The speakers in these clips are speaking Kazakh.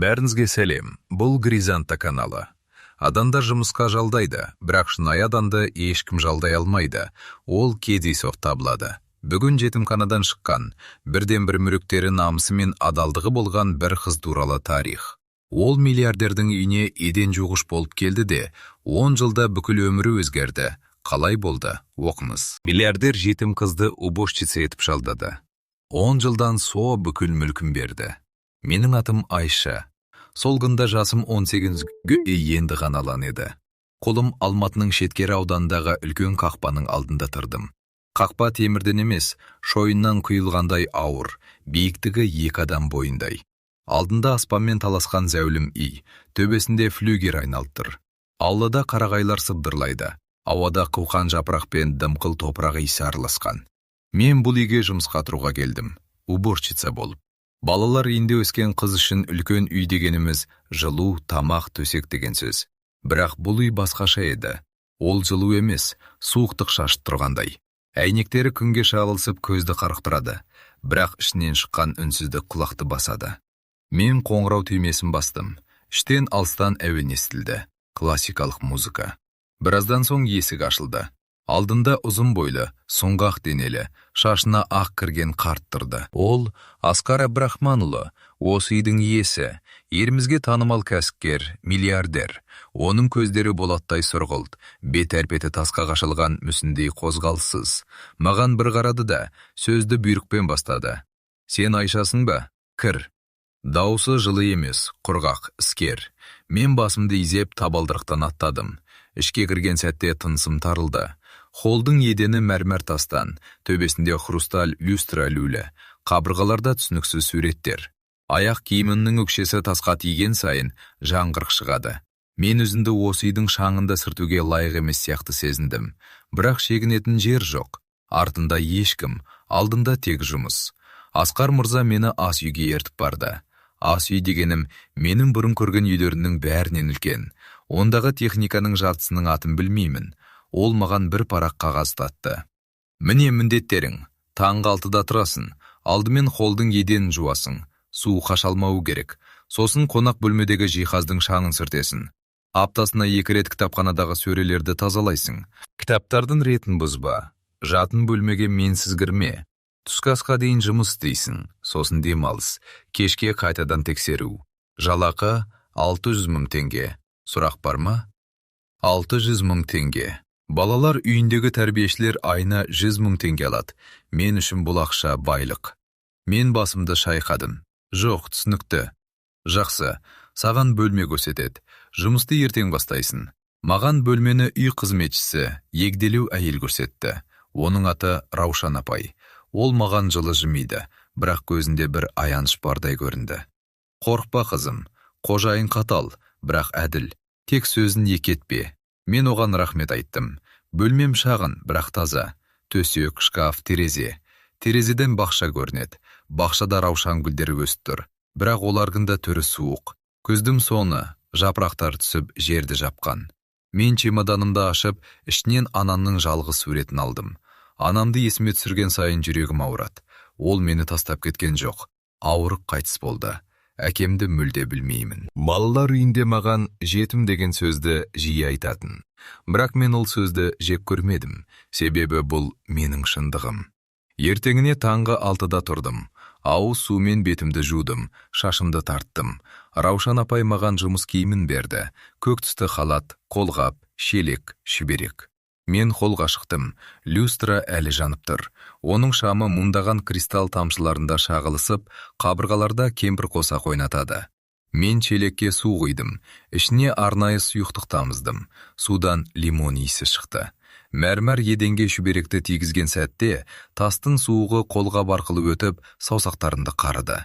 Бәріңізге сәлем, бұл Горизонта каналы. Адамдар жұмысқа жалдайды, бірақ шынайы адамды ешкім жалдай алмайды. Ол кездейсоқ табылады. Бүгін жетімханадан шыққан, бірден-бір мүріктері намысы мен адалдығы болған бір қыз туралы тарих. Ол миллиардердің үйіне еден жуғыш болып келді де, 10 жылда бүкіл өмірі өзгерді. Қалай болды? Оқыңыз. Миллиардер жетім қызды уборщица етіп жалдады. 10 жылдан соң бүкіл мүлкін берді. Менің атым Айша. Сол күнде жасым 18-ге енді ғаналан еді. Қолым Алматының Шеткері ауданындағы үлкен қақпаның алдында тұрдым. Қақпа темірден емес, шойыннан құйылғандай ауыр, биіктігі 2 адам бойындай. Алдында аспанмен таласқан зәулім үй, төбесінде флюгер айналып тұр. Аулада қарағайлар сыбдырлайды. Ауада қуқан жапырақ пен дымқыл топырақ иісі араласқан. Мен бұл үйге жұмысқа тұруға келдім, уборщица болып. Балалар үйінде өскен қыз үшін үлкен үй дегеніміз жылу, тамақ, төсек деген сөз. Бірақ бұл үй басқаша еді. Ол жылу емес, суықтық шашып тұрғандай. Әйнектері күнге шағылысып көзді қарықтырады, бірақ ішінен шыққан үнсіздік құлақты басады. Мен қоңырау түймесін бастым. Іштен алыстан әуен естілді. Классикалық музыка. Біраздан соң есік ашылды. Алдында ұзын бойлы, сұңғақ денелі, шашына ақ кірген қарт тұрды. Ол Асқар Әбдірахманұлы, осы үйдің иесі, елімізге танымал кәсіпкер, миллиардер. Оның көздері болаттай сұрғылт, бет-әрпеті тасқа қашылған мүсіндей қозғалыссыз. Маған бір қарады да, сөзді бұйрықпен бастады. Сен Айшасың ба? Кір. Даусы жылы емес, құрғақ, іскер. Мен басымды изеп табалдырықтан аттадым. Ішке кірген сәтте тынысым тарылды. Холдың едені мәрмәр тастан, төбесінде хрусталь люстра ілулі, қабырғаларда түсініксіз суреттер. Аяқ киімінің өкшесі тасқа тиген сайын жаңғырық шығады. Мен өзімді осы үйдің шаңында сүртуге лайық емес сияқты сезіндім. Бірақ шегінетін жер жоқ. Артында ешкім, алдында тек жұмыс. Асқар мырза мені ас үйге ертіп барды. Ас үй дегенім менің бұрын көрген үйлерінің бәрінен үлкен. Ондағы техниканың жартысының атын білмеймін. Ол маған бір парақ қағаз татты. Міне міндеттерің. Таңғы 6-да тұрасың. Алдымен холдың еденін жуасың. Су қашалмауы керек. Сосын қонақ бөлмедегі жиһаздың шаңын сүртесің. Аптасына 2 рет кітапханадағы сөрелерді тазалайсың. Кітаптардың ретін бұзба. Жатын бөлмеге менсіз кірме. Түскі асқа дейін жұмыс істейсің. Сосын демалыс. Кешке қайтадан тексеру. Жалақы 600 мың теңге. Сұрақ бар ма? 600 мың теңге. Балалар үйіндегі тәрбиешілер айына 100 мың теңге алады. Мен үшін бұл ақша байлық. Мен басымды шайқадым. Жоқ, түсінікті. Жақсы, саған бөлме көрсетеді. Жұмысты ертең бастайсың. Маған бөлмені үй қызметшісі, егделеу әйел көрсетті. Оның аты Раушан апай. Ол маған жылы жымиды, бірақ көзінде бір аяныш бардай көрінді. Қорықпа қызым, қожайын қатал, бірақ әділ. Тек сөзін екетпе. Мен оған рахмет айттым. Бөлмем шағын, бірақ таза. Төсек, шкаф, терезе. Терезеден бақша көрінеді. Бақшада раушан гүлдері өсіп тұр. Бірақ оларғында түрі суық. Күздің соңы, жапырақтар түсіп, жерді жапқан. Мен чемоданымды ашып, ішінен анамның жалғыз суретін алдым. Анамды есіме түсірген сайын жүрегім ауырады. Ол мені тастап кеткен жоқ. Ауырып қайтыс болды. Әкемді мүлде білмеймін. Балалар үйінде маған жетім деген сөзді жиі айтатын. Бірақ мен ол сөзді жек көрмедім. Себебі бұл менің шындығым. Ертеңіне таңғы 6-да тұрдым. Ауыз сумен бетімді жудым, шашымды тарттым. Раушан апай маған жұмыс киімін берді. Көк түсті халат, қолғап, шелек, шүберек. Мен холға шықтым. Люстра әлі жанып тұр. Оның шамы мұндаған кристалл тамшыларында шағылысып, қабырғаларда кемпір қосақ ойнатады. Мен шелекке су құйдым. Ішіне арнайы сұйықтық тамыздым. Судан лимон иісі шықты. Мәрмәр еденге шүберекті тигізген сәтте, тастың суығы қолға барқылы өтіп, саусақтарымды қарыды.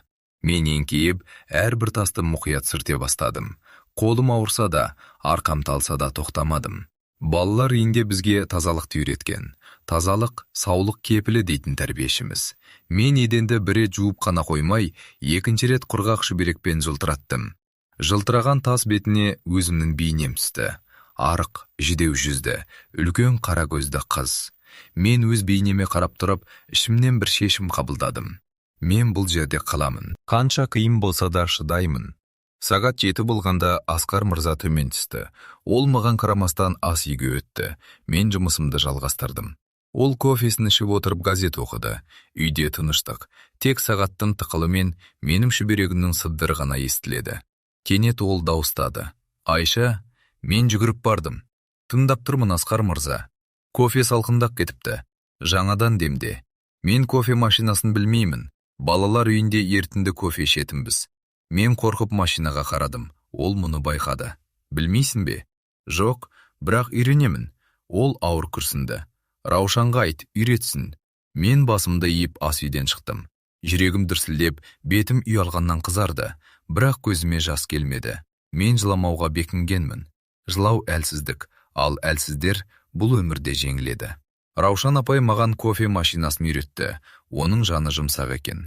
Мен еңкейіп, әрбір тасты мұқият сүрте бастадым. Қолым ауырса да, арқам талса да тоқтамадым. Балалар үйінде бізге тазалықты үйреткен. Тазалық, саулық кепілі дейтін тәрбиешіміз. Мен еденді бір рет жуып қана қоймай, екінші рет құрғақ шүберекпен жылтыраттым. Жылтыраған тас бетіне өзімнің бейнем түсті. Арық, жүдеу жүзді, үлкен қара көзді қыз. Мен өз бейнеме қарап тұрып, ішімнен бір шешім қабылдадым. Мен бұл жерде қаламын. Қанша қиын болса да шыдаймын. Сағат 7 болғанда Асқар мырза төмен түсті. Ол маған қарамастан ас үйге өтті. Мен жұмысымды жалғастырдым. Ол кофесін ішіп отырып газет оқыды. Үйде тыныштық. Тек сағаттың тықылымен менің шүберегімнің сыбдыры ғана естіледі. Кенет ол дауыстады. Айша, мен жүгіріп бардым. Тыңдап тұрмын, Асқар мырза. Кофе салқындап кетіпті. Жаңадан демде. Мен кофе машинасын білмеймін. Балалар үйінде ертінді кофе ішетінбіз. Мен қорқып машинаға қарадым. Ол мұны байқады. Білмейсің бе? Жоқ, бірақ үйренемін. Ол ауыр күрсінді. Раушанға айт, үйретсін. Мен басымды иіп ас үйден шықтым. Жүрегім дүрсілдеп, бетім ұялғаннан қызарды. Бірақ көзіме жас келмеді. Мен жыламауға бекінгенмін. Жылау әлсіздік, ал әлсіздер бұл өмірде жеңіледі. Раушан апай маған кофе машинасын үйретті. Оның жаны жұмсақ екен.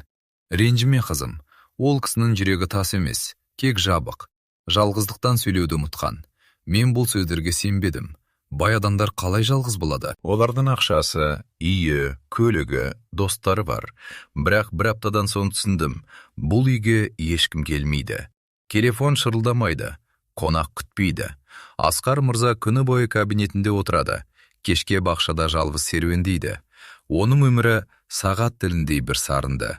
Ренжіме қызым. Ол кісінің жүрегі тас емес, кек жабық. Жалғыздықтан сөйлеуді ұмытқан. Мен бұл сөздерге сенбедім. Бай адамдар қалай жалғыз болады? Олардың ақшасы, үйі, көлігі, достары бар. Бірақ бір аптадан соң түсіндім. Бұл үйге ешкім келмейді. Телефон шырылдамайды. Қонақ күтпейді. Асқар мырза күні бойы кабинетінде отырады. Кешке бақшада жалғыз серуендейді. Оның өмірі сағат тіліндей бір сарынды.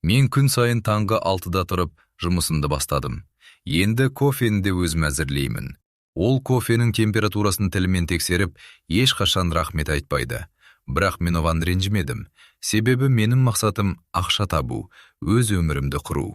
Мен күн сайын таңғы 6-да тұрып, жұмысымды бастадым. Енді кофені де өзім әзірлеймін. Ол кофенің температурасын тілімен тексеріп, ешқашан рахмет айтпайды. Бірақ мен оған ренжімедім. Себебі менің мақсатым ақша табу, өз өмірімді құру.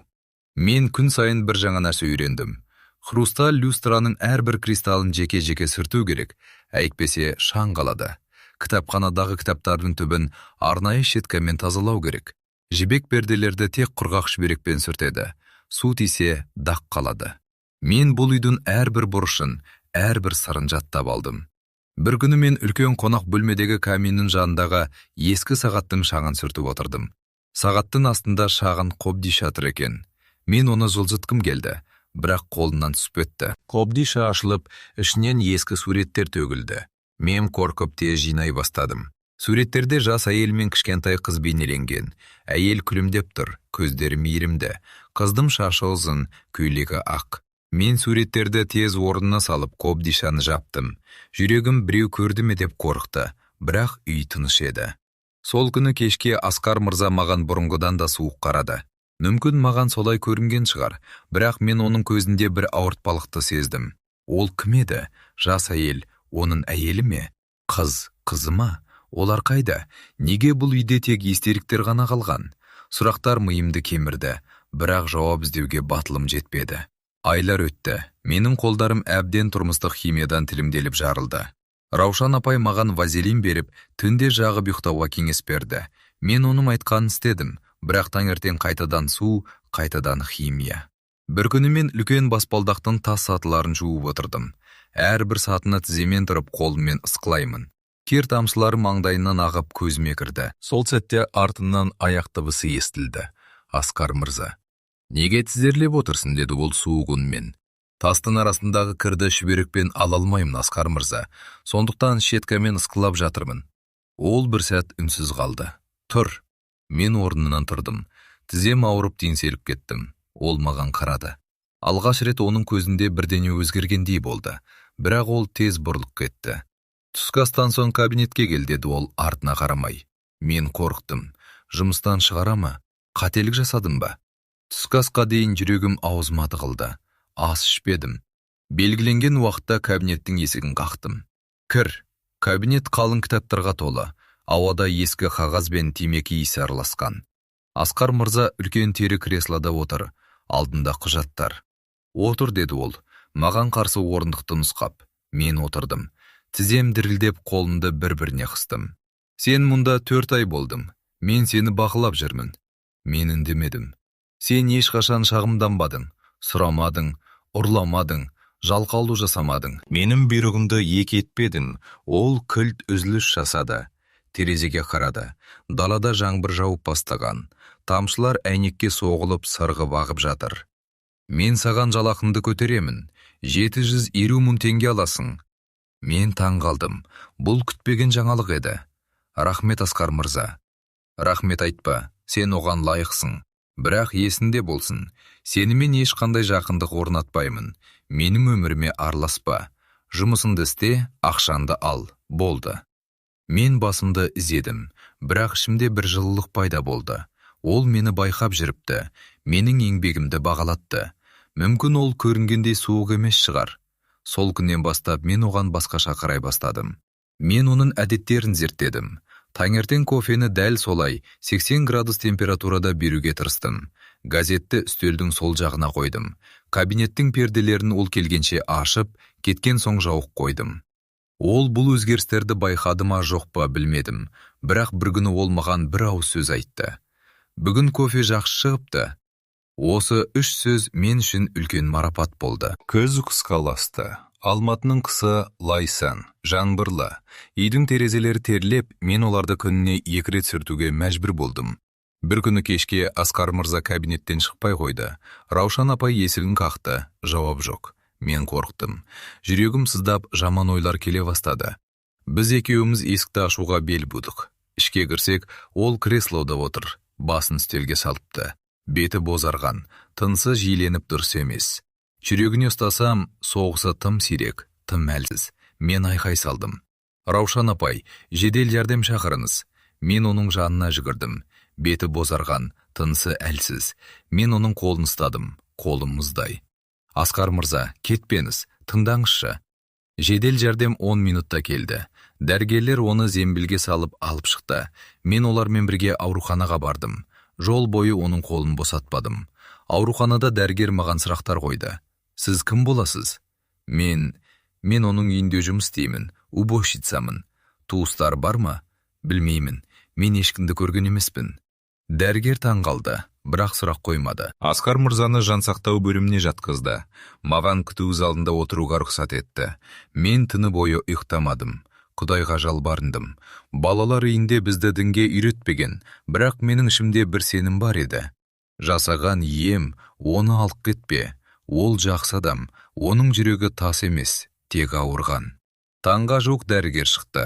Мен күн сайын бір жаңа нәрсе үйрендім. Хрусталь люстраның әрбір кристалын жеке-жеке сүрту керек, әйтпесе шаң қалады. Кітапханадағы кітаптардың түбін арнайы щеткамен тазалау керек. Жібек перделерді тек құрғақ шүберекпен сүртеді. Су тисе дақ қалады. Мен бұл үйдің әрбір бұрышын, әрбір сырын жаттап алдым. Бір күні мен үлкен қонақ бөлмедегі каминнің жанындағы ескі сағаттың шағын сүртіп отырдым. Сағаттың астында шағын қобдиша тұр екен. Мен оны жылжытқым келді, бірақ қолымнан түсіп өтті. Қобдиша ашылып, ішінен ескі суреттер төгілді. Мен қорқып тез жинай бастадым. Суреттерде жас әйел мен кішкентай қыз бейнеленген. Әйел күлімдеп тұр, көздері мейірімді. Қыздың шашы ұзын, көйлегі ақ. Мен суреттерді тез орнына салып қобдишаны жаптым. Жүрегім біреу көрді ме деп қорықты, бірақ үй тыныш еді. Сол күні кешке Асқар мырза маған бұрынғыдан да суық қарады. Мүмкін маған солай көрінген шығар, бірақ мен оның көзінде бір ауыртпалықты сездім. Ол кім еді? Жас әйел, оның әйелі ме? Қызы ма? Олар қайда? Неге бұл үйде тек естеріктер ғана қалған? Сұрақтар миымды кемірді, бірақ жауап іздеуге батылым жетпеді. Айлар өтті. Менің қолдарым әбден тұрмыстық химиядан тілімделіп жарылды. Раушан апай маған вазелин беріп, түнде жағып ұйықтауға кеңес берді. Мен оның айтқанын істедім, бірақ таңертең қайтадан су, қайтадан химия. Бір күні мен үлкен баспалдақтың тас сатыларын жуып отырдым. Әрбір сатыны тіземен тұрып қолыммен ысқылаймын. Кер тамшылары маңдайынан ағып көзіме кірді. Сол сәтте артымнан аяқ дыбысы естілді. Асқар мырза. Неге тізерлеп отырсын, деді ол суық үнмен. Тастың арасындағы кірді шүберекпен ала алмаймын, Асқар мырза. Сондықтан щеткамен ысқылап жатырмын. Ол бір сәт үнсіз қалды. Тұр. Мен орнынан тұрдым. Тізем ауырып теңселіп кеттім. Ол маған қарады. Алғаш рет оның көзінде бірдеңе өзгергендей болды. Бірақ ол тез бұрылып кетті. Түскі астан соң кабинетке кел, деді ол артына қарамай. Мен қорықтым. Жұмыстан шығара ма? Қателік жасадым ба? Түскі асқа дейін жүрегім аузыма тығылды. Ас ішпедім. Белгіленген уақытта кабинеттің есігін қақтым. Кір. Кабинет қалың кітаптарға толы. Ауада ескі қағаз бен темекі иісі араласқан. Асқар мырза үлкен тері креслода отыр. Алдында құжаттар. Отыр, деді ол. Маған қарсы орындықты нұсқап. Мен отырдым. Тізем дірілдеп қолымды бір-біріне қыстым. Сен мұнда 4 ай болдың. Мен сені бақылап жүрмін. Мен үндемедім. Сен ешқашан шағымданбадың, сұрамадың, ұрламадың, жалқаулық жасамадың. Менің бұйрығымды екі етпедің. Ол кілт үзіліс жасады. Терезеге қарады. Далада жаңбыр жауып бастаған. Тамшылар әйнекке соғылып сырғып ағып жатыр. Мен саған жалақыңды көтеремін. 750 мың теңге аласың. Мен таң қалдым. Бұл күтпеген жаңалық еді. Рахмет, Асқар мырза. Рахмет айтпа, сен оған лайықсың. Бірақ есінде болсын, сенімен ешқандай жақындық орнатпаймын. Менің өміріме араласпа. Жұмысыңды істе, ақшанды ал. Болды. Мен басымды изедім, бірақ ішімде бір жылылық пайда болды. Ол мені байқап жүріпті, менің еңбегімді бағалатты. Мүмкін ол көрінгендей суық емес шығар. Сол күннен бастап мен оған басқаша қарай бастадым. Мен оның әдеттерін зерттедім. Таңертең кофені дәл солай 80 градус температурада беруге тырыстым. Газетті үстелдің сол жағына қойдым. Кабинеттің перделерін ол келгенше ашып, кеткен соң жауып қойдым. Ол бұл өзгерістерді байқады ма жоқ па білмедім, бірақ бір күні ол маған бір ауыз сөз айтты. Бүгін кофе жақсы шығыпты. Осы 3 сөз мен үшін үлкен марапат болды. Көз қысқаласты. Алматының қысы лайсан, жаңбырлы. Үйдің терезелері терлеп, мен оларды күніне 2 рет сүртуге мәжбүр болдым. Бір күні кешке Асқар мырза кабинеттен шықпай қойды. Раушан апай есігін қақты, жауап жоқ. Мен қорқтым. Жүрегім сыздап, жаман ойлар келе бастады. Біз екеуіміз есікті ашуға бел будық. Ішке кірсек, ол креслода отыр, басын үстелге салыпты. Беті бозарған, тынысы жиіленіп дұрыс емес. Жүрегіне ұстасам, соғысы тым сирек, тым әлсіз. Мен айқай салдым. Раушан апай, жедел жәрдем шақырыңыз. Мен оның жанына жүгірдім. Беті бозарған, тынысы әлсіз. Мен оның қолын ұстадым, қолым мұздай. Асқар мырза, кетпеңіз, тыңдаңызшы. Жедел жәрдем 10 минутта келді. Дәрігерлер оны зембілге салып алып шықты. Мен олармен бірге ауруханаға бардым. Жол бойы оның қолын босатпадым. Ауруханада дәрігер маған сұрақтар қойды. Сіз кім боласыз? Мен оның үйінде жұмыс істеймін, уборщицамын. Туыстар бар ма? Білмеймін. Мен ешкімді көрген емеспін. Дәрігер таңғалды, бірақ сұрақ қоймады. Асқар мырзаны жансақтау бөліміне жатқызды. Маған күту залында отыруға рұқсат етті. Мен түні бойы ұйықтамадым. Құдайға жалбарындым. Балалар үйінде бізді дінге үйретпеген, бірақ менің ішімде бір сенім бар еді. Жасаған ем, оны алып кетпе. Ол жақсы адам, оның жүрегі тас емес, тек ауырған. Таңға жуық дәрігер шықты.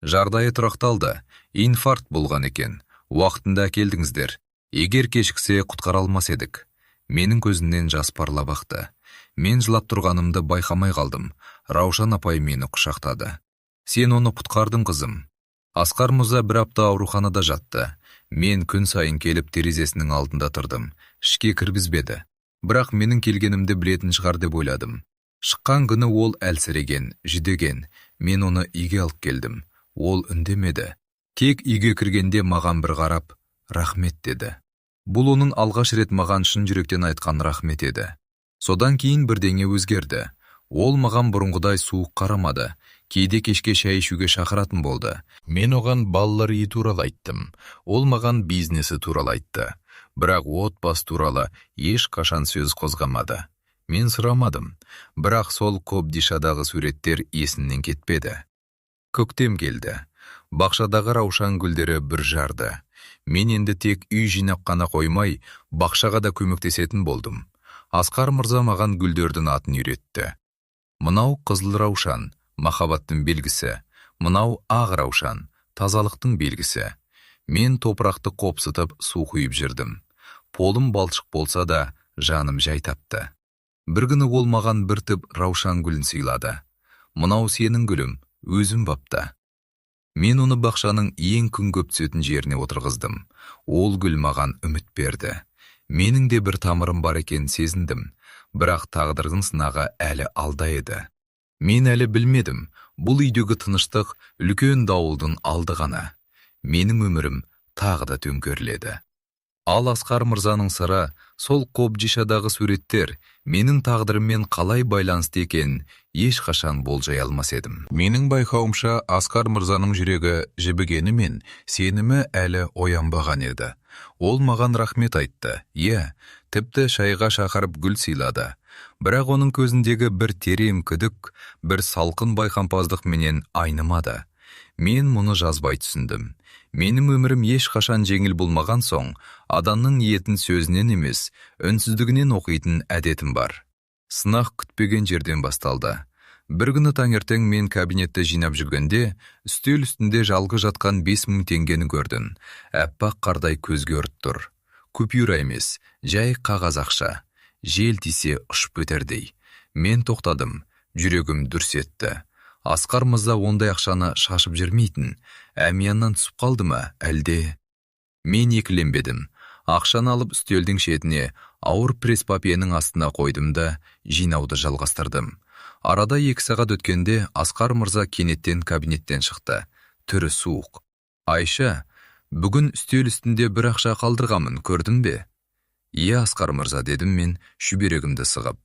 Жағдайы тұрақталды, инфаркт болған екен. Уақытында келдіңіздер. Егер кешіксе құтқара алмас едік. Менің көзімнен жас парлап ақты. Мен жылап тұрғанымды байқамай қалдым. Раушан апай мені құшақтады. Сен оны құтқардың қызым. Асқар мырза бір апта ауруханада жатты. Мен күн сайын келіп терезесінің алдында тұрдым. Ішке кіргізбеді. Бірақ менің келгенімді білетін шығар деп ойладым. Шыққан күні ол әлсіреген, жүдеген. Мен оны үйге алып келдім. Ол үндемеді. Тек үйге кіргенде маған бір қарап, рахмет деді. Бұл оның алғаш рет маған шын жүректен айтқан рахмет еді. Содан кейін бірдеңе өзгерді. Ол маған бұрынғыдай суық қарамады. Кейде кешке шай ішуге шақыратын болды. Мен оған балалар үйі туралы айттым. Ол маған бизнесі туралы айтты. Бірақ отбасы туралы ешқашан сөз қозғамады. Мен сұрамадым. Бірақ сол Кобдишадағы суреттер есімнен кетпеді. Көктем келді. Бақшадағы раушан гүлдері бір жарды. Мен енді тек үй жинап қана қоймай, бақшаға да көмектесетін болдым. Асқар мырза маған гүлдердің атын үйретті. Мынау қызыл раушан, махаббаттың белгісі. Мынау ақ раушан, тазалықтың белгісі. Мен топырақты қопсытып су құйып жүрдім. Полым балшық болса да, жаным жай тапты. Бір күні ол маған бір түп раушан гүлін сыйлады. Мынау сенің гүлім, өзім бапта. Мен оны бақшаның ең күн көп түсетін жеріне отырғыздым. Ол гүл маған үміт берді. Менің де бір тамырым бар екен сезіндім. Бірақ тағдырдың сынағы әлі алда еді. Мен әлі білмедім. Бұл үйдегі тыныштық үлкен дауылдың алды ғана. Менің өмірім тағы да төңкеріледі. Ал Асқар мырзаның сыры, сол Кобдишадағы суреттер, менің тағдырыммен қалай байланысты екен, ешқашан болжай алмас едім. Менің байқауымша Асқар мырзаның жүрегі жібігені мен сенімі әлі оянбаған еді. Ол маған рахмет айтты. Тіпті шайға шақырып гүл сыйлады. Бірақ оның көзіндегі бір терең күдік, бір салқын байқампаздық менен айнымады. Мен мұны жазбай түсіндім. Менің өмірім ешқашан жеңіл болмаған соң, адамның ниетін сөзінен емес, үнсіздігінен оқитын әдетім бар. Сынақ күтпеген жерден басталды. Бір күні таңертең мен кабинетті жинап жүргенде, үстел үстінде жалғыз жатқан 5000 теңгені көрдім. Әппақ қардай көзге ұрып тұр. Купюра емес, жай қағаз ақша. Жел тисе ұшып өтердей. Мен тоқтадым, жүрегім дүрс етті. Асқар мырза ондай ақшаны шашып жүрмейтін. Әмияннан түсіп қалды ма, әлде? Мен екіленбедім. Ақшаны алып үстелдің шетіне ауыр пресс-папьенің астына қойдым да жинауды жалғастырдым. Арада 2 сағат өткенде Асқар мырза кенеттен кабинеттен шықты. Түрі суық. Айша, бүгін үстел үстінде бір ақша қалдырғамын, көрдің бе? Иә, Асқар мырза, дедім мен шүберегімді сығып.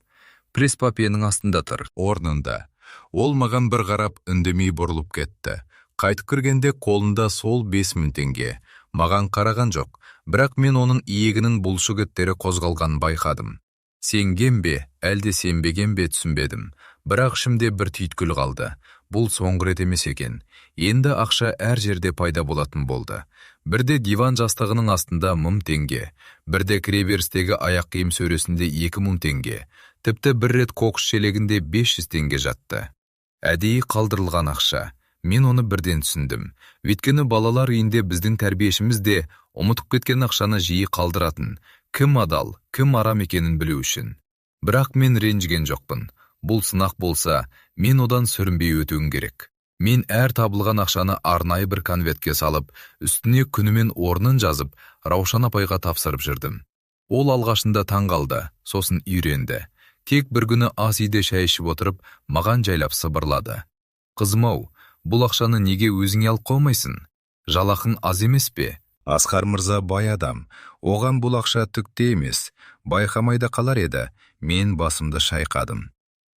Пресс-папьенің астында тұр, орнында. Ол маған бір қарап үндемей бұрылып кетті. Қайтып кіргенде қолында сол 5000 теңге. Маған қараған жоқ, бірақ мен оның иегінің бұлшық еттері қозғалғанын байқадым. Сенген бе, әлде сенбеген бе түсінбедім. Бірақ ішімде бір түйткіл қалды. Бұл соңғы рет емес екен. Енді ақша әр жерде пайда болатын болды. Бірде диван жастығының астында 1000 теңге, бірде кіреберістегі аяқ киім сөресінде 2000 теңге, тіпті бір рет қоқыс шелегінде 500 теңге жатты. Әдейі қалдырылған ақша. Мен оны бірден түсіндім. Өйткені балалар үйінде біздің тәрбиешіміз де ұмытып кеткен ақшаны жиі қалдыратын. Кім адал, кім арам екенін білу үшін. Бірақ мен ренжіген жоқпын. Бұл сынақ болса, мен одан сүрінбей өтуім керек. Мен әр табылған ақшаны арнайы бір конвертке салып, үстіне күнімен орнын жазып, Раушан апайға тапсырып жүрдім. Ол алғашында таң қалды, сосын үйренді. Тек бір күні ас үйде шай ішіп отырып, маған жайлап сыбырлады. Қызым-ау, бұл ақшаны неге өзіңе алып қоймайсың? Жалақың аз емес пе? Асқар мырза бай адам. Оған бұл ақша түкте емес. Байқамайда қалар еді. Мен басымды шайқадым.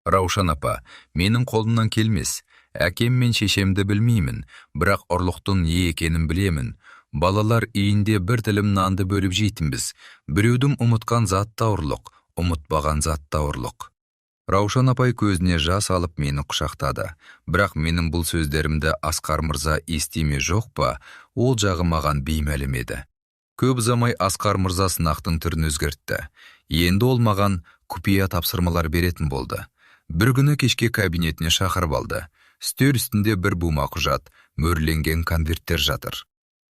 Раушан апа, менің қолымнан келмес. Әкем мен шешемді білмеймін, бірақ ұрлықтың не екенін білемін. Балалар үйінде бір тілім нанды бөліп жейтінбіз. Біреудің ұмытқан затта ұрлық, ұмытпаған затта ұрлық. Раушан апай көзіне жас алып мені құшақтады. Бірақ менің бұл сөздерімді Асқар мырза естиме жоқ па, ол жағы маған беймәлім еді. Көп ұзамай Асқар мырза сынақтың түрін өзгертті. Енді ол маған құпия тапсырмалар беретін болды. Бір күні кешке кабинетіне шақырып алды. Үстел үстінде бір бума құжат, мөрленген конверттер жатыр.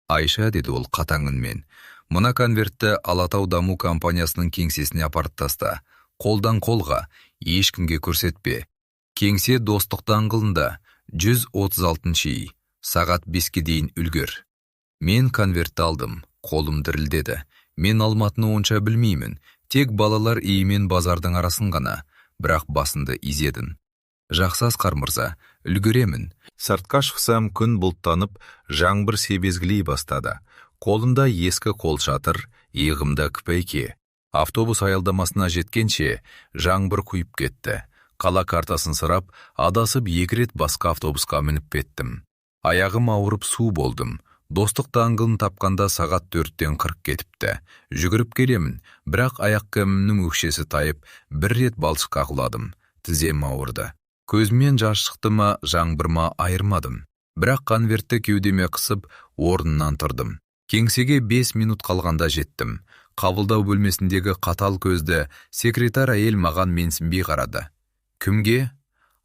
Айша, деді ол қатаң үнмен, мына конвертті Алатау даму компаниясының кеңсесіне апарып таста. Қолдан қолға, ешкімге көрсетпе. Кеңсе Достық даңғылында, 136 үй, сағат 5-ке дейін үлгер. Мен конвертті алдым, қолым дірілдеді. Мен Алматыны онша білмеймін, тек балалар үйі мен базардың арасын ғана, бірақ басынды изедім. Жақсы Асқар мырза, үлгеремін. Сыртқа шықсам күн бұлттанып, жаңбыр себезгілей бастады. Қолында ескі қолшатыр, иығымда күпәйке. Автобус аялдамасына жеткенше жаңбыр құйып кетті. Қала картасын сұрап, адасып 2 рет басқа автобусқа мініп кеттім. Аяғым ауырып су болдым. Достық даңғылын тапқанда сағат 4-тен 40 кетіпті. Жүгіріп келемін, бірақ аяқ киімімнің өкшесі тайып, бір рет балшыққа құладым. Тізем ауырды. Көзімнен жас шықты ма, жаңбыр ма айырмадым. Бірақ конвертті кеудеме қысып, орнынан тұрдым. Кеңсеге 5 минут қалғанда жеттім. Қабылдау бөлмесіндегі қатал көзді секретар әйел маған менсінбей қарады. Кімге?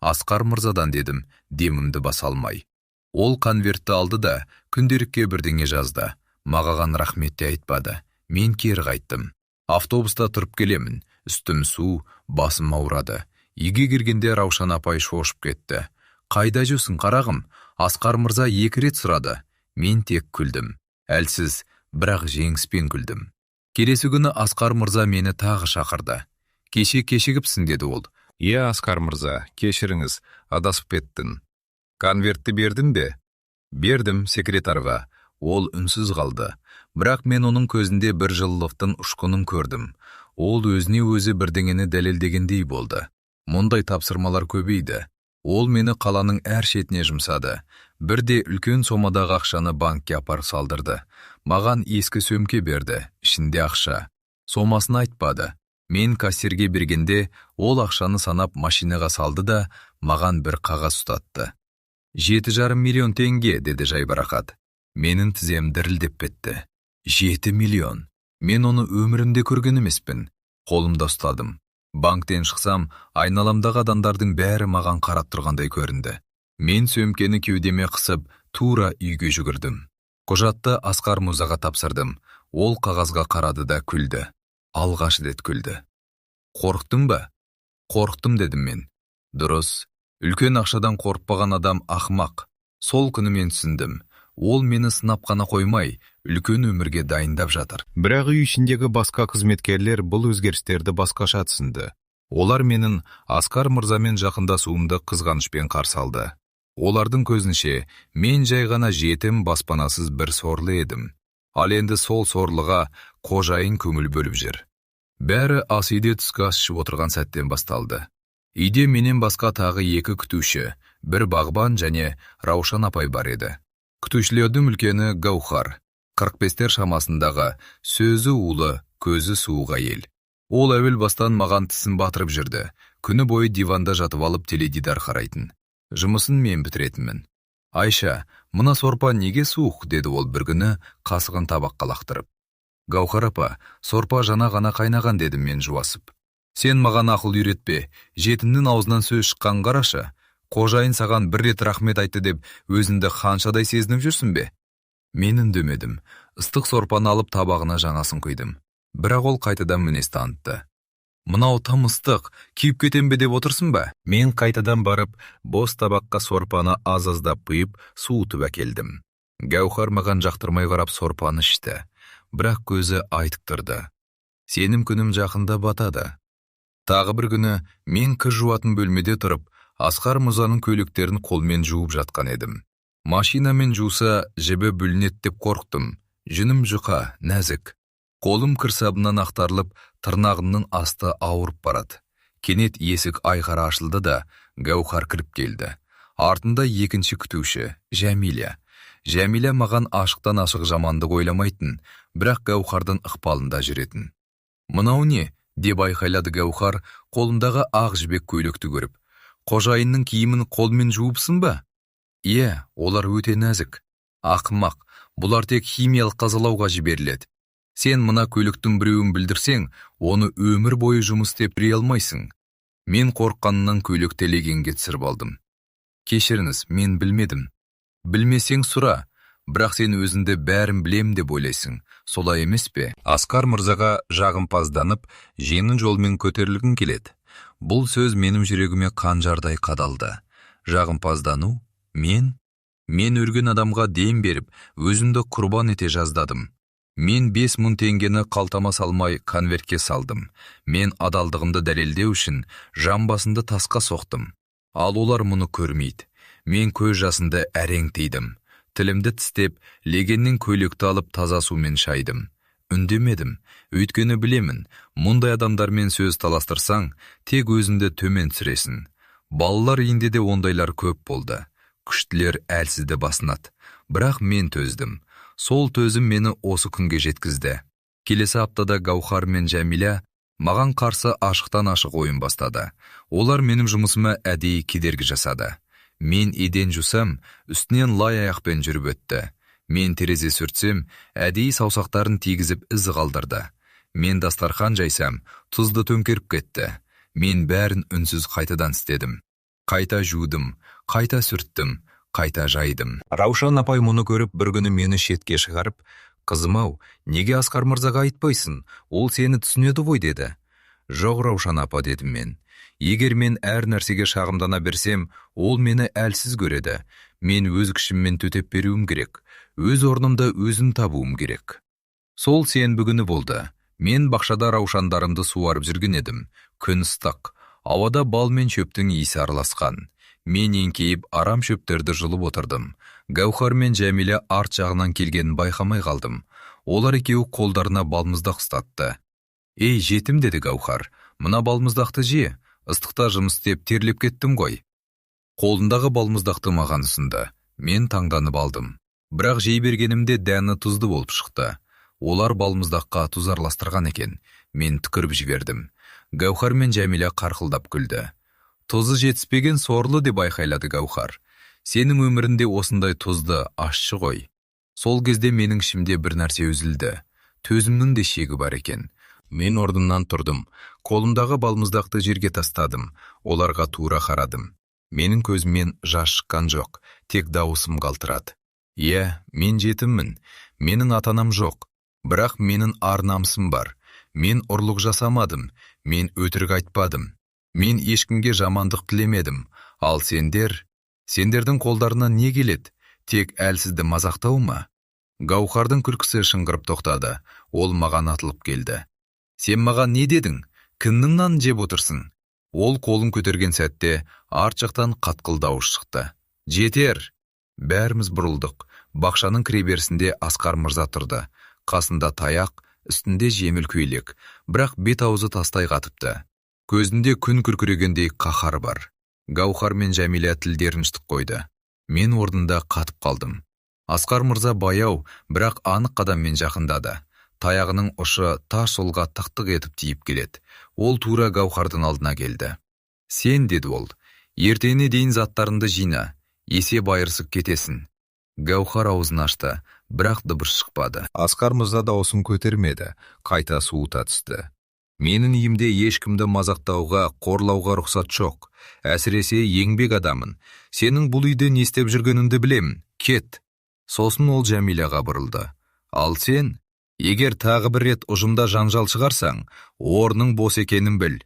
Асқар мырзадан, дедім, демімді баса алмай. Ол конвертті алды да күнделікке бірдеңе жазды. Маған рахметті айтпады. Мен кері қайттым. Автобуста тұрып келемін. Үстім су, басым ауырады. Үйге кіргенде Раушан апай шошып кетті. Қайда жүрсің, қарағым? Асқар мырза 2 рет сұрады. Мен тек күлдім. Әлсіз, бірақ жеңіспен күлдім. Келесі күні Асқар мырза мені тағы шақырды. Кеше кешігіпсің, деді ол. Иә, Асқар мырза, кешіріңіз, адасып кеттім. Конвертті бердің бе? Бердім секретарға. Ол үнсіз қалды. Бірақ мен оның көзінде бір жылылықтың ұшқынын көрдім. Ол өзіне өзі бірдеңені дәлелдегендей болды. Мұндай тапсырмалар көбейді. Ол мені қаланың әр шетіне жұмсады. Бірде үлкен сомадағы ақшаны банкке апарып салдырды. Маған ескі сөмке берді, ішінде ақша. Сомасын айтпады. Мен кассирге бергенде ол ақшаны санап машинаға салды да маған бір қағаз ұстатты. 7,5 миллион теңге, деді жайбарақат. Менің тізем дірілдеп кетті. 7 миллион. Мен оны өмірімде көрген емеспін. Қолымда ұстадым. Банктен шықсам, айналамдағы адамдардың бәрі маған қарап тұрғандай көрінді. Мен сөмкені кеудеме қысып, тура үйге жүгірдім. Құжатты Асқар мырзаға тапсырдым. Ол қағазға қарады да күлді. Алғаш рет күлді. Қорықтың ба? Қорықтым дедім мен. Дұрыс. Үлкен ақшадан қорықпаған адам ақымақ. Сол күні мен түсіндім. Ол мені сынап қана қоймай, үлкен өмірге дайындап жатыр. Бірақ үй ішіндегі басқа қызметкерлер бұл өзгерістерді басқаша түсінді. Олар менің Асқар мырзамен жақындасуымды қызғанышпен қарсы алды. Олардың көзінше, мен жай ғана жетім, баспанасыз бір сорлы едім. Ал енді сол сорлыға қожайын көңіл бөліп жүр. Бәрі ас үйде түскі ас ішіп отырған сәттен басталды. Үйде менен басқа тағы 2 күтуші, бір бағбан және Раушан апай бар еді. Күтушілердің үлкені Гаухар, 45-тер шамасындағы, сөзі улы, көзі суық әйел. Ол әуел бастан маған тісін батырып жүрді. Күні бойы диванда жатып алып теледидар қарайтын. Жұмысын мен бітіретінмін. Айша, мына сорпа неге суық, деді ол бір күні қасығын табаққа лақтырып. Гаухар апа, сорпа жана ғана қайнаған, дедім мен жуасып. Сен маған ақыл үйретпе, жетімнің аузынан сөз шыққан қарашы. Қожайын саған бір рет рахмет айтты деп, өзіңді қаншадай сезініп жүрсің бе? Мен үндемедім. Ыстық сорпаны алып табағына жаңасын құйдым. Бірақ ол қайтадан мінез танытты. Мынау тым ыстық, күйіп кетем бе деп отырсың ба? Мен қайтадан барып, бос табаққа сорпаны аз-аздап құйып, суытып әкелдім. Гаухар маған жақтырмай қарап сорпаны ішті. Бірақ көзі айтып тұрды. Сенім күнім жақында батады. Тағы бір күні мен кір жуатын бөлмеде тұрып, Асқар мырзаның көйлектерін қолмен жуып жатқан едім. Машинамен жуса жібі бүлінет деп қорықтым. Жүнім жұқа, нәзік. Қолым кір сабынан ақтарылып, тырнағымның асты ауырып барады. Кенет есік айқара ашылды да, Гаухар кіріп келді. Артында екінші күтуші, Жәмиля. Жәмиля маған ашықтан ашық жамандық ойламайтын, бірақ Гаухардың ықпалында жүретін. Мынау не? Деп айқайлады Гаухар, қолындағы ақ жібек көйлекті көріп. Қожайынның киімін қолмен жуыпсың ба? Иә, олар өте нәзік. Ақымақ, бұлар тек химиялық тазалауға жіберіледі. Сен мына көйлектің біреуін білдірсең, оны өмір бойы жұмыс істеп бере алмайсың. Мен қорыққанынан көйлек телегенге түсіріп алдым. Кешіріңіз, мен білмедім. Білмесең сұра, бірақ сен өзіңді бәрін білем деп ойлайсың. Солай емес пе? Асқар мырзаға жағымпазданып, жеңін жолмен көтерілгің келеді. Бұл сөз менің жүрегіме қанжардай қадалды. Жағымпаздану? Мен өрген адамға дем беріп, өзімді құрбан ете жаздадым. Мен 5000 теңгені қалтама салмай конвертке салдым. Мен адалдығымды дәлелдеу үшін жамбасымды тасқа соқтым. Ал олар мұны көрмейді. Мен көз жасында әрең тыйдым. Тілімді тістеп, легеннен көйлекті алып таза сумен шайдым. Үндемедім, өйткені білемін, мұндай адамдармен сөз таластырсаң, тек өзіңді төмен түсіресің. Балалар үйінде де ондайлар көп болды. Күштілер әлсізді басынады. Бірақ мен төздім. Сол төзім мені осы күнге жеткізді. Келесі аптада Гаухар мен Жәмиля маған қарсы ашықтан ашық ойын бастады. Олар менің жұмысыма әдейі кедергі жасады. Мен еден жусам, үстінен лай аяқпен жүріп өтті. Мен терезе сүртсем, әдейі саусақтарын тигізіп із қалдырды. Мен дастархан жайсам, тұзды төңкеріп кетті. Мен бәрін үнсіз қайтадан істедім. Қайта жудым, қайта сүрттім, қайта жайдым. Раушан апай мұны көріп бір күні мені шетке шығарып, «Қызым-ау, неге Асқар мырзаға айтпайсың? Ол сені түсінеді ғой», деді. «Жоқ, Раушан апа», дедім мен. «Егер мен әр нәрсеге шағымдана берсем, ол мені әлсіз көреді. Мен өз күшіммен төтеп беруім керек. Өз орнымда өзім табуым керек». Сол сенбі күні болды. Мен бақшада раушандарымды суарып жүрген едім. Күн ыстық. Ауада бал мен шөптің иісі араласқан. Мен еңкейіп арам шөптерді жұлып отырдым. Гаухар мен Жәмиля арт жағынан келгенін байқамай қалдым. Олар екеуі қолдарына балмұздақ ұстатты. «Ей, жетім», деді Гаухар. «Мына балмұздақты же, ыстықта жұмыс істеп терлеп кеттім ғой». Қолындағы балмұздақты маған ұсынды. Мен таңданып алдым. Бірақ жей бергенімде дәні тұзды болып шықты. Олар балмұздаққа тұз араластырған екен. Мен түкіріп жібердім. Гаухар мен Жәмиля қарқылдап күлді. «Тұзы жетіспеген сорлы», деп айқайлады Гаухар. «Сенің өмірінде осындай тұзды ащы ғой». Сол кезде менің ішімде бір нәрсе үзілді. Төзімнің де шегі бар екен. Мен орнымнан тұрдым. Қолымдағы балмұздақты жерге тастадым. Оларға тура қарадым. Менің көзімнен жас шыққан жоқ, тек дауысым қалтырады. «Иә, мен жетіммін. Менің атанам жоқ. Бірақ менің ар-намысым бар. Мен ұрлық жасамадым, мен өтірік айтпадым. Мен ешкімге жамандық тілемедім. Ал сендердің қолдарынан не келеді? Тек әлсізді мазақтау ма? Гаухардың күлкісі шыңғырып тоқтады. Ол маған атылып келді. Сен маған не дедің? Кімнің нанын жеп отырсың? Ол қолын көтерген сәтте арт жақтан қатқыл дауыс шықты. Жетер! Бәріміз бұрылдық. Бақшаның кіреберісінде Асқар мырза тұрды. Қасында таяқ, үстінде жеңіл көйлек, бірақ бет-аузы тастай қатыпты. Көзінде күн күркірегендей қаһар бар. Гаухар мен Жәмила тілдерін жұтып қойды. Мен орнында қатып қалдым. Асқар мырза баяу, бірақ анық қадаммен жақындады. Таяғының ұшы тас жолға тықтық етіп тиіп келеді. Ол тура Гаухардың алдына келді. Сен, деді ол, ертеңіне дейін заттарыңды жина, есе байырсып кетесің. Гаухар аузын ашты, бірақ дыбыс шықпады. Асқар мырза дауысын көтермеді, қайта суыта түсті. Менің үйімде ешкімді мазақтауға, қорлауға рұқсат жоқ. Әсіресе еңбек адамын. Сенің бұл үйде не істеп жүргеніңді білемін. Кет. Сосын ол Жәмилаға бұрылды. Ал сен, егер тағы бір рет ұжымда жанжал шығарсаң, орның бос екенін біл.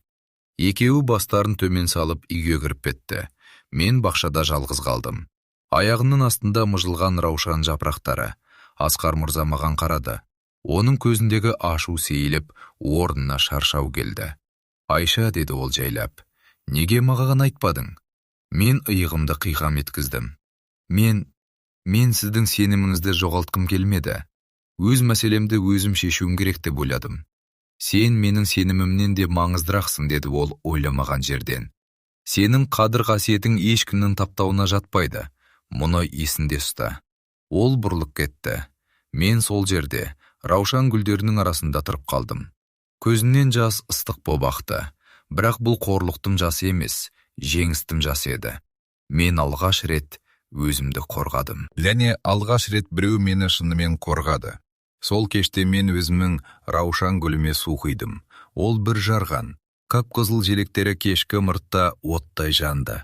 Екеуі бастарын төмен салып үйге кіріп кетті. Мен бақшада жалғыз қалдым. Аяғының астында мұжылған раушан жапырақтары. Асқар мырза маған қарады. Оның көзіндегі ашу сейіліп, орнына шаршау келді. Айша, деді ол жайлап, неге маған айтпадың? Мен иығымды қиқам еткіздім. Мен сіздің сеніміңізді жоғалтқым келмеді. Өз мәселемді өзім шешуім керек деп ойладым. Сен менің сенімімнен де маңыздырақсың, деді ол ойламаған жерден. Сенің қадір-қасиетің ешкімнің таптауына жатпайды. Мұны есінде ұста. Ол бұрылып кетті. Мен сол жерде, раушан гүлдерінің арасында тұрып қалдым. Көзінен жас ыстық боп ақты. Бірақ бұл қорлықтың жасы емес, жеңістің жасы еді. Мен алғаш рет өзімді қорғадым. Және алғаш рет біреу мені шынымен қорғады. Сол кеште мен өзімнің раушан гүліме су құйдым. Ол бір жарған. Қап-қызыл желектері кешкі ымыртта оттай жанды.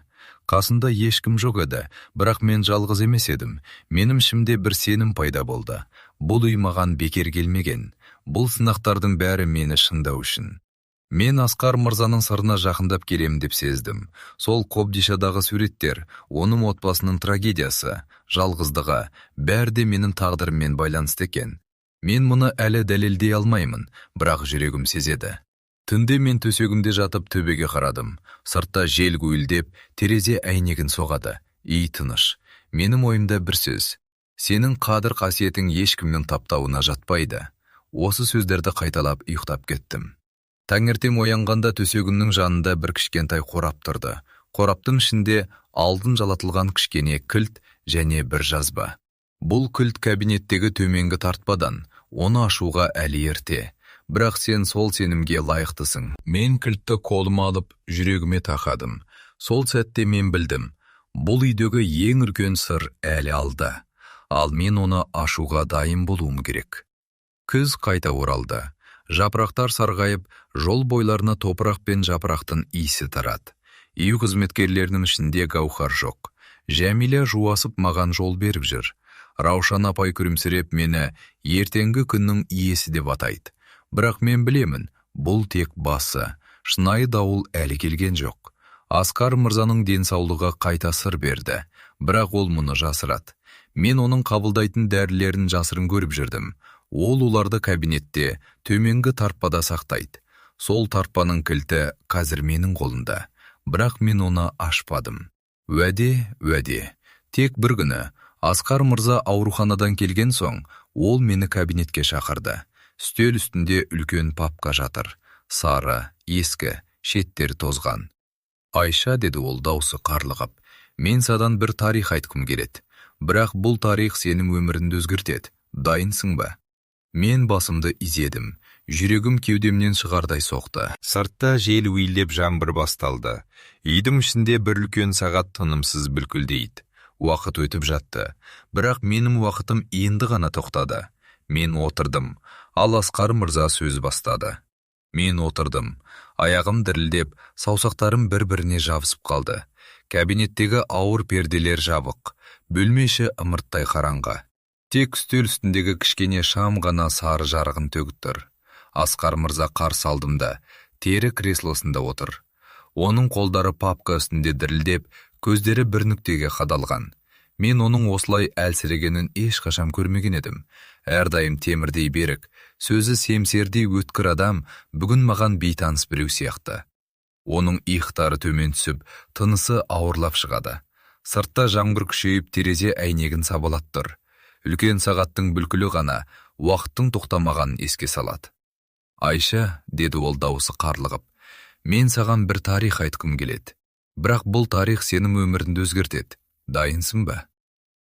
Қасында ешкім жоқ еді, бірақ мен жалғыз емес едім. Менің ішімде бір сенім пайда болды. Бұл үй маған бекер келмеген. Бұл сынақтардың бәрі мені шыңдау үшін. Мен Асқар мырзаның сырына жақындап келем деп сездім. Сол Қобдишадағы суреттер, оның отбасының трагедиясы, жалғыздығы, бәрі де менің тағдырыммен байланысты екен. Мен мұны әлі дәлелдей алмаймын, бірақ жүрегім сезеді. Түнде мен төсегімде жатып төбеге қарадым. Сыртта жел гуілдеп, терезе әйнегін соғады. Ей тыныш. Менің ойымда бір сөз. Сенің қадір-қасиетің ешкімнің таптауына жатпайды. Осы сөздерді қайталап ұйықтап кеттім. Таңертең оянғанда төсегімнің жанында бір кішкентай қорап тұрды. Қораптың ішінде алдын жалатылған кішкене кілт және бір жазба. Бұл кілт кабинеттегі төменгі тартпадан, оны ашуға әлі ерте. Бірақ сен сол сенімге лайықтысың. Мен кілтті қолыма алып, жүрегіме тақадым. Сол сәтте мен білдім. Бұл үйдегі ең үлкен сыр әлі алда. Ал мен оны ашуға дайын болуым керек. Күз қайта оралды. Жапырақтар сарғайып, жол бойларына топырақ пен жапырақтың иісі тарады. Үй қызметкерлерінің ішінде Гаухар жоқ. Жәмила жуасып маған жол беріп жүр. Раушан апай күрімсіреп мені ертеңгі күннің иесі деп атайды. Бірақ мен білемін, бұл тек басы. Шынайы дауыл әлі келген жоқ. Асқар мырзаның денсаулығы қайта сыр берді. Бірақ ол мұны жасырады. Мен оның қабылдайтын дәрілерін жасырын көріп жүрдім. Ол оларды кабинетте, төменгі тарпада сақтайды. Сол тарпаның кілті қазір менің қолында. Бірақ мен оны ашпадым. Уәде. Тек бір күні, Асқар мырза ауруханадан келген соң, ол мені кабинетке шақырды. Үстел үстінде үлкен папка жатыр. Сары, ескі, шеттері тозған. Айша, деді ол даусы қарлығып, мен садан бір тарих айтқым келеді. Бірақ бұл тарих сенің өміріңді өзгертеді. Дайынсың ба? Мен басымды изедім. Жүрегім кеудемнен шығардай соқты. Сыртта жел уілдеп жаңбыр басталды. Үйдің ішінде бір үлкен сағат тынымсыз бүлкілдейді. Уақыт өтіп жатты. Бірақ менің уақытым енді ғана тоқтады. Мен отырдым. Ал Асқар мырза сөз бастады. Мен отырдым. Аяғым дірілдеп, саусақтарым бір-біріне жабысып қалды. Кабинеттегі ауыр перделер жабық. Бөлме іші ымырттай қараңғы. Тек үстел үстіндегі кішкене шам ғана сары жарығын төгіп тұр. Асқар мырза қарсы алдымда, тері креслосында отыр. Оның қолдары папка үстінде дірілдеп, көздері бір нүктеге қадалған. Мен оның осылай әлсірегенін ешқашан көрмеген едім. Әрдайым темірдей берік, сөзі семсердей өткір адам бүгін маған бейтаныс біреу сияқты. Оның иықтары төмен түсіп, тынысы ауырлап шығады. Сыртта жаңбыр күшейіп, терезе әйнегін сабалап тұр. Үлкен сағаттың бүлкілі ғана уақыттың тоқтамағанын еске салады. Айша, деді ол дауысы қарлығып, мен саған бір тарих айтқым келеді. Бірақ бұл тарих сенің өміріңді өзгертеді. Дайынсың ба?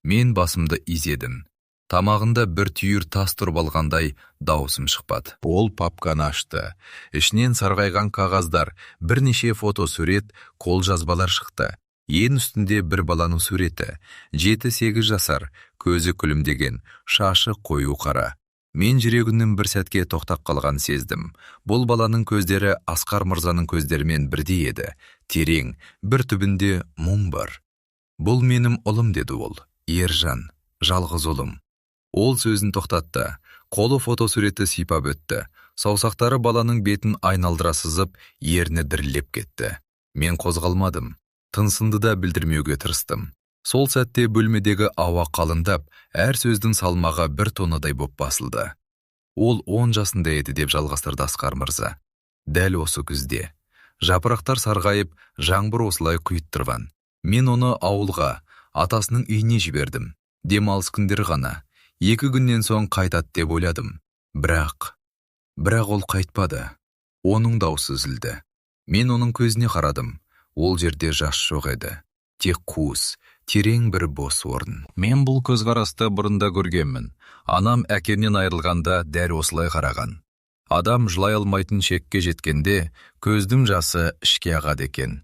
Мен басымды изедім. Тамағында бір түйір тас тұрып алғандай дауысым шықпады. Ол папканы ашты. Ішінен сарғайған қағаздар, бірнеше фотосурет, қолжазбалар шықты. Ең үстінде бір баланың суреті, 7-8 жасар, көзі күлімдеген, шашы қою қара. Мен жүрегімнің бір сәтке тоқтап қалған сездім. Бұл баланың көздері Асқар мырзаның көздерімен бірдей еді. Терең, бір түбінде мұң бар. Бұл менің ұлым, деді ол. Ержан, жалғыз ұлым. Ол сөзін тоқтатты. Қолы фотосуретті сипап өтті. Саусақтары баланың бетін айналдыра сызып, ерні дірілдеп кетті. Мен қозғалмадым. Тынсынды да білдірмеуге тырыстым. Сол сәтте бөлмедегі ауа қалындап, әр сөздің салмағы бір тонадай боп басылды. Ол 10 жасында еді, деп жалғастырды Асқар мырза. Дәл осы күзде. Жапырақтар сарғайып, жаңбыр осылай құйып тұрған. Мен оны ауылға, атасының үйіне жібердім. Демалыс күндері ғана. 2 күннен соң қайтады деп ойладым. Бірақ ол қайтпады. Оның даусы үзілді. Мен оның көзіне қарадым. Ол жерде жас жоқ еді. Тек қуыс, терең бір бос орын. Мен бұл көзқарасты бұрында көргенмін. Анам әкемнен айырылғанда дәл осылай қараған. Адам жылай алмайтын шекке жеткенде, көздің жасы ішке ағады екен.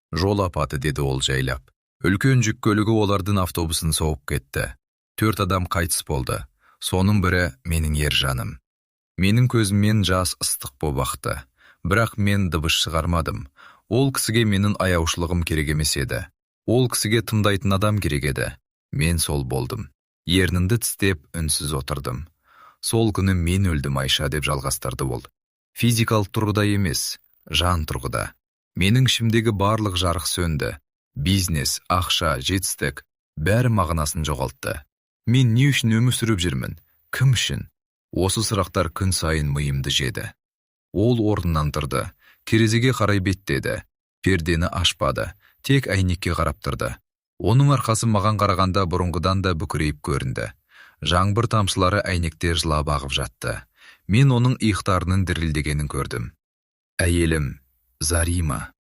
Жол апаты, деді ол жайлап. Үлкен жүк көлігі олардың автобусын соғып кетті. 4 адам қайтыс болды. Соның бірі менің Ержаным. Менің көзіммен жас ыстық боп ақты. Бірақ мен дыбыс шығармадым. Ол кісіге менің аяушылығым керек емес еді. Ол кісіге тыңдайтын адам керек еді. Мен сол болдым. Ернімді тістеп үнсіз отырдым. Сол күні мен өлдім, Айша, деп жалғастырды ол. Физикалық тұрғыда емес, жан тұрғыда. Менің ішімдегі барлық жарық сөнді. Бизнес, ақша, жетістік, бәрі мағынасын жоғалтты. Мен не үшін өмір сүріп жүрмін? Кім үшін? Осы сұрақтар күн сайын миымды жеді. Ол орнынан тұрды. Терезеге қарай беттеді. Пердені ашпады. Тек әйнекке қарап тұрды. Оның арқасы маған қарағанда бұрынғыдан да бүкірейіп көрінді. Жаңбыр тамшылары әйнекте жылап ағып жатты. Мен оның иықтарының дірілдегенін көрдім. Әйелім, Зарима.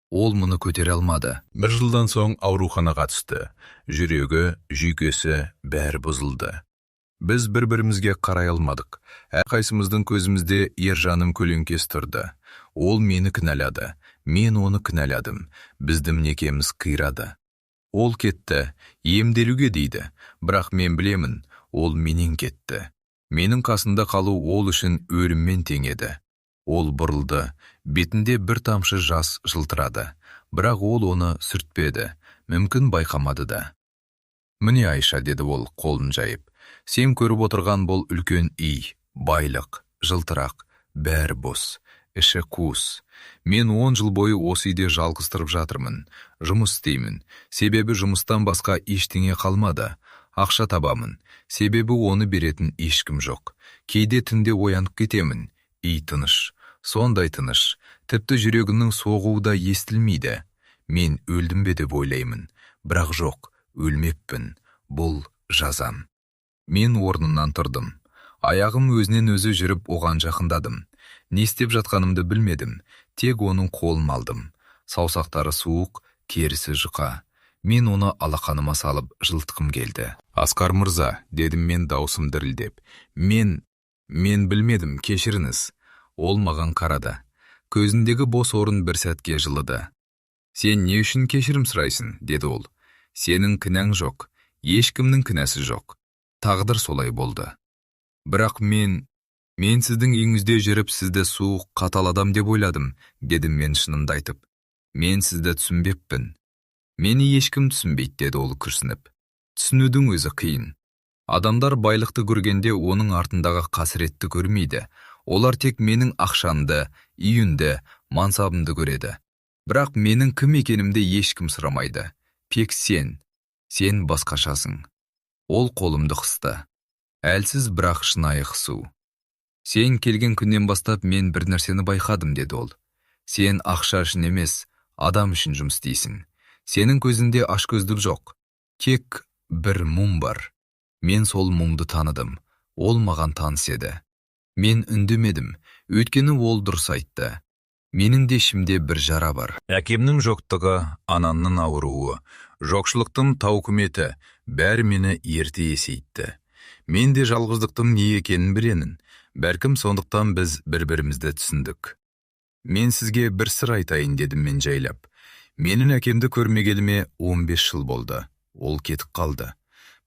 Ол мұны көтере алмады. 1 жылдан соң ауруханаға түсті. Жүрегі, жүйкесі бәрі бұзылды. Біз бір-бірімізге қарай алмадық. Әрқайсымыздың көзімізде Ержаным көлеңкес тұрды. Ол мені кінәлады. Мен оны кінәладым. Біздің некеміз қирады. Ол кетті, емделуге дейді. Бірақ мен білемін, ол менен кетті. Менің қасында қалу ол үшін өліммен тең еді. Ол бұрылды, бетінде бір тамшы жас жылтырады. Бірақ ол оны сүртпеді, мүмкін байқамады да. Міне, Айша, деді ол қолын жайып. Сен көріп отырған бұл үлкен үй, байлық, жылтырақ, бәрі бос, іші қуыс. Мен 10 жыл бойы осы үйде жалғыз тұрып жатырмын. Жұмыс істеймін. Себебі жұмыстан басқа ештеңе қалмады. Ақша табамын. Себебі оны беретін ешкім жоқ. Кейде түнде оянып кетемін. Үй тыныш. Сондай тыныш. Тіпті жүрегімнің соғуы да естілмейді. Мен өлдім бе деп ойлаймын. Бірақ жоқ, өлмеппін. Бұл жазам. Мен орнымнан тұрдым. Аяғым өзінен өзі жүріп оған жақындадым. Не істеп жатқанымды білмедім. Тек оның қолын алдым. Саусақтары суық, керісі жұқа. Мен оны алақаныма салып жылытқым келді. Асқар мырза, дедім мен даусым дірілдеп. Мен білмедім, кешіріңіз. Ол маған қарады. Көзіндегі бос орын бір сәтке жылыды. Сен не үшін кешірім сұрайсың, деді ол. Сенің кінәң жоқ, ешкімнің кінәсі жоқ. Тағдыр солай болды. Бірақ мен сіздің үйіңізде жүріп сізді суық, қатал адам деп ойладым, дедім мен шынымды айтып. Мен сізді түсінбеппін. Мені ешкім түсінбейді, деді ол күрсініп. Түсінудің өзі қиын. Адамдар байлықты көргенде оның артындағы қасіретті көрмейді. Олар тек менің ақшамды, үйімді, мансабымды көреді. Бірақ менің кім екенімді ешкім сұрамайды. Пек сен басқашасың. Ол қолымды қысты. Әлсіз бірақ шынайы қысу. Сен келген күннен бастап мен бір нәрсені байқадым, деді ол. Сен ақша үшін емес, адам үшін жұмыс істейсің. Сенің көзінде ашкөздік жоқ. Тек бір мұң бар. Мен сол мұңды таныдым. Ол маған таныс еді. Мен үндемедім, өйткені ол дұрыс айтты. Менің де ішімде бір жара бар. Әкемнің жоқтығы, анамның ауруы, жоқшылықтың тауқыметі бәрі мені ерте есейтті. Мен де жалғыздықтың не екенін білемін. Бәлкім сондықтан біз бір-бірімізді түсіндік. Мен сізге бір сыр айтайын, дедім мен жайлап. Менің әкемді көрмегеліме 15 жыл болды. Ол кетіп қалды.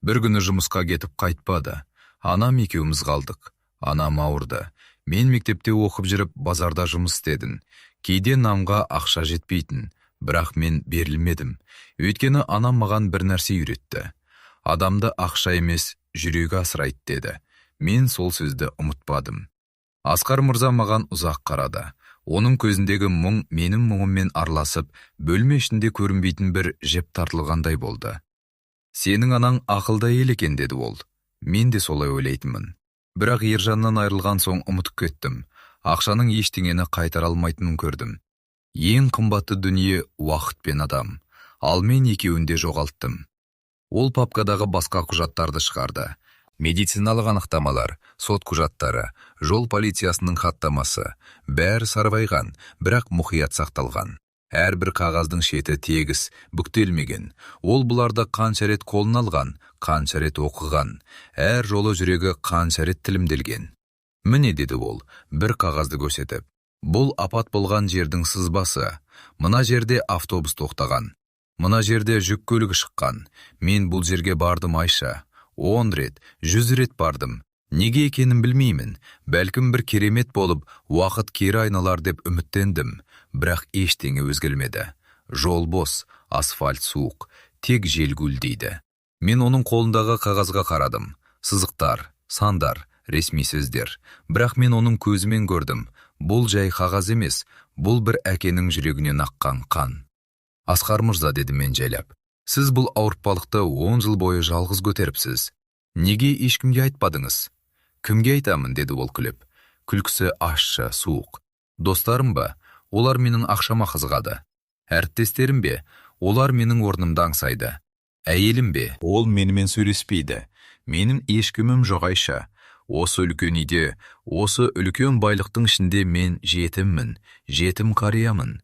Бір күні жұмысқа кетіп қайтпады. Анам екеуміз қалдық. Анам ауырды. Мен мектепте оқып жүріп базарда жұмыс істедім. Кейде намға ақша жетпейтін, бірақ мен берілмедім. Өйткені анам маған бір нәрсе үйретті. Адамды ақша емес, жүрегі асырайды, деді. Мен сол сөзді ұмытпадым. Асқар мырза маған ұзақ қарады. Оның көзіндегі мұң менің мұңыммен араласып, бөлме ішінде көрінбейтін бір жеп тартылғандай болды. Сенің анаң ақылды әйел екен, деді ол. Мен де солай ойлайтынмын. Бірақ Ержаннан айырылған соң ұмытып кеттім. Ақшаның ештеңені қайтара алмайтынын көрдім. Ең қымбатты дүние уақыт пен адам. Ал мен екеуін де жоғалттым. Ол папкадағы басқа құжаттарды шығарды. Медициналық анықтамалар, сот құжаттары, жол полициясының хаттамасы, бәрі сарғайған, бірақ мұқият сақталған. Әрбір қағаздың шеті тегіс, бүктелмеген. Ол бұларды қанша рет қолына алған, қанша рет оқыған. Әр жолы жүрегі қанша рет тілімделген. Міне, деді ол, бір қағазды көрсетіп. Бұл апат болған жердің сызбасы. Мына жерде автобус тоқтаған. Мына жерде жүк көлігі шыққан. Мен бұл жерге бардым, Айша. 10 рет, 100 рет бардым. Неге екенін білмеймін. Бәлкім бір керемет болып, уақыт кері айналар деп үміттендім. Бірақ ештеңе өзгермеді. Жол бос, асфальт суық, тек жел гүлдейді. Мен оның қолындағы қағазға қарадым. Сызықтар, сандар, ресми сөздер. Бірақ мен оның көзімен көрдім. Бұл жай қағаз емес, бұл бір әкенің жүрегінен аққан қан. Асқар мырза, деді мен жайлап. Сіз бұл ауыртпалықты 10 жыл бойы жалғыз көтеріпсіз. Неге ешкімге айтпадыңыз? Кімге айтамын, деді ол күліп. Күлкісі ащы, суық. Достарым ба? Олар менің ақшама қызығады. Әріптестерім бе? Олар менің орнымды аңсайды. Әйелім бе? Ол менімен сөйлеспейді. Менің ешкімім жоқ, Айша. Осы үлкен үйде, осы үлкен байлықтың ішінде мен жетіммін, жетім қариямын.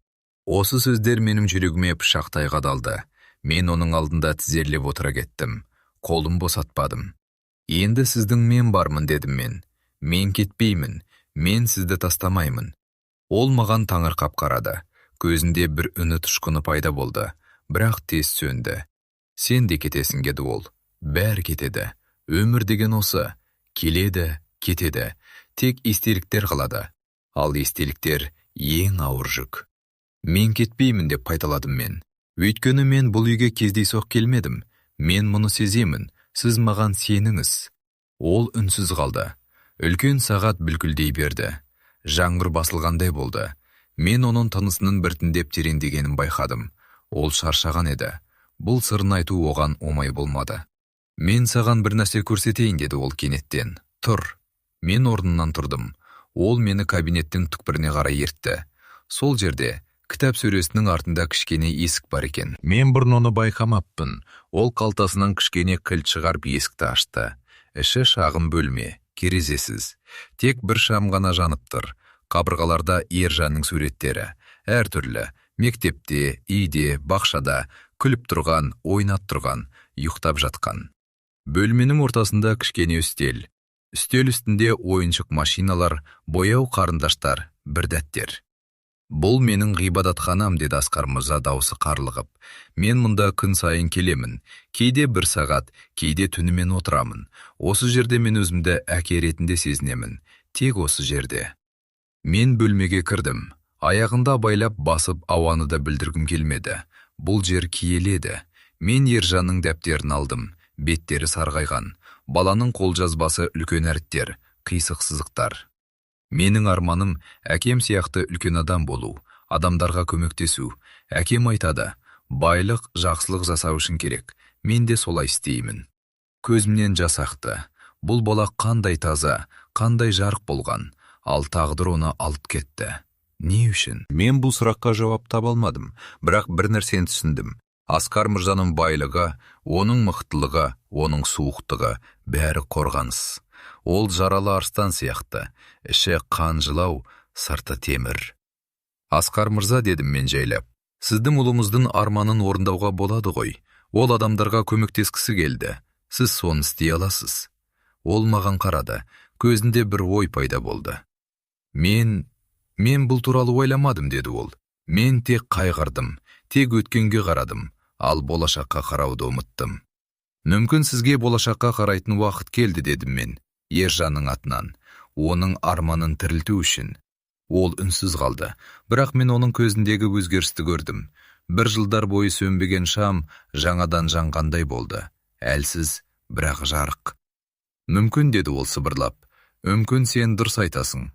Осы сөздер менің жүрегіме пышақтай қадалды. Мен оның алдында тізерлеп отыра кеттім. Қолым босатпадым. Енді сіздің мен бармын, дедім мен. Мен кетпеймін, мен сізді тастамаймын. Ол маған таңырқап қарады. Көзінде бір үні тұшқыны пайда болды, бірақ тез сөнді. Сен де кетесің, деді ол. Бәрі кетеді. Өмір деген осы. Келеді, кетеді. Тек естеліктер қалады. Ал естеліктер ең ауыр жүк. Мен кетпеймін, деп қайталадым мен. Өйткені мен бұл үйге кездейсоқ келмедім. Мен мұны сеземін. Сіз маған сеніңіз. Ол үнсіз қалды. Үлкен сағат бүлкілдей берді. Жаңбыр басылғандай болды. Мен оның тынысының біртіндеп тереңдегенін байқадым. Ол шаршаған еді. Бұл сырын айту оған оңай болмады. Мен саған бір нәрсе көрсетейін, деді ол кенеттен. Тұр. Мен орнымнан тұрдым. Ол мені кабинеттің түкпіріне қарай ертті. Сол жерде кітап сөресінің артында кішкене есік бар екен. Мен бұрын оны байқамаппын. Ол қалтасынан кішкене кілт шығарып есікті ашты. Іші шағын бөлме, керезесіз. Тек бір шам ғана жанып тұр. Қабырғаларда Ержанның суреттері. Әртүрлі. Мектепте, үйде, бақшада, күліп тұрған, ойнап тұрған, ұйықтап жатқан. Бөлменің ортасында кішкене үстел. Үстел үстінде ойыншық машиналар, бояу қарындаштар, бір дәттер. Бұл менің ғибадатханам, деді Асқар мырза даусы қарлығып. Мен мұнда күн сайын келемін. Кейде бір сағат, кейде түнімен отырамын. Осы жерде мен өзімді әке ретінде сезінемін. Тек осы жерде. Мен бөлмеге кірдім. Аяғында байлап басып ауаны да білдіргім келмеді. Бұл жер киеледі. Мен Ержанның дәптерін алдым. Беттері сарғайған. Баланың қолжазбасы үлкен әріптер, қисық сызықтар. Менің арманым әкем сияқты үлкен адам болу, адамдарға көмектесу. Әкем айтады, байлық, жақсылық жасау үшін керек. Мен де солай істеймін. Көзімнен жас ақты. Бұл бала қандай таза, қандай жарық болған, ал тағдыр оны алып кетті. Не үшін? Мен бұл сұраққа жауап таба алмадым, бірақ бір нәрсені түсіндім. Асқар мырзаның байлығы, оның мықтылығы, оның суықтығы бәрі қорғаныс. Ол жаралы арыстан сияқты, іші қан жылау, сырты темір. Асқар мырза, дедім мен жайлап, сіздің ұлыңыздың арманын орындауға болады ғой. Ол адамдарға көмектескісі келді. Сіз соны істей аласыз. Ол маған қарады, көзінде бір ой пайда болды. Мен бұл туралы ойламадым, деді ол. Мен тек қайғырдым, тек өткенге қарадым, ал болашаққа қарауды ұмыттым. Мүмкін сізге болашаққа қарайтын уақыт келді, дедім мен, Ержанның атынан, оның арманын тірілту үшін. Ол үнсіз қалды, бірақ мен оның көзіндегі өзгерісті көрдім. Бір жылдар бойы сөнбеген шам жаңадан жанғандай болды. Әлсіз, бірақ жарық. Мүмкін, деді ол сыбырлап, мүмкін сен дұрыс айтасың.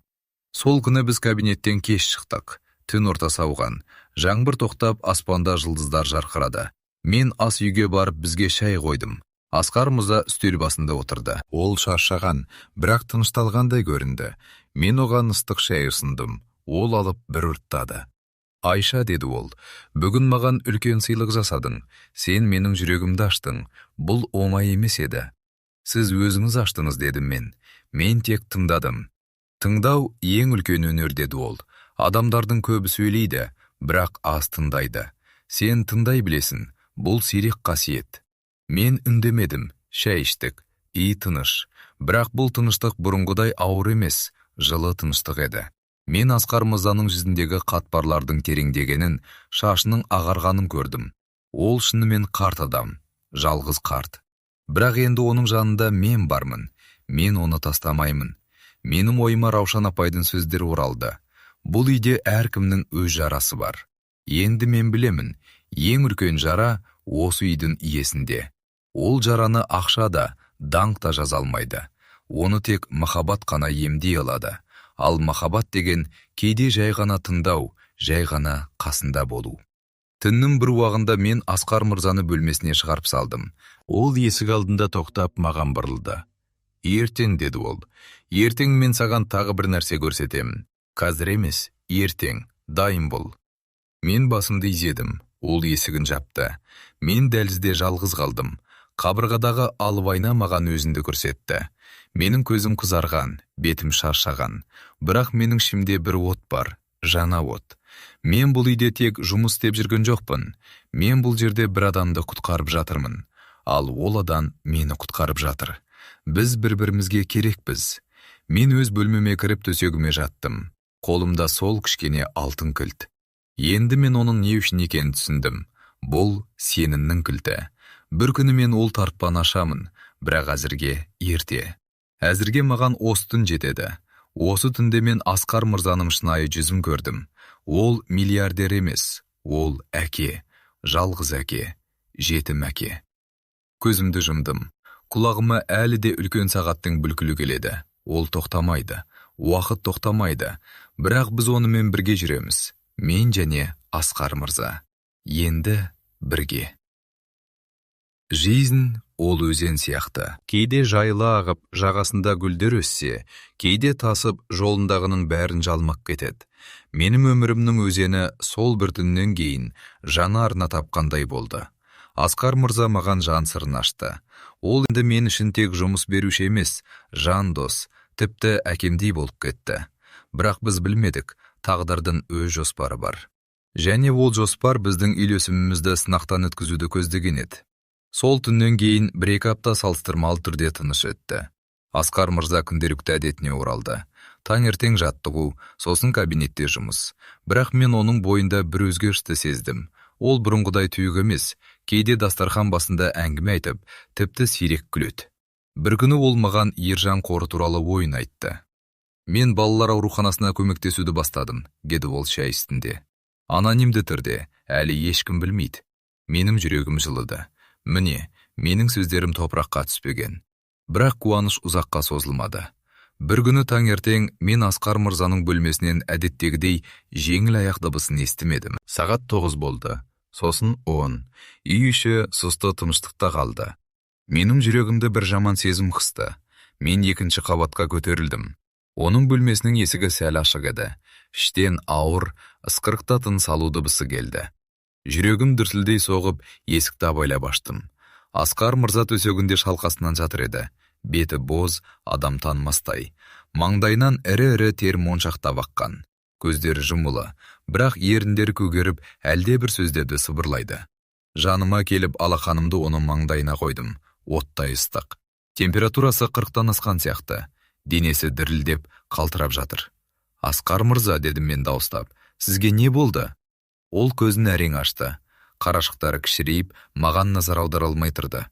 Сол күні біз кабинеттен кеш шықтық. Түн орта сауған. Жаңбыр тоқтап, аспанда жылдыздар жарқырады. Мен ас үйге барып бізге шай қойдым. Асқар мырза үстел басында отырды. Ол шаршаған, бірақ тынышталғандай көрінді. Мен оған ыстық шай ұсындым. Ол алып бір ұрттады. Айша, деді ол, бүгін маған үлкен сыйлық жасадың. Сен менің жүрегімді аштың. Бұл оңай емес еді. Сіз өзіңіз аштыңыз, дедім мен. Мен тек тыңдадым. Тыңдау ең үлкен өнер, деді ол. Адамдардың көбі сөйлейді, бірақ аз тыңдайды. Сен тыңдай білесің, бұл сирек қасиет. Мен үндемедім, шай іштік, тыныш. Бірақ бұл тыныштық бұрынғыдай ауыр емес, жылы тыныштық еді. Мен Асқар мырзаның жүзіндегі қатпарлардың тереңдегенін, шашының ағарғанын көрдім. Ол шынымен қарт адам, жалғыз қарт. Бірақ енді оның жанында мен бармын. Мен оны тастамаймын. Менің ойыма Раушан апайдың сөздері оралды. Бұл үйде әркімнің өз жарасы бар. Енді мен білемін, ең үлкен жара осы үйдің иесінде. Ол жараны ақша да, даңқ та жаза алмайды. Оны тек махаббат қана емдей алады. Ал махаббат деген кейде жай ғана тыңдау, жай ғана қасында болу. Түннің бір уағында мен Асқар мырзаны бөлмесіне шығарып салдым. Ол есік алдында тоқтап маған бұрылды. Ертең, деді ол. Ертең мен саған тағы бір нәрсе көрсетемін. Қазір емес, ертең, дайын бол. Мен басымды изедім. Ол есігін жапты. Мен дәлізде жалғыз қалдым. Қабырғадағы алып айна маған өзінді көрсетті. Менің көзім қызарған, бетім шаршаған. Бірақ менің ішімде бір от бар, жаңа от. Мен бұл үйде тек жұмыс істеп жүрген жоқпын. Мен бұл жерде бір адамды құтқарып жатырмын. Ал ол адам мені құтқарып жатыр. Біз бір-бірімізге керекпіз. Мен өз бөлмеме кіріп төсегіме жаттым. Қолымда сол кішкене алтын кілт. Енді мен оның не үшін екенін түсіндім. Бұл сенімнің кілті. Бір күні мен ол тартпаны ашамын, бірақ әзірге ерте. Әзірге маған осы түн жетеді. Осы түнде мен Асқар мырзаның шынайы жүзін көрдім. Ол миллиардер емес, ол әке, жалғыз әке, жетім әке. Көзімді жұмдым. Құлағыма әлі де үлкен сағаттың бүлкілі келеді. Ол тоқтамайды, уақыт тоқтамайды. Бірақ біз онымен бірге жүреміз. Мен және Асқар мырза. Енді бірге. Жизнь ол өзен сияқты. Кейде жайлы ағып, жағасында гүлдер өссе, кейде тасып, жолындағының бәрін жалмақ кетеді. Менің өмірімнің өзені сол бір түннен кейін жаңа арна тапқандай болды. Асқар мырза маған жан сырын ашты. Ол енді мен үшін тек жұмыс беруші емес, жан дос, тіпті әкемдей болып кетті. Бірақ біз білмедік, тағдырдың өз жоспары бар. Және ол жоспар біздің үйлесімімізді сынақтан өткізуді көздеген еді. Сол түннен кейін бір-екі апта салыстырмалы түрде тыныш өтті. Асқар мырза күнделікті әдетіне оралды. Таңертең жаттығу, сосын кабинетте жұмыс. Бірақ мен оның бойында бір өзгерісті сездім. Ол бұрынғыдай тұйық емес, кейде дастархан басында әңгіме айтып, тіпті сирек күледі. Бір күні ол маған Ержан қоры туралы ойын айтты. Мен балалар ауруханасына көмектесуді бастадым, деді ол шай үстінде. Анонимді түрде, әлі ешкім білмейді. Менің жүрегім жылыды. Міне, менің сөздерім топыраққа түспеген. Бірақ қуаныш ұзаққа созылмады. Бір күні таңертең мен Асқар мырзаның бөлмесінен әдеттегідей жеңіл аяқ дыбысын естімедім. Сағат 9 болды. Сосын 10. Үй іші сұсты тыныштықта қалды. Менің жүрегімді бір жаман сезім қысты. Мен екінші қабатқа көтерілдім. Оның бөлмесінің есігі сәл ашық еді. Іштен ауыр, ысқырықта тыныс алу дыбысы келді. Жүрегім дүрсілдей соғып, есікті абайлап аштым. Асқар мырза төсегінде шалқасынан жатыр еді. Беті боз, адам танымастай. Маңдайынан ірі-ірі тер моншақтап аққан. Көздері жұмулы, бірақ еріндері көгеріп, әлде бір сөздерді сыбырлайды. Жаныма келіп алақанымды оның маңдайына қойдым. Оттай ыстық. Температурасы 40-тан асқан сияқты. Денесі дірілдеп, қалтырап жатыр. Асқар мырза, дедім мен дауыстап. Сізге не болды? Ол көзін әрең ашты. Қарашықтары кішірейіп, маған назар аудара алмай тұрды.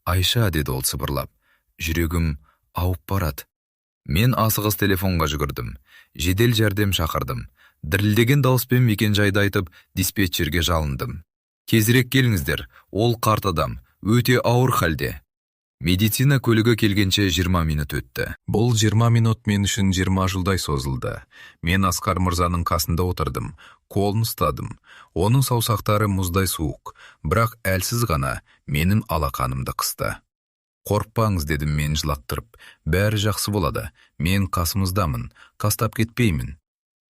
Айша, деді ол сыбырлап. Жүрегім ауып барады. Мен асығыс телефонға жүгірдім. Жедел жәрдем шақырдым. Дірілдеген дауыспен мекенжайды айтып, диспетчерге жалындым. Тезірек келіңіздер, ол қарт адам, өте ауыр халде. Медицина көлігі келгенше 20 минут өтті. Бұл 20 минут мен үшін 20 жылдай созылды. Мен Асқар мырзаның қасында отырдым, қолын ұстадым. Оның саусақтары мұздай суық, бірақ әлсіз ғана менің алақанымды қысты. Қорықпаңыз, дедім мен жылаттырып. Бәрі жақсы болады. Мен қасымыздамын, тастап кетпеймін.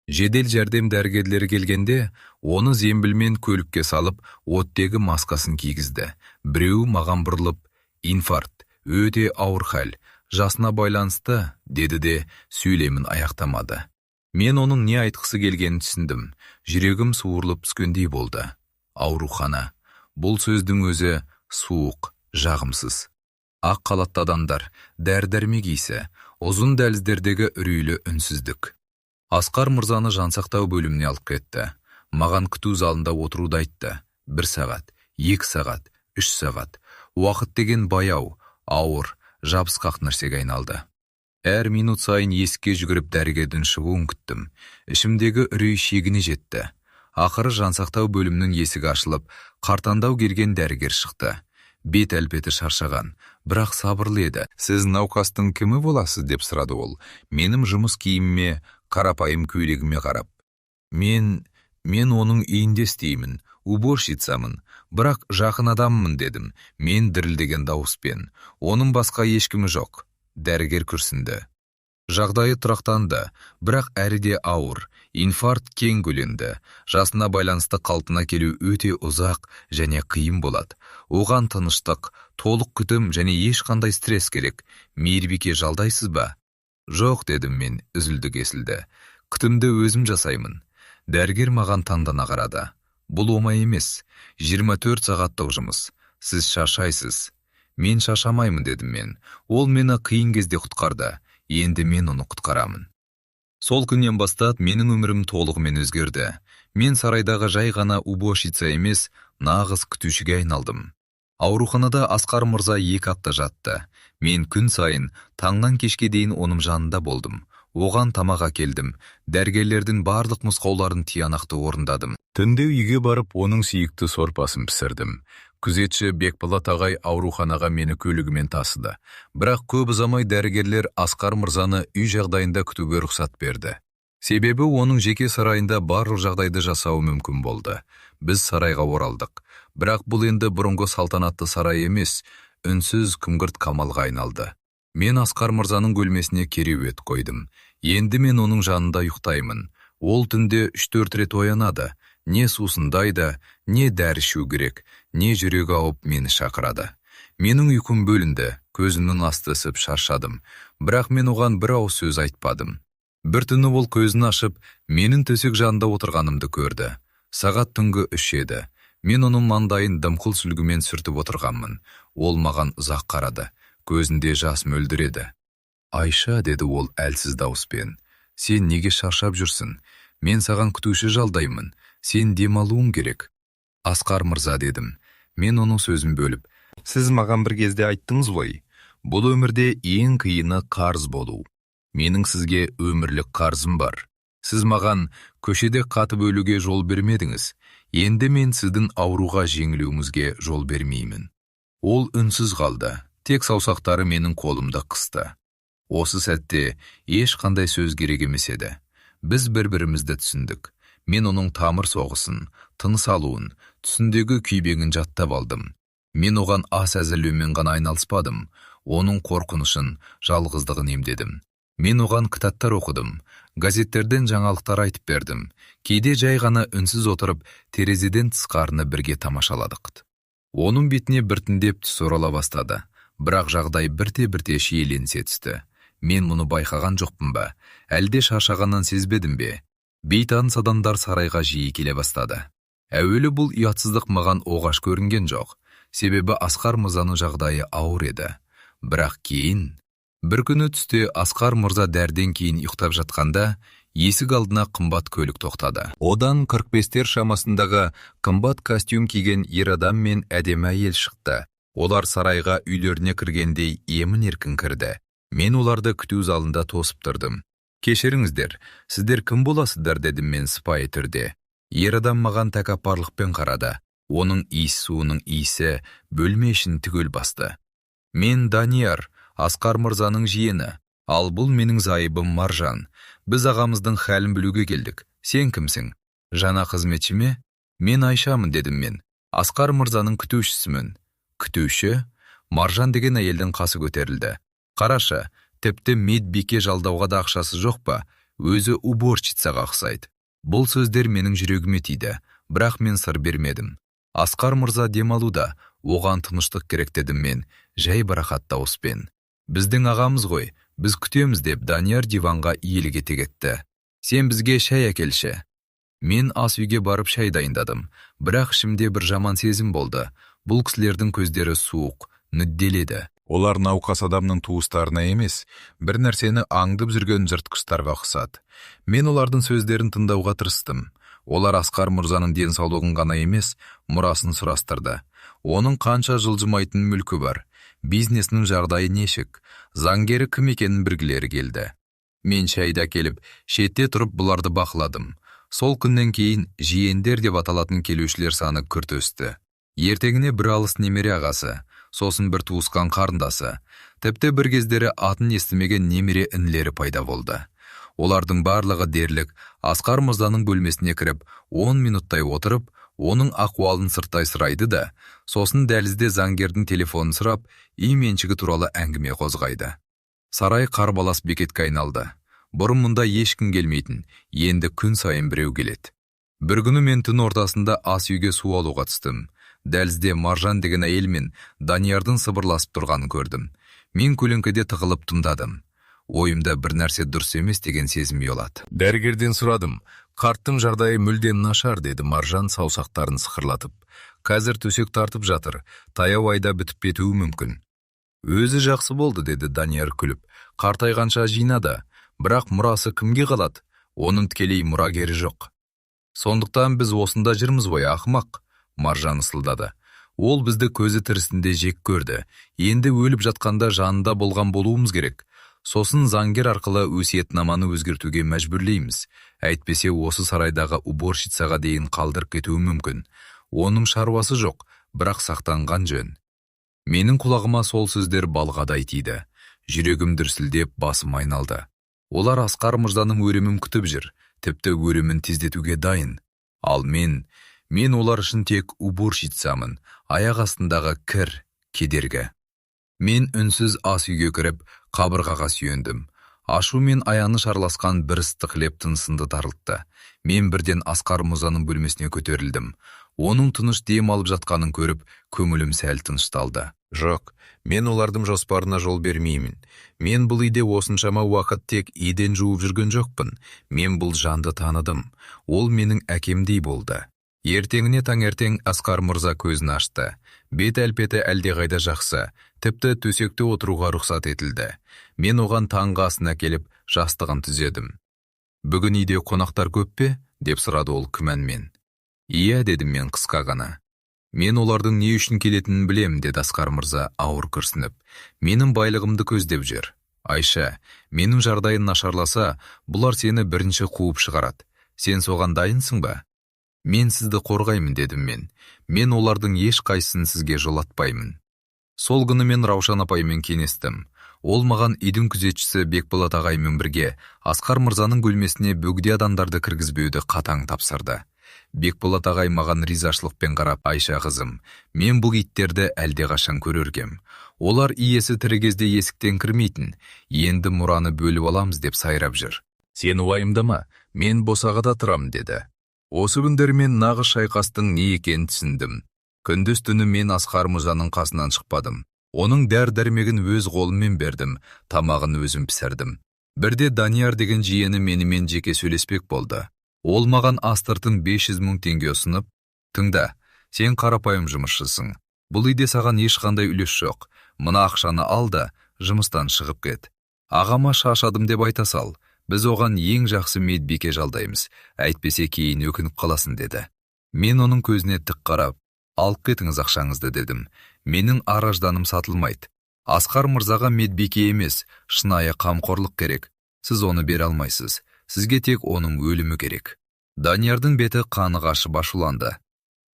Жедел жәрдем дәрігерлері келгенде, оны зембілмен көлікке салып, оттегі маскасын кигізді. Біреу маған бұрылып, инфаркт, өте ауыр хал, жасына байланысты, деді де сөйлемін аяқтамады. Мен оның не айтқысы келгенін түсіндім. Жүрегім суырылып түскендей болды. Аурухана. Бұл сөздің өзі суық, жағымсыз. Ақ қалатты адамдар, дәрі-дәрмек иісі, ұзын дәліздердегі үрейлі үнсіздік. Асқар мырзаны жансақтау бөліміне алып кетті. Маған күту залында отыруды айтты. 1 сағат, 2 сағат, 3 сағат. Уақыт деген баяу, ауыр, жабысқақ нәрсеге айналды. Әр минут сайын есікке жүгіріп дәрігердің шығуын күттім. Ішімдегі үрей шегіне жетті. Ақыры жансақтау бөлімінің есігі ашылып, қартандау келген дәрігер шықты. Бет әлпеті шаршаған, бірақ сабырлы еді. Сіз науқастың кімі боласыз, деп сұрады ол. Менің жұмыс киіміме, қарапайым көйлегіме қарап. Мен оның үйінде істеймін, уборщицамын, бірақ жақын адаммын, дедім. Мен дірілдеген дауыспен. Оның басқа ешкімі жоқ. Дәрігер күрсінді. Жағдайы тұрақтанды, бірақ әрі де ауыр. Инфаркт кең көлемді. Жасына байланысты қалпына келу өте ұзақ және қиын болады. Оған тыныштық, толық күтім және ешқандай стресс керек. Мейірбике жалдайсыз ба? Жоқ, дедім мен, үзілді кесілді. Күтімді өзім жасаймын. Дәрігер маған таңдана қарады. Бұл оңай емес. 24 сағаттық жұмыс. Сіз шаршайсыз. Мен шаршамаймын, дедім мен. Ол мені қиын кезде құтқарды. Енді мен оны құтқарамын. Сол күннен бастап менің өмірім толығымен өзгерді. Мен сарайдағы жай ғана уборщица емес, нағыз күтушіге айналдым. Ауруханада Асқар мырза 2 апта жатты. Мен күн сайын таңнан кешке дейін оның жанында болдым. Оған тамақ әкелдім. Дәрігерлердің барлық нұсқауларын тиянақты орындадым. Түнде үйге барып, оның сүйікті сорпасын пісірдім. Күзетші Бекболат ағай ауруханаға мені көлігімен тасыды. Бірақ көп ұзамай дәрігерлер Асқар мырзаны үй жағдайында күтуге рұқсат берді. Себебі оның жеке сарайында барлық жағдайды жасауы мүмкін болды. Біз сарайға оралдық. Бірақ бұл енді бұрынғы салтанатты сарай емес, үнсіз күңгірт қамалға айналды. Мен Асқар мырзаның бөлмесіне кереует қойдым. Енді мен оның жанында ұйықтаймын. Ол түнде 3-4 рет оянады. Не сусындайды, не дәрі ішу керек, не жүрегі ауып мені шақырады. Менің ұйқым бөлінді, көзімнің асты ісіп шаршадым. Бірақ мен оған бір ауыз сөз айтпадым. Бір түні ол көзін ашып, менің төсек жанында отырғанымды көрді. Сағат түнгі 3 еді. Мен оның маңдайын дымқыл сүлгімен сүртіп отырғанмын. Ол маған ұзақ қарады. Көзінде жас мөлдіреді. Айша, деді ол әлсіз дауыспен. Сен неге шаршап жүрсің? Мен саған күтуші жалдаймын. Сен демалуың керек. Асқар мырза, дедім. Мен оның сөзін бөліп. Сіз маған бір кезде айттыңыз ғой. Бұл өмірде ең қиыны қарыз болу. Менің сізге өмірлік қарызым бар. Сіз маған көшеде қатып өлуге жол бермедіңіз. Енді мен сіздің ауруға жеңілуіңізге жол бермеймін. Ол үнсіз қалды. Тек саусақтары менің қолымда қысты. Осы сәтте ешқандай сөз керек емес еді. Біз бір-бірімізді түсіндік. Мен оның тамыр соғысын, тыныс алуын, түсіндегі күйбеңін жаттап алдым. Мен оған ас әзірлеумен ғана айналыспадым. Оның қорқынышын, жалғыздығын емдедім. Мен оған кітаптар оқыдым. Газеттерден жаңалықтар айтып бердім. Кейде жай ғана үнсіз отырып, терезеден тысқарыны бірге тамашаладық. Оның бетіне біртіндеп түс орала бастады. Бірақ жағдай бірте-бірте шиеленісе түсті. Мен мұны байқаған жоқпын ба? Әлде шаршағаннан сезбедім бе? Бейтаныс адамдар сарайға жиі келе бастады. Әуелі бұл ұятсыздық маған оғаш көрінген жоқ. Себебі Асқар мырзаның жағдайы ауыр еді. Бірақ кейін, бір күні түсте Асқар мырза дәрден кейін ұйықтап жатқанда, есік алдына қымбат көлік тоқтады. Одан 45-тер шамасындағы қымбат костюм киген ер адам мен әдемі әйел шықты. Олар сарайға үйлеріне кіргендей емін-еркін кірді. Мен оларды күту залында тосып тұрдым. Кешіріңіздер, сіздер кім боласыздар, дедім мен сыпайы түрде. Ер адам маған тәкаппарлықпен қарады. Оның суының иісі бөлме ішін түгел басты. Мен Данияр, Асқар мырзаның жиені, ал бұл менің зайыбым Маржан. Біз ағамыздың хәлін білуге келдік. Сен кімсің? Жаңа қызметші ме? Мен Айшамын, дедім мен. Асқар мырзаның күтушісімін. Күтуші? Маржан деген әйелдің қасы көтерілді. Қараша, тіпті медбике жалдауға да ақшасы жоқ па? Өзі уборщицаға ұқсайды. Бұл сөздер менің жүрегіме тиді, бірақ мен сыр бермедім. Асқар мырза демалуда, оған тыныштық керек, дедім мен, жай барақат дауыспен. Біздің ағамыз ғой, біз күтеміз, деп Данияр диванға иеліге тегетті. Сен бізге шай әкелші. Мен ас үйге барып шай дайындадым, бірақ ішімде бір жаман сезім болды. Бұл кісілердің көздері суық, нүдделеді. Олар науқас адамның туыстарына емес, бір нәрсені аңдып жүрген жыртқыштарға ұқсады. Мен олардың сөздерін тыңдауға тырыстым. Олар Асқар мырзаның денсаулығын ғана емес, мұрасын сұрастырды. Оның қанша жылжымайтын мүлкі бар, бизнесінің жағдайы нешік, заңгері кім екенін білгілері келді. Мен шайда келіп, шетте тұрып бұларды бақыладым. Сол күннен кейін жиендер деп аталатын келушілер саны күрт өсті. Ертеңіне бір алыс немере ағасы, сосын бір туысқан қарындасы, тіпті бір кездері атын естімеген немере інілері пайда болды. Олардың барлығы дерлік Асқар мырзаның бөлмесіне кіріп, 10 минуттай отырып, оның ахуалын сырттай сұрайды да, сосын дәлізде заңгердің телефонын сұрап, үй меншігі туралы әңгіме қозғайды. Сарай қарбалас бекетке айналды. Бұрын мұнда ешкім келмейтін, енді күн сайын біреу келеді. Бір күні мен түн ортасында ас үйге су алуға түстім. Дәлізде Маржан деген әйел мен Даниярдың сыбырласып тұрғанын көрдім. Мен көлеңкеде тығылып тыңдадым. Ойымда бір нәрсе дұрыс емес деген сезім ұялады. Дәрігерден сұрадым. Қарттың жағдайы мүлдем нашар, деді Маржан саусақтарын сықырлатып. Қазір төсек тартып жатыр. Таяу айда бітіп кетуі мүмкін. Өзі жақсы болды, деді Данияр күліп. Қартайғанша жинады. Бірақ мұрасы кімге қалады? Оның тікелей мұрагері жоқ. Сондықтан біз осында жүрміз ғой, ақымақ. Маржан ысылдады. Ол бізді көзі тірісінде жек көрді. Енді өліп жатқанда жанында болған болуымыз керек. Сосын заңгер арқылы өсиетнаманы өзгертуге мәжбүрлейміз. Әйтпесе осы сарайдағы уборщицаға дейін қалдырып кетуі мүмкін. Оның шаруасы жоқ, бірақ сақтанған жөн. Менің құлағыма сол сөздер балғадай тиді. Жүрегім дүрсілдеп, басым айналды. Олар Асқар мырзаның өлімін күтіп жүр, тіпті өлімін тездетуге дайын. Ал мен олар үшін тек уборщицамын, аяқ астындағы кір, кедергі. Мен үнсіз ас үйге кіріп, қабырғаға сүйендім. Ашу мен аяны шарласқан бір ыстық леп тынысымды тарылтты. Мен бірден Асқар мырзаның бөлмесіне көтерілдім. Оның тыныш дем алып жатқанын көріп, көңілім сәл тынышталды. Жоқ, мен олардың жоспарына жол бермеймін. Мен бұл үйде осыншама уақыт тек еден жуып жүрген жоқпын. Мен бұл жанды таныдым. Ол менің әкемдей болды. Ертеңіне таңертең Асқар мырза көзін ашты. Бет әлпеті әлдеқайда жақсы, тіпті төсекте отыруға рұқсат етілді. Мен оған таңғы асын әкеліп, жастығын түзедім. Бүгін үйде қонақтар көп пе? Деп сұрады ол күмәнмен. Иә, дедім мен қысқа ғана. Мен олардың не үшін келетінін білем, деді Асқар мырза ауыр күрсініп. Менің байлығымды көздеп жүр. Айша, менің жағдайым нашарласа, бұлар сені бірінші қуып шығарады. Сен соған дайынсың ба? Мен сізді қорғаймын, дедім мен. Мен олардың еш қайсысын сізге жолатпаймын. Сол күні мен Раушан апаймен кеңестім. Ол маған үйдің күзетшісі Бекболат ағаймен бірге Асқар мырзаның бөлмесіне бөгде адамдарды кіргізбеуді қатаң тапсырды. Бекболат ағай маған ризашылықпен қарап: «Айша қызым, мен бұл иттерді әлдеқашан көрергем. Олар иесі тірі кезде есіктен кірмейтін. Енді мұраны бөліп аламыз» деп сайрап жүр. «Сен уайымдама, мен босағада тұрам» деді. Осы күндер мен нағыз шайқастың не екенін түсіндім. Күндіз түні мен Асқар мырзаның қасынан шықпадым. Оның дәрмегін өз қолыммен бердім, тамағын өзім пісірдім. Бірде Данияр деген жиені менімен жеке сөйлеспек болды. Ол маған астыртын 500 мың теңге ұсынып: «Тыңда, сен қарапайым жұмысшысың. Бұл үйде саған ешқандай үлес жоқ. Мына ақшаны ал да жұмыстан шығып кет. Ағама шашадым деп айта сал. Біз оған ең жақсы медбике жалдаймыз. Әйтпесе кейін өкініп қаласын» деді. Мен оның көзіне тік қарап: «Алып кетіңіз ақшаңызды» дедім. Менің аражданым сатылмайды. Асқар мырзаға медбике емес, шынайы қамқорлық керек. Сіз оны бере алмайсыз. Сізге тек оның өлімі керек. Даниярдың беті қаны қашып ашуланды.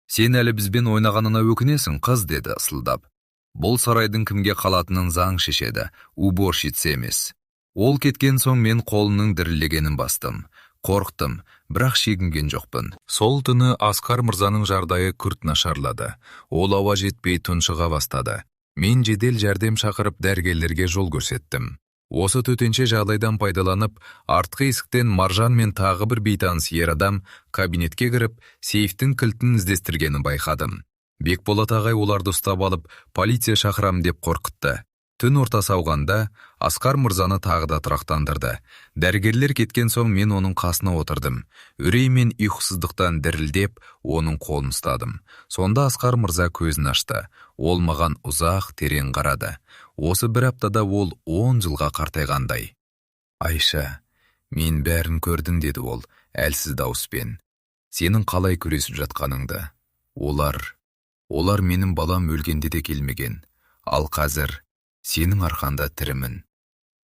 «Сен әлі бізбен ойнағанына өкінесің, қыз» деді ысылдап. «Бұл сарайдың кімге қалатынын заң шешеді, уборщица емес». Ол кеткен соң мен қолының дірілдегенін бастым. Қорықтым, бірақ шегінген жоқпын. Сол түні Асқар мырзаның жағдайы күрт нашарлады. Ол ауа жетпей тұншыға бастады. Мен жедел жәрдем шақырып дәрігерлерге жол көрсеттім. Осы төтенше жағдайдан пайдаланып, артқы есіктен Маржан мен тағы бір бейтаныс ер адам кабинетке кіріп, сейфтің кілтін іздестіргенін байқадым. Бекболат ағай оларды ұстап алып, полиция шақырам деп қорқытты. Түн ортасы ауғанда Асқар мырзаны тағы да тұрақтандырды. Дәрігерлер кеткен соң мен оның қасына отырдым. Үрей мен ұйқысыздықтан дірілдеп, оның қолын ұстадым. Сонда Асқар мырза көзін ашты. Ол маған ұзақ терең қарады. Осы бір аптада ол 10 жылға қартайғандай. «Айша, мен бәрін көрдім» деді ол әлсіз дауыспен. «Сенің қалай күресіп жатқаныңды. Олар менің балам өлгенде де келмеген. Ал қазір сенің арқанда тірімін.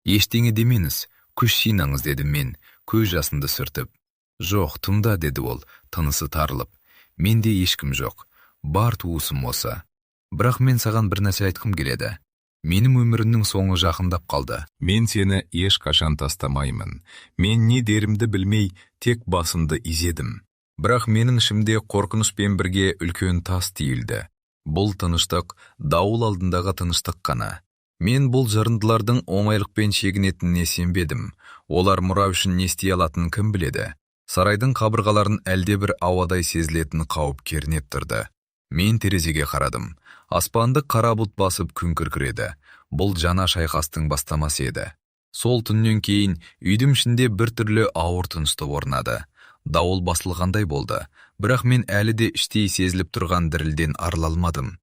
Ештеңе демеңіз, күш жинаңыз» дедім мен, көз жасымды сүртіп. «Жоқ, тыңда» деді ол, тынысы тарылып. «Менде ешкім жоқ. Бар туысым осы. Бірақ мен саған бір нәрсе айтқым келеді. Менің өмірімнің соңы жақындап қалды. Мен сені ешқашан тастамаймын. Мен не дерімді білмей, тек басымды изедім. Бірақ менің ішімде қорқынышпен бірге үлкен тас түйілді. Бұл тыныштық дауыл алдындағы тыныштық қана. Мен бұл жырындылардың оңайлықпен шегінетініне сенбедім. Олар мұра үшін не істей алатынын кім біледі. Сарайдың қабырғаларын әлде бір ауадай сезілетін қауіп кернеп тұрды. Мен терезеге қарадым. Аспанды қара бұлт басып күн күркіреді. Бұл жаңа шайқастың бастамасы еді. Сол түннен кейін үйдің ішінде бір түрлі ауыр тыныштық орнады. Дауыл басылғандай болды, бірақ мен әлі де іштей сезіліп тұрған дірілден арыла алмадым.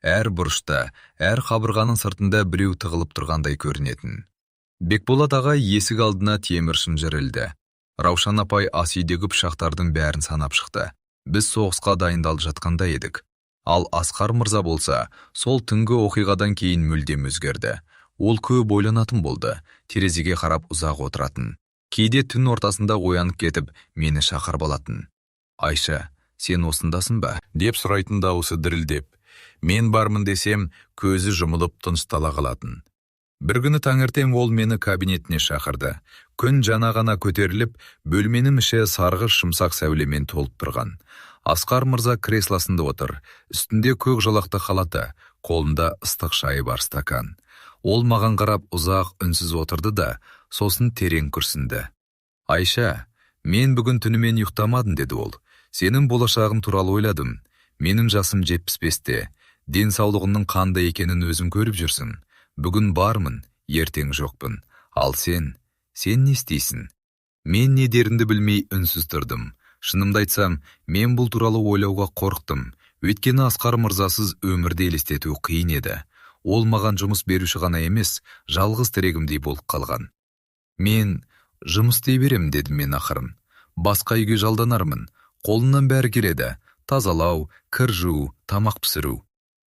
Әр бұрышта, әр қабырғаның сыртында біреу тығылып тұрғандай көрінетін. Бекболат ағай есік алдына темір шынжыр ілді. Раушан апай ас үйдегі пышақтардың бәрін санап шықты. Біз соғысқа дайындалып жатқанда едік. Ал Асқар мырза болса, сол түнгі оқиғадан кейін мүлдем өзгерді. Ол көп ойланатын болды, терезеге қарап ұзақ отыратын. Кейде түн ортасында оянып кетіп, мені шақырып алатын. «Айша, сен осындасың ба?» деп сұрайтын дауысы дірілдеп. Мен бармын десем, көзі жұмылып тыныштала қалатын. Бір күні таңертең ол мені кабинетіне шақырды. Күн жаңа ғана көтеріліп, бөлменің іші сарғыш жұмсақ сәулемен толып тұрған. Асқар мырза креслосында отыр, үстінде көк жолақты халаты, қолында ыстық шайы бар стакан. Ол маған қарап ұзақ үнсіз отырды да, сосын терең күрсінді. «Айша, мен бүгін түнімен ұйықтамадым» деді ол. «Сенің болашағың туралы ойладым. Менің жасым 75-те. Денсаулығының қандай екенін өзің көріп жүрсің. Бүгін бармын, ертең жоқпын. Ал сен не істейсің?» Мен не дерімді білмей үнсіз тұрдым. Шынымды айтсам, мен бұл туралы ойлауға қорықтым. Өйткені Асқар мырзасыз өмірді елестету қиын еді. Ол маған жұмыс беруші ғана емес, жалғыз тірегімдей болып қалған. «Мен жұмыс істей берем» дедім мен ақырын. «Басқа үйге жалданармын. Қолымнан бәрі келеді. Тазалау, кір жуу, тамақ пісіру».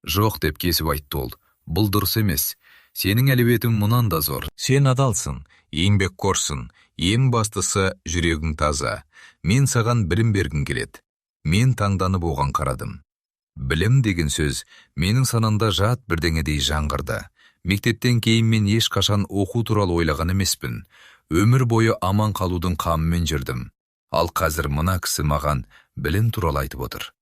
«Жоқ» деп кесіп айтты ол. «Бұл дұрыс емес. Сенің әлеуетің мұнан да зор. Сен адалсың, еңбекқорсың. Ең бастысы жүрегің таза. Мен саған білім бергім келеді». Мен таңданып оған қарадым. Білім деген сөз менің санамда жат бірдеңедей жаңғырды. Мектептен кейін мен ешқашан оқу туралы ойлаған емеспін. Өмір бойы аман қалудың қамымен жүрдім. Ал қазір мына кісі маған білім туралы айтып отыр.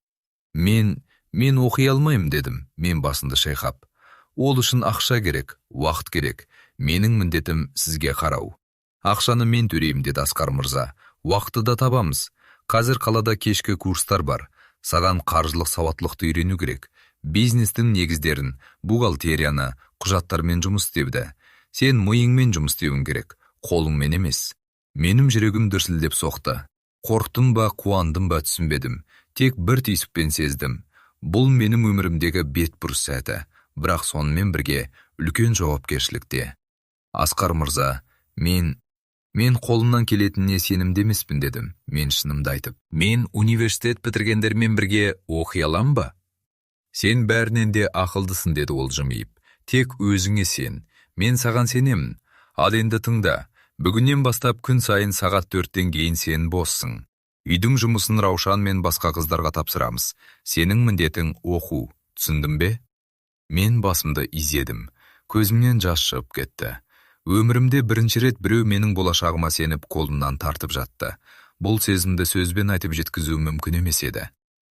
Мен оқи алмаймын дедім, мен басымды шайқап. Ол үшін ақша керек, уақыт керек. Менің міндетім сізге қарау. Ақшаны мен төлеймін деді Асқар мырза. Уақытты да табамыз. Қазір қалада кешкі курстар бар. Саған қаржылық сауаттылықты үйрену керек. Бизнестің негіздерін, бухгалтерияны, құжаттармен жұмыс істеуді. Сен миыңмен жұмыс істеуің керек, қолыңмен емес. Менің жүрегім дүрсілдеп соқты. Қорқтым ба, қуандым ба түсінбедім. Тек бір түйсікпен сездім. Бұл менің өмірімдегі бетбұрыс сәті, бірақ сонымен бірге үлкен жауапкершілікте. Асқар мырза, мен қолымнан келетініне сенімді емеспін дедім, мен шынымды айтып. Мен университет бітіргендермен бірге оқи алам ба? Сен бәрінен де ақылдысың деді ол жымиып. Тек өзіңе сен. Мен саған сенемін. Ал енді тыңда. Бүгіннен бастап күн сайын сағат 4-тен кейін сен боссың. Үйдің жұмысын Раушан мен басқа қыздарға тапсырамыз. Сенің міндетің оқу. Түсіндің бе? Мен басымды изедім. Көзімнен жас шығып кетті. Өмірімде бірінші рет біреу менің болашағыма сеніп қолымнан тартып жатты. Бұл сезімді сөзбен айтып жеткізу мүмкін емес еді.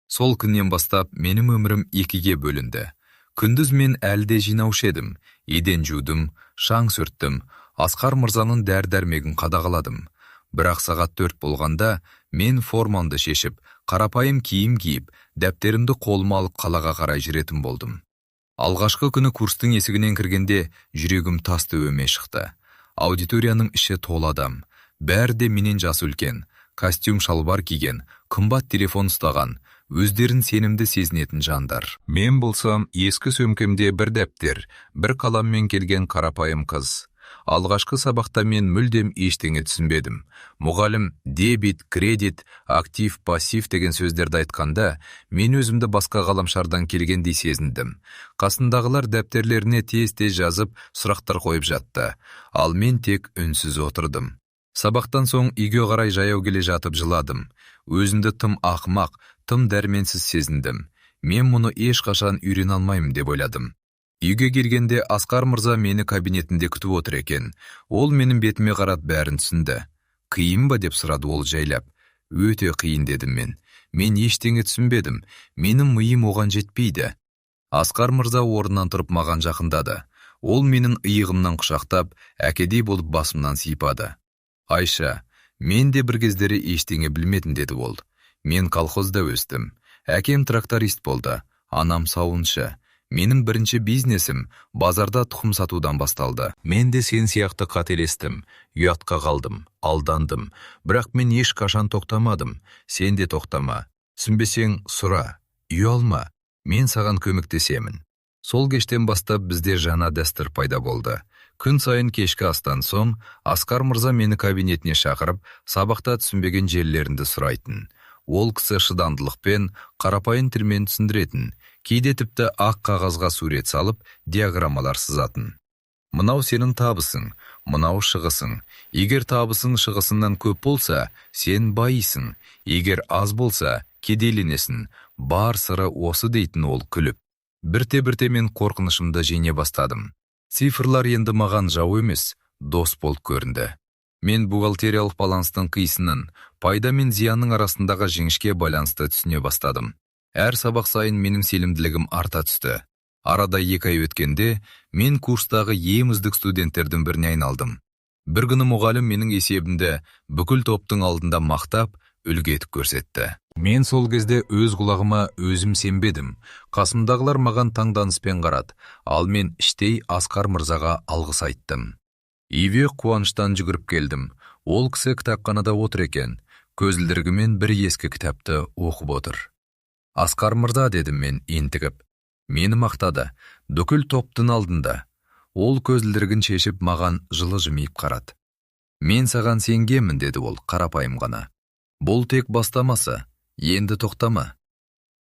Сол күннен бастап менің өмірім екіге бөлінді. Күндіз мен әлде жинаушы едім. Еден жудым, шаң сүрттім. Асқар мырзаның дәрмегін қадағаладым. Бірақ сағат 4 болғанда мен формамды шешіп, қарапайым киім киіп, дәптерімді қолыма алып қалаға қарай жүретін болдым. Алғашқы күні курстың есігінен кіргенде жүрегім тас төбеме шықты. Аудиторияның іші толы адам. Бәрі де менен жасы үлкен, костюм шалбар киген, қымбат телефон ұстаған, өздерін сенімді сезінетін жандар. Мен болсам, ескі сөмкемде бір дәптер, бір қаламмен келген қарапайым қыз. Алғашқы сабақта мен мүлдем ештеңе түсінбедім. Мұғалім дебит, кредит, актив, пассив деген сөздерді айтқанда, мен өзімді басқа ғаламшардан келгендей сезіндім. Қасындағылар дәптерлеріне тез-тез жазып, сұрақтар қойып жатты. Ал мен тек үнсіз отырдым. Сабақтан соң үйге қарай жаяу келе жатып жыладым. Өзімді тым ақымақ, тым дәрменсіз сезіндім. Мен мұны ешқашан үйрене алмаймын деп ойладым. Үйге келгенде Асқар мырза мені кабинетінде күтіп отыр екен. Ол менің бетіме қарап бәрін түсінді. Қиын ба деп сұрады ол жайлап. Өте қиын дедім мен. Мен ештеңе түсінбедім. Менің миым оған жетпейді. Асқар мырза орнынан тұрып маған жақындады. Ол менің иығымнан құшақтап, әкедей болып басымнан сипады. Айша, мен де бір кездері ештеңе білмедім деді ол. Мен колхозда өстім. Әкем тракторист болды. Анам сауыншы. Менің бірінші бизнесім базарда тұқым сатудан басталды. Мен де сен сияқты қателестім, ұятқа қалдым, алдандым. Бірақ мен ешқашан тоқтамадым. Сен де тоқтама. Түсінбесең сұра, ұялма. Мен саған көмектесемін. Сол кештен бастап бізде жаңа дәстүр пайда болды. Күн сайын кешкі астан соң Асқар мырза мені кабинетіне шақырып, сабақта түсінбеген жерлерінді сұрайтын. Ол кісі шыдамдылықпен, қарапайым тілмен түсіндіретін. Кейде тіпті ақ қағазға сурет салып, диаграммалар сызатын. Мынау сенің табысың, мынау шығысың. Егер табысың шығысыңнан көп болса, сен байисың. Егер аз болса, кедейленесің. Бар сыры осы дейтін ол күліп. Бірте-бірте мен қорқынышымды жеңе бастадым. Цифрлар енді маған жау емес, дос болып көрінді. Мен бухгалтериялық баланстың қисынын, пайда мен зиянның арасындағы жіңішке байланысты түсіне бастадым. Әр сабақ сайын менің сенімділігім арта түсті. Арада 2 ай өткенде, мен курстағы ең үздік студенттердің біріне айналдым. Бір күні мұғалім менің есебімді бүкіл топтың алдында мақтап, үлгі етіп көрсетті. Мен сол кезде өз құлағыма өзім сенбедім. Қасымдағылар маған таңданыспен қарады, ал мен іштей Асқар мырзаға алғыс айттым. Үйге қуаныштан жүгіріп келдім. Ол кісі кітапханада отыр екен. Көзілдірігімен бір ескі кітапты оқып отыр. Асқар мырза дедім мен ентігіп. Мені мақтады, бүкіл топтың алдында. Ол көзілдірігін шешіп маған жылы жымиып қарады. Мен саған сенгенмін деді ол қарапайым ғана. Бұл тек бастамасы, енді тоқтама.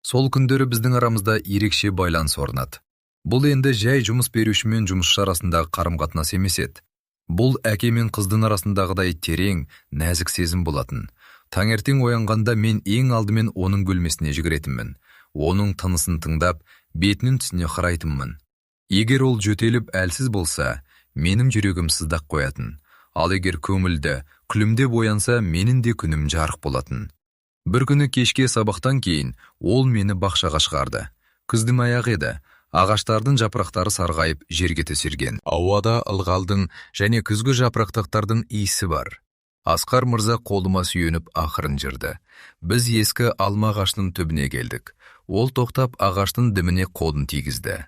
Сол күндері біздің арамызда ерекше байланыс орнады. Бұл енді жай жұмыс беруші мен жұмысшы арасындағы қарым-қатынас емес еді. Бұл әке мен қыздың арасындағыдай терең, нәзік сезім болатын. Таңертең оянғанда мен ең алдымен оның бөлмесіне жүгіретінмін. Оның тынысын тыңдап, бетінің түсіне қарайтынмын. Егер ол жөтеліп әлсіз болса, менің жүрегім сыздақ қоятын. Ал егер көңілді, күлімдеп оянса, менің де күнім жарық болатын. Бір күні кешке сабақтан кейін ол мені бақшаға шығарды. Күздің аяғы еді. Ағаштардың жапырақтары сарғайып, жерге төселген. Ауада ылғалдың және күзгі жапырақтардың иісі бар. Асқар мырза қолыма сүйеніп ақырын жүрді. Біз ескі алма ағаштың түбіне келдік. Ол тоқтап ағаштың діміне қолын тигізді.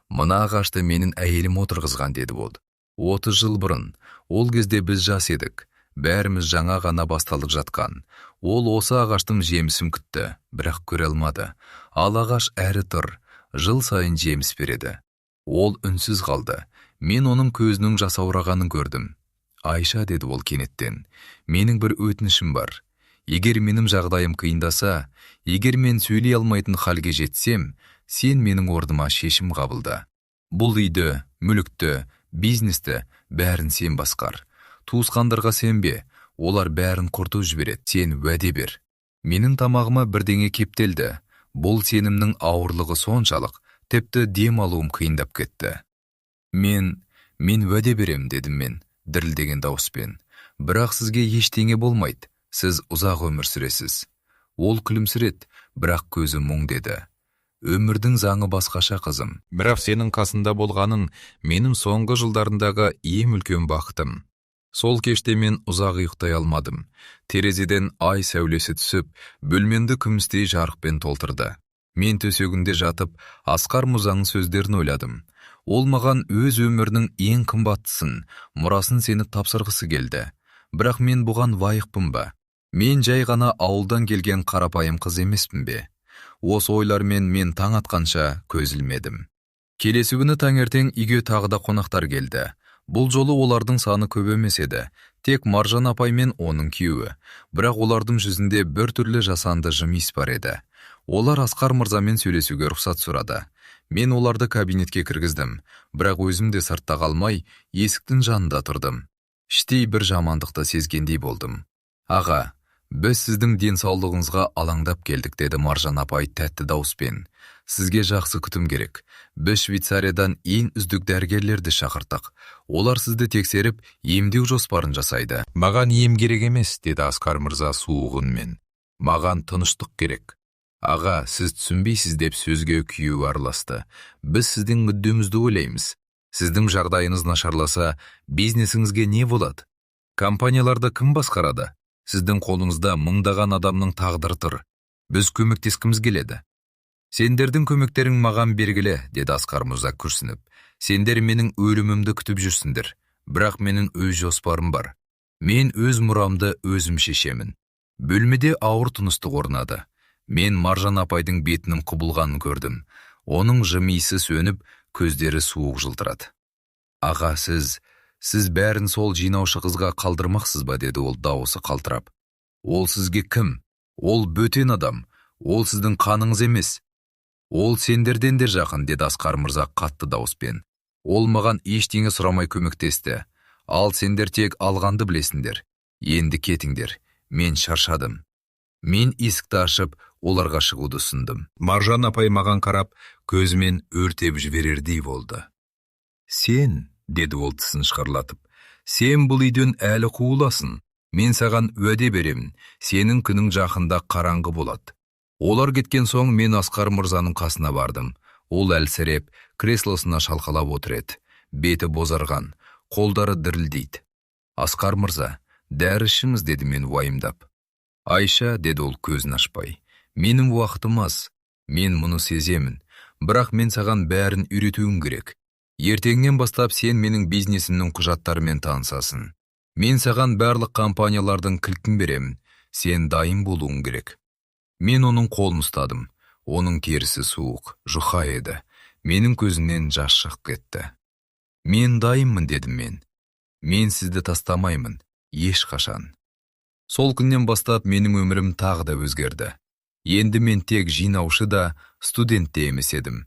Мына ағашты менің әйелім отырғызған, деді ол. 30 жыл бұрын. Ол кезде біз жас едік. Бәріміз жаңа ғана басталып жатқан. Ол осы ағаштың жемісін күтті, бірақ көре алмады. Ал ағаш әрі тұр, жыл сайын жеміс береді. Ол үнсіз қалды. Мен оның көзінің жасаурағанын көрдім. Айша, деді ол кенеттен, менің бір өтінішім бар. Егер менің жағдайым қиындаса, егер мен сөйлей алмайтын халге жетсем, сен менің орныма шешім қабылда. Бұл үйді, мүлікті, бизнесті бәрін сен басқар. Туысқандарға сенбе, олар бәрін құртып жібереді. Сен уәде бер. Менің тамағыма бірдеңе кептелді. Бұл сенімнің ауырлығы соншалық, тіпті дем алуым қиындап кетті. Мен уәде берем, дедім мен, дірілдеген дауыспен. Бірақ сізге ештеңе болмайды. Сіз ұзақ өмір сүресіз. Ол күлімсіреді, бірақ көзі мұң, деді. Өмірдің заңы басқаша, қызым. Бірақ сенің қасында болғаның менің соңғы жылдарындағы ең үлкен бақытым. Сол кеште мен ұзақ ұйықтай алмадым. Терезеден ай сәулесі түсіп, бөлмемді күмістей жарықпен толтырды. Мен төсегінде жатып, Асқар Мырзаның сөздерін ойладым. Ол маған өз өмірінің ең қымбаттысын, мұрасын сені тапсырғысы келді. Бірақ мен бұған лайықпын ба? Мен жай ғана ауылдан келген қарапайым қыз емеспін бе? Осы ойлармен мен таң атқанша көз ілмедім. Келесі күні таңертең үйге тағы да қонақтар келді. Бұл жолы олардың саны көп емес еді. Тек Маржан апай мен оның күйеуі. Бірақ олардың жүзінде бір түрлі жасанды жымиыс бар еді. Олар Асқар Мырзамен сөйлесуге рұқсат сұрады. Мен оларды кабинетке кіргіздім. Бірақ өзім де сыртта қалмай, есіктің жанында тұрдым. Іштей бір жамандықты сезгендей болдым. Аға, біз сіздің денсаулығыңызға алаңдап келдік, деді Маржан апай тәтті дауыспен. Сізге жақсы күтім керек. Біз Швейцариядан ең үздік дәрігерлерді шақырттық. Олар сізді тексеріп, емдеу жоспарын жасайды. Маған ем керек емес, деді Асқар Мырза суық үнмен. Маған тыныштық керек. Аға, сіз түсінбейсіз, деп сөзге күйеуі араласты. Біз сіздің мүддемізді ойлаймыз. Сіздің жағдайыңыз нашарласа, бизнесіңізге не болады? Компанияларды кім басқарады? Сіздің қолыңызда мыңдаған адамның тағдыры тұр. Біз көмектескіміз келеді. Сендердің көмектерің маған бергілі, деді Асқар Мырза күрсініп. Сендер менің өлімімді күтіп жүрсіңдер. Бірақ менің өз жоспарым бар. Мен өз мұрамды өзім шешемін. Бөлмеде ауыр тыныстық орнады. Мен Маржан апайдың бетінің құбылғанын көрдім. Оның жымиысы сөніп, көздері суық жылтырады. Аға, сіз бәрін сол жинаушы қызға қалдырмақсыз ба, деді ол дауысы қалтырап. Ол сізге кім? Ол бөтен адам. Ол сіздің қаныңыз емес. Ол сендерден де жақын, деді Асқар Мырза қатты дауыспен. Ол маған ештеңе сұрамай көмектесті. Ал сендер тек алғанды білесіңдер. Енді кетіңдер. Мен шаршадым. Мен есікті ашып, оларға шығуды ұсындым. Маржан апай маған қарап, көзімен өртеп жіберердей болды. Сен, деді ол тісін шығарлатып, сен бұл үйден әлі қуыласың. Мен саған уәде беремін, сенің күнің жақында қараңғы болады. Олар кеткен соң мен Асқар Мырзаның қасына бардым. Ол әлсіреп, креслосына шалқалап отыр еді. Беті бозарған, қолдары дірілдейді. Асқар Мырза, дәрі ішіңіз, деді мен уайымдап. Айша, деді ол көзін ашпай, менің уақытым аз. Мен мұны сеземін, бірақ мен саған бәрін үйретуім керек. Ертеңнен бастап сен менің бизнесімнің құжаттарымен танысасың. Мен саған барлық компаниялардың кілтін беремін. Сен дайын болуың керек. Мен оның қолын ұстадым. Оның терісі суық, жұқа еді. Менің көзімнен жас шығып кетті. Мен дайынмын, дедім мен. Мен сізді тастамаймын, ешқашан. Сол күннен бастап менің өмірім тағы да өзгерді. Енді мен тек жинаушы да, студент те емес едім.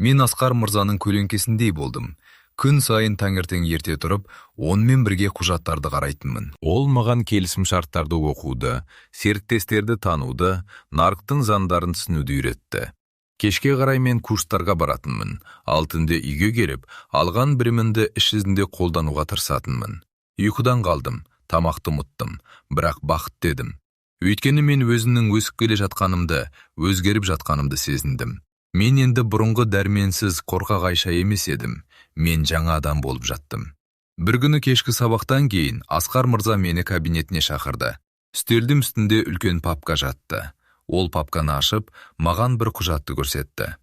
Мен Асқар Мырзаның көлеңкесіндей болдым. Күн сайын таңертең ерте тұрып, онымен бірге құжаттарды қарайтынмын. Ол маған келісім шарттарды оқуды, серіктестерді тануды, нарықтың заңдарын түсінуді үйретті. Кешке қарай мен курстарға баратынмын. Ал түнде үйге келіп, алған білімімді іс жүзінде қолдануға тырысатынмын. Ұйқыдан қалдым, тамақты ұмыттым, бірақ бақыт дедім. Өйткені мен өзімнің өсіп келе жатқанымды, өзгеріп жатқанымды сезіндім. Мен енді бұрынғы дәрменсіз қорқақ Айша емес едім. Мен жаңа адам болып жаттым. Бір күні кешкі сабақтан кейін Асқар мырза мені кабинетіне шақырды. Үстелдің үстінде үлкен папка жатты. Ол папканы ашып, маған бір құжатты көрсетті.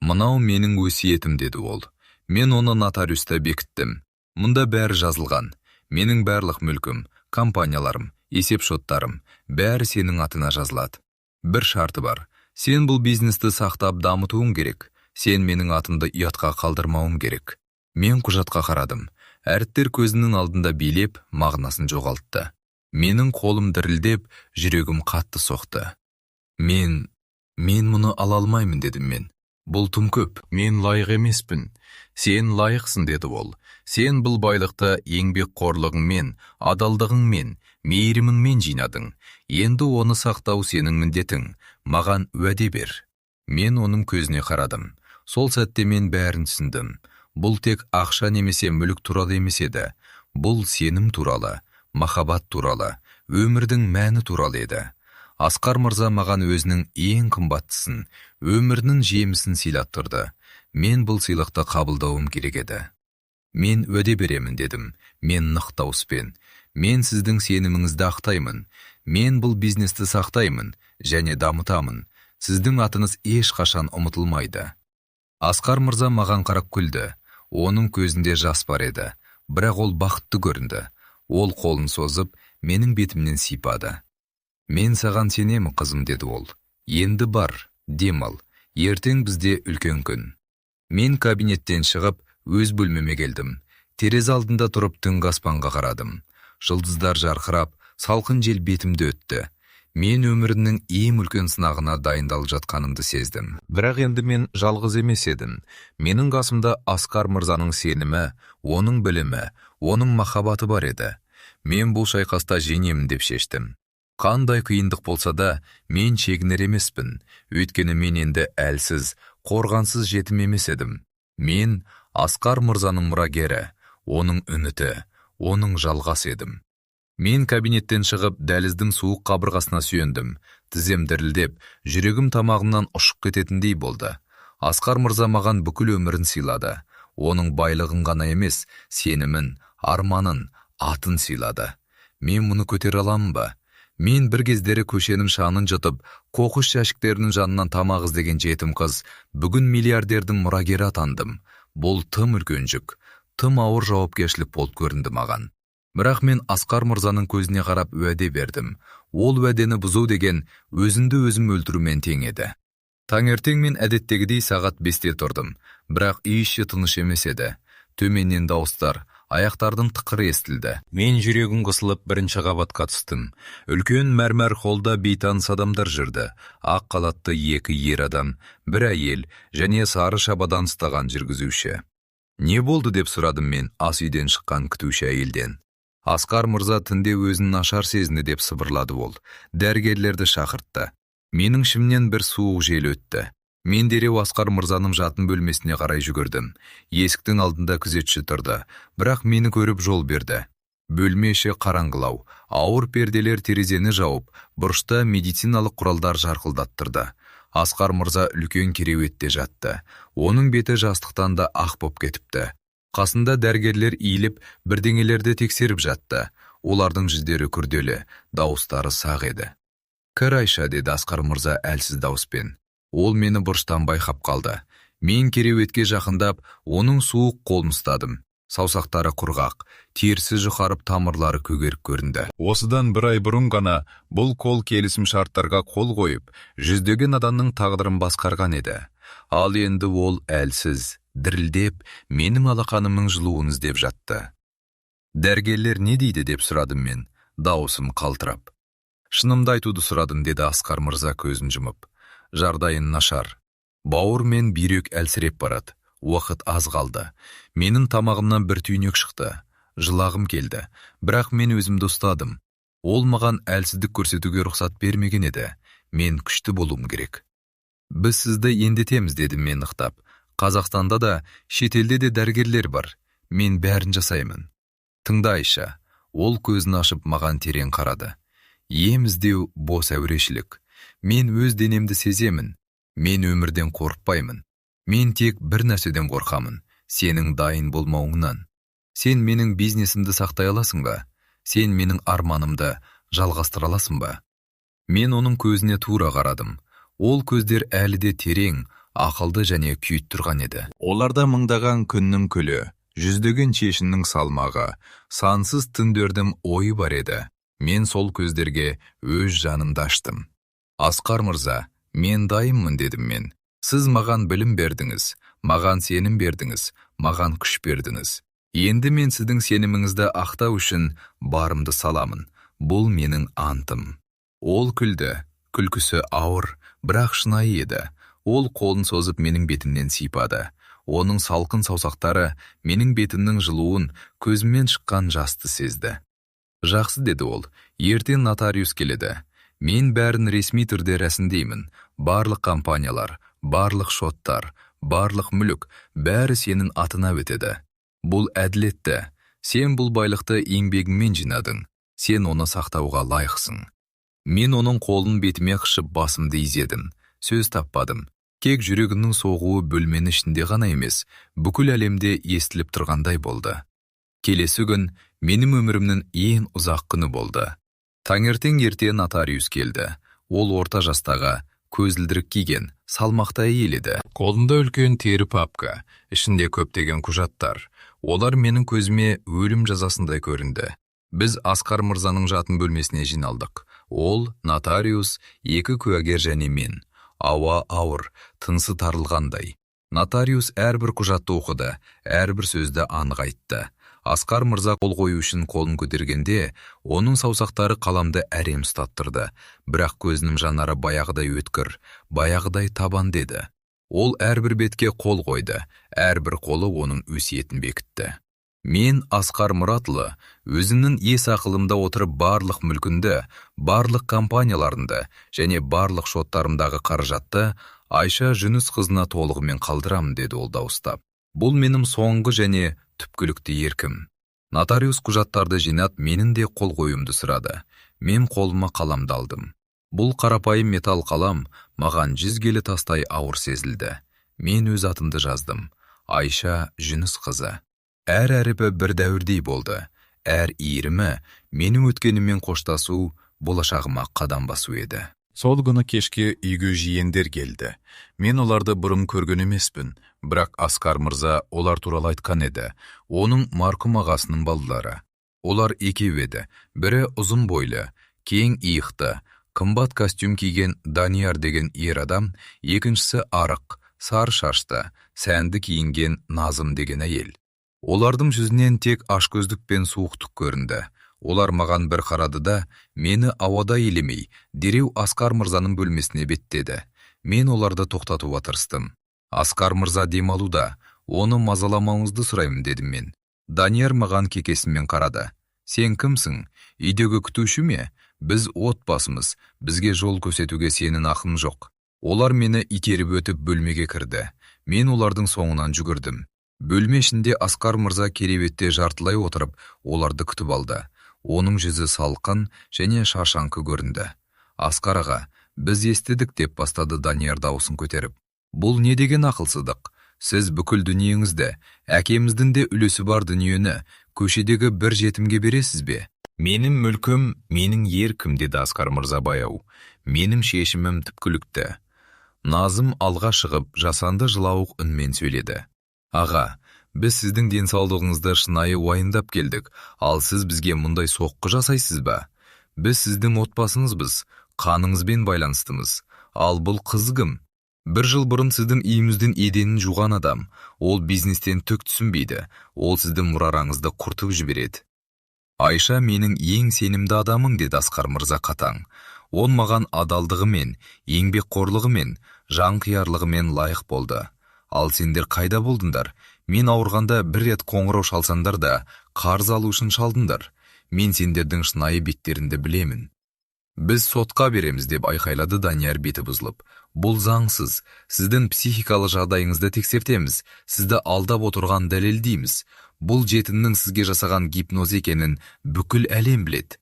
Мынау менің өсиетім деді ол. Мен оны нотариуста бекіттім. Мұнда бәрі жазылған. Менің барлық мүлкім, компанияларым, есеп шоттарым, бәрі сенің атына жазылады. Бір шарты бар. Сен бұл бизнесті сақтап дамытуың керек. Сен менің атымды ұятқа қалдырмауың керек. Мен құжатқа қарадым. Әріптер көзінің алдында билеп, мағынасын жоғалтты. Менің қолым дірілдеп, жүрегім қатты соқты. Мен мұны ала алмаймын дедім мен. Бұл тым көп. Мен лайық емеспін. Сен лайықсың деді ол. Сен бұл байлықты еңбек қорлығыңмен, адалдығыңмен, мейіріміңмен жинадың. Енді оны сақтау сенің міндетің. Маған уәде бер. Мен оның көзіне қарадым. Сол сәтте мен бәрін түсіндім. Бұл тек ақша немесе мүлік туралы емес еді. Бұл сенім туралы, махаббат туралы, өмірдің мәні туралы еді. Асқар мырза маған өзінің ең қымбаттысын, өмірінің жемісін сыйлаттырды. Мен бұл сыйлықты қабылдауым керек еді. Мен уәде беремін дедім. Мен нық дауыспен. Мен сіздің сеніміңізді ақтаймын. Мен бұл бизнесті сақтаймын және дамытамын. Сіздің атыңыз ешқашан ұмытылмайды. Асқар мырза маған қарап күлді. Оның көзінде жас бар еді. Бірақ ол бақытты көрінді. Ол қолын созып, менің бетімнен сипады. Мен саған сенемін, қызым, деді ол. Енді бар, демал. Ертең бізде үлкен күн. Мен кабинеттен шығып, өз бөлмеме келдім. Терезе алдында тұрып түнгі аспанға қарадым. Жұлдыздар жарқырап, салқын жел бетімді өтті. Мен өмірімнің ең үлкен сынағына дайындалып жатқанымды сездім. Бірақ енді мен жалғыз емес едім. Менің қасымда Асқар мырзаның сенімі, оның білімі, оның махаббаты бар еді. Мен бұл шайқаста жеңемін деп шештім. Қандай қиындық болса да, мен шегінер емеспін. Өйткені мен енді әлсіз, қорғансыз жетім емес едім. Мен Асқар мырзаның мұрагері, оның үміті, оның жалғас едім. Мен кабинеттен шығып, дәліздің суық қабырғасына сүйендім. Тізем дірілдеп, жүрегім тамағымнан ұшып кететіндей болды. Асқар мырза маған бүкіл өмірін сыйлады. Оның байлығын ғана емес, сенімін, арманын, атын сыйлады. Мен мұны көтере аламын ба? Мен бір кездері көшенің шанын жұтып, қоқыс жәшіктерінің жанынан тамақ іздеген жетім қыз, бүгін миллиардердің мұрагері атандым. Бұл тым үлкен жүк, тым ауыр жауапкершілік болып көрінді маған. Бірақ мен Асқар мырзаның көзіне қарап уәде бердім. Ол уәдені бұзу деген өзімді өзім өлтірумен тең еді. Таңертең мен әдеттегідей сағат 5-те тұрдым, бірақ үй іші тыныш емес еді. Төменнен дауыстар, аяқтардың тықыры естілді. Мен жүрегім қысылып бірінші қабатқа түстім. Үлкен мәрмәр холда бейтаныс адамдар жүрді. Ақ қалатты 2 ер адам, бір әйел және сары шабадан ұстаған жүргізуші. Не болды деп сұрадым мен ас үйден шыққан күтуші әйелден. Асқар мырза түнде өзін нашар сезінді деп сыбырлады ол. Дәрігерлерді шақыртты. Менің ішімнен бір суық жел өтті. Мен дереу Асқар мырзаның жатын бөлмесіне қарай жүгірдім. Есіктің алдында күзетші тұрды, бірақ мені көріп жол берді. Бөлме іші қараңғылау, ауыр перделер терезені жауып, бұрышта медициналық құралдар жарқылдаттырды. Асқар мырза үлкен кереуетте жатты. Оның беті жастықтан да ақ боп кетіпті. Қасында дәрігерлер иіліп, бірдеңелерді тексеріп жатты. Олардың жүздері күрделі, дауыстары сақ еді. «Кір Айша», деді Асқар мырза әлсіз дауыспен. Ол мені бұрыштан байқап қалды. Мен кереуетке жақындап, оның суық қолын ұстадым. Саусақтары құрғақ, терісі жұқарып, тамырлары көгеріп көрінді. Осыдан бір ай бұрын ғана бұл қол келісім шарттарға қол қойып, жүздеген адамның тағдырын басқарған еді. Ал енді ол әлсіз, дірілдеп, менің алақанымның жылуын іздеп жатты. Дәрігерлер не дейді деп сұрадым мен, дауысым қалтырап. Шынымды айтуды сұрадым, деді Асқар мырза көзін жұмып. Жардайын нашар. Бауыр мен бүйрек әлсіреп барады. Уақыт аз қалды. Менің тамағымнан бір түйнек шықты. Жылағым келді. Бірақ мен өзімді ұстадым. Ол маған әлсіздік көрсетуге рұқсат бермеген еді. Мен күшті болуым керек. Біз сізді ендетеміз, дедім мен ықтап. Қазақстанда да, шетелде де дәрігерлер бар. Мен бәрін жасаймын. Тыңда, Айша. Ол көзін ашып маған терең қарады. Ем іздеу бос әурешілік. Мен өз денемді сеземін. Мен өмірден қорықпаймын. Мен тек бір нәрседен қорқамын. Сенің дайын болмауыңнан. Сен менің бизнесімді сақтай аласың ба? Сен менің арманымды жалғастыра аласың ба? Мен оның көзіне тура қарадым. Ол көздер әлі де терең, ақылды және күйт тұрған еді. Оларда мыңдаған күннің күлі, жүздеген шешіннің салмағы, сансыз түндердің ойы бар еді. Мен сол көздерге өз жанымды аштым. Асқар мырза, мен дайынмын, дедім мен. Сіз маған білім бердіңіз, маған сенім бердіңіз, маған күш бердіңіз. Енді мен сіздің сеніміңізді ақтау үшін барымды саламын. Бұл менің антым. Ол күлді. Күлкісі ауыр, бірақ шынайы еді. Ол қолын созып менің бетімнен сипады. Оның салқын саусақтары менің бетімнің жылуын, көзімнен шыққан жасты сезді. Жақсы, деді ол, ертең нотариус келеді. Мен бәрін ресми түрде рәсімдеймін. Барлық компаниялар, барлық шоттар, барлық мүлік, бәрі сенің атына өтеді. Бұл әділетті. Сен бұл байлықты еңбегіңмен жинадың. Сен оны сақтауға лайықсың. Мен оның қолын бетіме қышып басымды изедім. Сөз таппадым. Кек жүрегінің соғуы бөлмені ішінде ғана емес, бүкіл әлемде естіліп тұрғандай болды. Келесі күн менің өмірімнің ең ұзақ күні болды. Таңертең ерте нотариус келді. Ол орта жастағы, көзілдірік киген, салмақты әйел еді. Қолында үлкен тері папка, ішінде көптеген құжаттар. Олар менің көзіме өлім жазасындай көрінді. Біз Асқар мырзаның жатын бөлмесіне жиналдық. Ол, нотариус, екі куәгер және мен. Ауа ауыр, тынысы тарылғандай. Нотариус әрбір құжатты оқыды, әрбір сөзді анық айтты. Асқар мырза қол қою үшін қолын көтергенде, оның саусақтары қаламды әрем ұстаттырды. Бірақ көзінің жанары баяғыдай өткір, баяғыдай табан деді. Ол әрбір бетке қол қойды, әрбір қолы оның өсиетін бекітті. Мен, Асқар Мұратұлы, өзімнің ес ақылымда отырып барлық мүлкінді, барлық компанияларында және барлық шоттарымдағы қаражатты Айша Жүніс қызына толығымен қалдырамын, деді ол дауыстап. Бұл менің соңғы және түпкілікті еркім. Нотариус құжаттарды жинап, менің де қол қоюымды сұрады. Мен қолыма қаламды алдым. Бұл қарапайым металл қалам маған 100 келі тастай ауыр сезілді. Мен өз атымды жаздым. Айша Жүніс қызы. Әр әріпі бір дәуірдей болды. Әр иірімі менің өткеніммен қоштасу, болашағыма қадам басу еді. Сол күні кешке үйге жиендер келді. Мен оларды бұрын көрген емеспін, бірақ Асқар мырза олар туралы айтқан еді. Оның марқұм ағасының балалары. Олар екеу еді. Бірі ұзын бойлы, кең иықты, қымбат костюм киген Данияр деген ер адам, екіншісі арық, сары шашты, сәнді киінген Назым деген әйел. Олардың жүзінен тек ашкөздік пен суықтық көрінді. Олар маған бір қарады да, мені ауада елемей, дереу Асқар мырзаның бөлмесіне беттеді. Мен оларды тоқтатуға тырыстым. Асқар мырза демалуда, оны мазаламауыңызды сұраймын, дедім мен. Данияр маған кекесімен қарады. Сен кімсің? Үйдегі күтуші ме? Біз отбасымыз, бізге жол көрсетуге сенің ақың жоқ. Олар мені итеріп өтіп бөлмеге кірді. Мен олардың соңынан жүгірдім. Бөлме ішінде Асқар мырза кереветте жартылай отырып, оларды күтіп алды. Оның жүзі салқын және шаршаңқы көрінді. Асқар аға, біз естідік, деп бастады Данияр дауысын көтеріп. Бұл не деген ақылсыздық? Сіз бүкіл дүниеңізді, әкеміздің де үлесі бар дүниені көшедегі бір жетімге бересіз бе? Менің мүлкім, менің еркім, деді Асқар мырза баяу. Менің шешімім түпкілікті. Назым алға шығып, жасанды жылауық үнмен сөйледі. Аға, біз сіздің денсаулығыңызды шынайы уайымдап келдік, ал сіз бізге мұндай соққы жасайсыз ба? Біз сіздің отбасыңызбыз, қаныңызбен байланыстымыз. Ал бұл қыз кім? Бір жыл бұрын сіздің үйіңіздің еденін жуған адам. Ол бизнестен түк түсінбейді. Ол сіздің мұрараңызды құртып жібереді. Айша менің ең сенімді адамым, деді Асқар мырза қатаң. Он маған адалдығымен, еңбекқорлығымен, жанқиярлығымен лайық болды. Ал сендер қайда болдыңдар? Мен ауырғанда бір рет қоңырау шалсаңдар да, қарыз алу үшін шалдыңдар. Мен сендердің шынайы беттеріңді білемін. Біз сотқа береміз деп айқайлады Данияр беті бұзылып. Бұл заңсыз. Сіздің психикалық жағдайыңызды тексертеміз. Сізді алдап отырған дәлелдейміз. Бұл жетіннің сізге жасаған гипноз екенін бүкіл әлем біледі.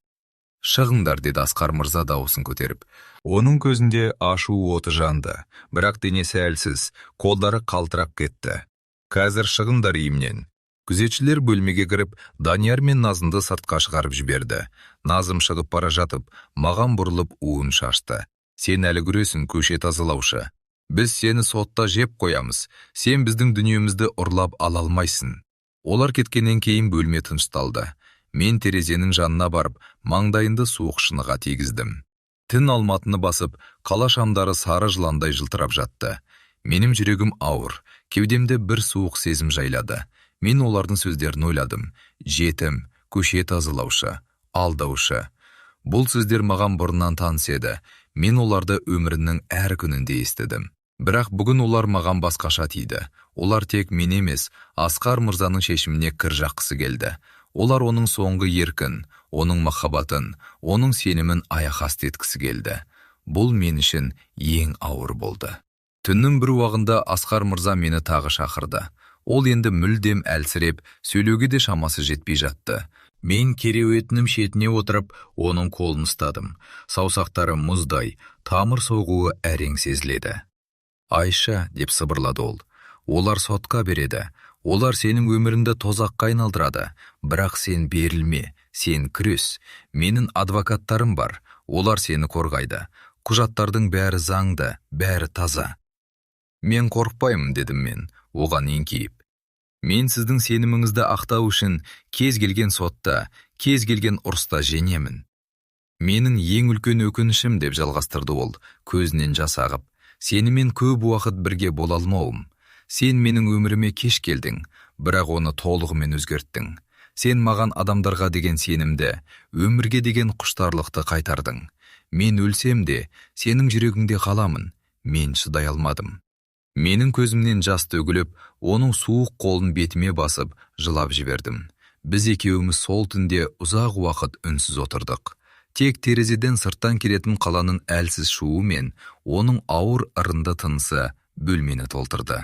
Шығыңдар, деді Асқар мырза дауысын көтеріп. Оның көзінде ашу оты жанды, бірақ денесі әлсіз, қолдары қалтырап кетті. Қазір шығыңдар үйімнен. Күзетшілер бөлмеге кіріп, Данияр мен Назымды сыртқа шығарып жіберді. Назым шығып бара жатып, маған бұрылып уын шашты. Сен әлі күресің, көше тазалаушы. Біз сені сотта жеп қоямыз. Сен біздің дүниемізді ұрлап ала алмайсың. Олар кеткеннен кейін бөлме тынышталды. Мен терезенің жанына барып, маңдайынды суық шыныға тигіздім. Түн алматыны басып, қала шамдары сары жыландай жылтырап жатты. Менің жүрегім ауыр, кеудемде бір суық сезім жайлады. Мен олардың сөздерін ойладым. Жетім, көше тазалаушы, алдаушы. Бұл сөздер маған бұрыннан таныс еді. Мен оларды өмірінің әр күнінде естідім. Бірақ бүгін олар маған басқаша тиді. Олар тек мен емес, Асқар мырзаның шешіміне кір жаққысы келді. Олар оның соңғы еркін, оның махаббатын, оның сенімін аяқасты еткісі келді. Бұл мен үшін ең ауыр болды. Түннің бір уағында Асқар мырза мені тағы шақырды. Ол енді мүлдем әлсіреп, сөйлеуге де шамасы жетпей жатты. Мен кереуетінің шетіне отырып, оның қолын ұстадым. Саусақтары мұздай, тамыр соғуы әрең сезіледі. Айша, деп сыбырлады ол. Олар сотқа береді. Олар сенің өміріңді тозаққа айналдырады. Бірақ сен берілме, сен күрес. Менің адвокаттарым бар. Олар сені қорғайды. Құжаттардың бәрі заңды, бәрі таза. Мен қорықпаймын, дедім мен, оған еңкейіп. Мен сіздің сеніміңізді ақтау үшін кез келген сотта, кез келген ұрыста жеңемін. Менің ең үлкен өкінішім, деп жалғастырды ол, көзінен жас ағып. Сенімен көп уақыт бірге бола алмауым. Сен менің өміріме кеш келдің, бірақ оны толығымен өзгерттің. Сен маған адамдарға деген сенімді, өмірге деген құштарлықты қайтардың. Мен өлсем де, сенің жүрегіңде қаламын. Мен шыдай алмадым. Менің көзімнен жас төгіліп, оның суық қолын бетіме басып, жылап жібердім. Біз екеуіміз сол түнде ұзақ уақыт үнсіз отырдық. Тек терезеден сырттан келетін қаланың әлсіз шуы мен оның ауыр ырынды тынысы бөлмені толтырды.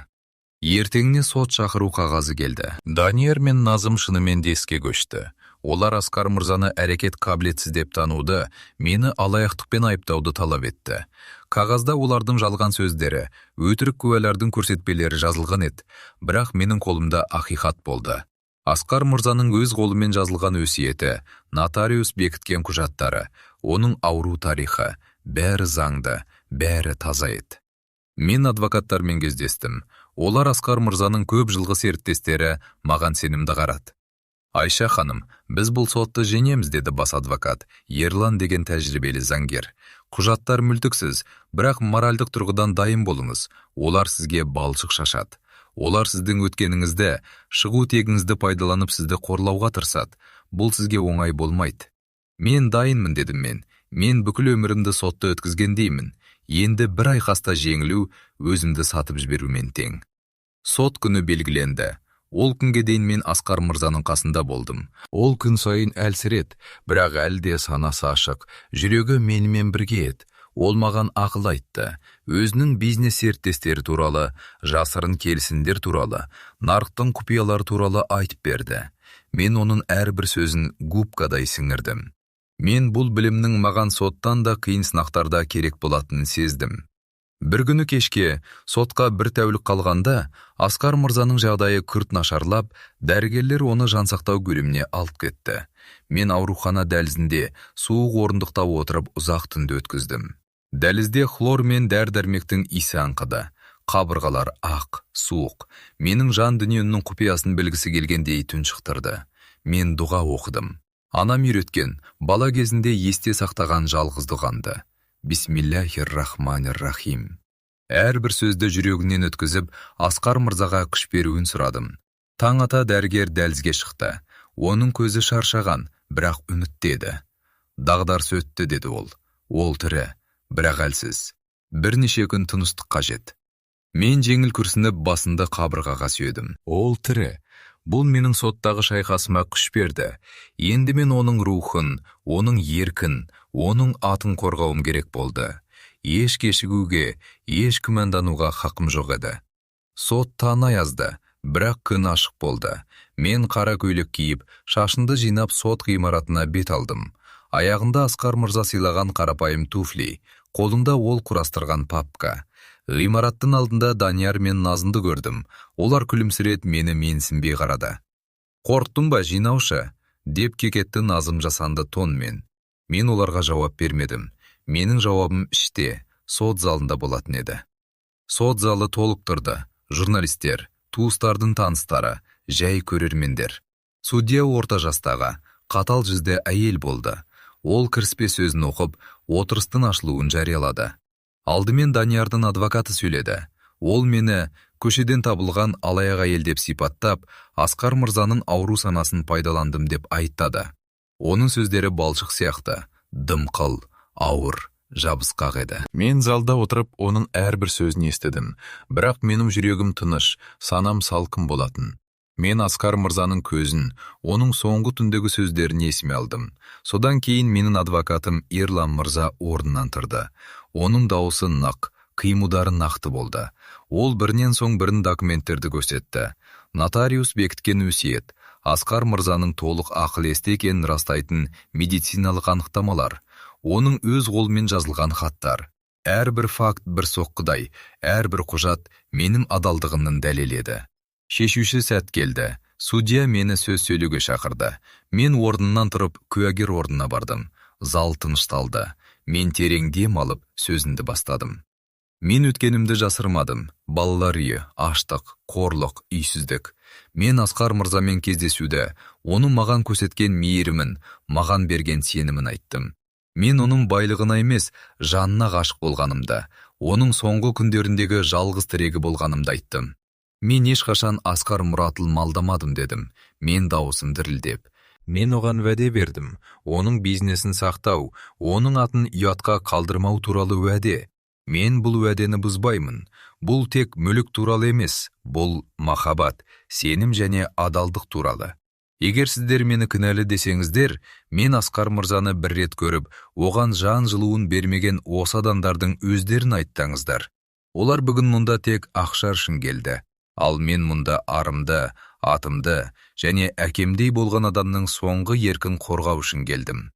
Ертеңіне сот шақыру қағазы келді. Данияр мен Назым шынымен де іске көшті. Олар Асқар мырзаны әрекет қабілетсіз деп тануды, мені алаяқтықпен айыптауды талап етті. Қағазда олардың жалған сөздері, өтірік куәлардың көрсетпелері жазылған еді, бірақ менің қолымда ақиқат болды. Асқар мырзаның өз қолымен жазылған өсиеті, нотариус бекіткен құжаттары, оның ауру тарихы, бәрі заңды, бәрі таза еді. Мен адвокаттармен кездестім. Олар Асқар мырзаның көп жылғы серіктестері маған сенімді қарады. Айша ханым, біз бұл сотты жеңеміз, деді бас адвокат, Ерлан деген тәжірибелі заңгер. Құжаттар мүлтіксіз, бірақ моральдық тұрғыдан дайын болыңыз. Олар сізге балшық шашады. Олар сіздің өткеніңізді, шығу тегіңізді пайдаланып сізді қорлауға тырысады. Бұл сізге оңай болмайды. Мен дайынмын, дедім мен. Мен бүкіл өмірімді сотты өткізгендеймін. Енді бір айқаста жеңілу өзімді сатып жіберумен тең. Сот күні белгіленді. Ол күнге дейін мен Асқар мырзаның қасында болдым. Ол күн сайын әлсірет, бірақ әлде санасы ашық, жүрегі менімен бірге еді. Ол маған ақыл айтты. Өзінің бизнес серіктестері туралы, жасырын келісімдер туралы, нарықтың құпиялары туралы айтып берді. Мен оның әрбір сөзін губкадай сіңірдім. Мен бұл білімнің маған соттан да қиын сынақтарда керек болатынын сездім. Бір күні кешке, сотқа бір тәулік қалғанда, Асқар мырзаның жағдайы күрт нашарлап, дәрігерлер оны жансақтау бөліміне алып кетті. Мен аурухана дәлізінде суық орындықта отырып ұзақ түнді өткіздім. Дәлізде хлор мен дәрі-дәрмектің иісі аңқыды. Қабырғалар ақ, суық. Менің жан дүниемнің құпиясын білгісі келгендей тұншықтырды. Мен дұға оқыдым. Анам үйреткен, бала кезінде есте сақтаған жалғыз дұғамды. Бисмиллахир-рахманир-рахим. Әрбір сөзді жүрегінен өткізіп, Асқар мырзаға күш беруін сұрадым. Таң ата дәрігер дәлізге шықты. Оның көзі шаршаған, бірақ үміттеді. Дағдарыс өтті, деді ол. Ол тірі, бірақ әлсіз. Бірнеше күн тыныштық қажет. Мен жеңіл күрсініп басынды қабырғаға сүйедім. Ол тірі. Бұл менің соттағы шайқасыма күш берді. Енді мен оның рухын, оның еркін, оның атын қорғауым керек болды. Еш кешігуге, еш күмәндануға хақым жоқ еді. Сот таңы аязды, бірақ күн ашық болды. Мен қара көйлек киіп, шашынды жинап сот ғимаратына бет алдым. Аяғында Асқар мырза сыйлаған қарапайым туфли, қолында ол құрастырған папка. Ғимараттың алдында Данияр мен Назымды көрдім. Олар күлімсірет мені менсінбей қарады. «Қорқтың ба, жинаушы?» деп кекетті Назым жасанды тонмен. Мен оларға жауап бермедім. Менің жауабым іште, сот залында болатын еді. Сот залы толық тұрды. Журналистер, туыстардың таныстары, жай көрермендер. Судья орта жастағы, қатал жүзді әйел болды. Ол кіріспе сөзін оқып, отырыстың ашылуын жариялады. Алдымен Даниярдың адвокаты сөйледі. Ол мені көшеден табылған алаяқ әйел деп сипаттап, Асқар мырзаның ауру санасын пайдаландым деп айттады. Оның сөздері балшық сияқты, дымқыл, ауыр, жабысқақ еді. Мен залда отырып, оның әрбір сөзін естідім. Бірақ менің жүрегім тыныш, санам салқын болатын. Мен Асқар мырзаның көзін, оның соңғы түндегі сөздерін есіме алдым. Содан кейін менің адвокатым Ерлан мырза орнынан тұрды. Оның дауысы нық, қимылдары нақты болды. Ол бірінен соң бірін документтерді көрсетті. Нотариус бекіткен өсиет, Асқар мырзаның толық ақыл есті екенін растайтын медициналық анықтамалар, оның өз қолымен жазылған хаттар. Әрбір факт бір соққыдай, әрбір құжат менің адалдығымның дәлеледі. Шешуші сәт келді. Судья мені сөз сөйлеуге шақырды. Мен орнынан тұрып, куәгер орнына бардым. Зал тынышталды. Мен терең дем алып, сөзімді бастадым. Мен өткенімді жасырмадым. Балалар үйі, аштық, қорлық, үйсіздік. Мен Асқар мырзамен кездесуді, оның маған көрсеткен мейірімін, маған берген сенімін айттым. Мен оның байлығына емес, жанына ғашық болғанымда, оның соңғы күндеріндегі жалғыз тірегі болғанымды айттым. Мен ешқашан Асқар Мұратыл малдамадым дедім. Мен дауысым дірілдеп. Мен оған уәде бердім. Оның бизнесін сақтау, оның атын ұятқа қалдырмау туралы уәде. Мен бұл уәдені бұзбаймын. Бұл тек мүлік туралы емес, бұл махаббат, сенім және адалдық туралы. Егер сіздер мені кінәлі десеңіздер, мен Асқар мырзаны бір рет көріп, оған жан жылуын бермеген осы адамдардың өздерін айттыңыздар. Олар бүгін мұнда тек ақша үшін келді. Ал мен мұнда арымды, атымды және әкемдей болған адамның соңғы еркін қорғау үшін келдім.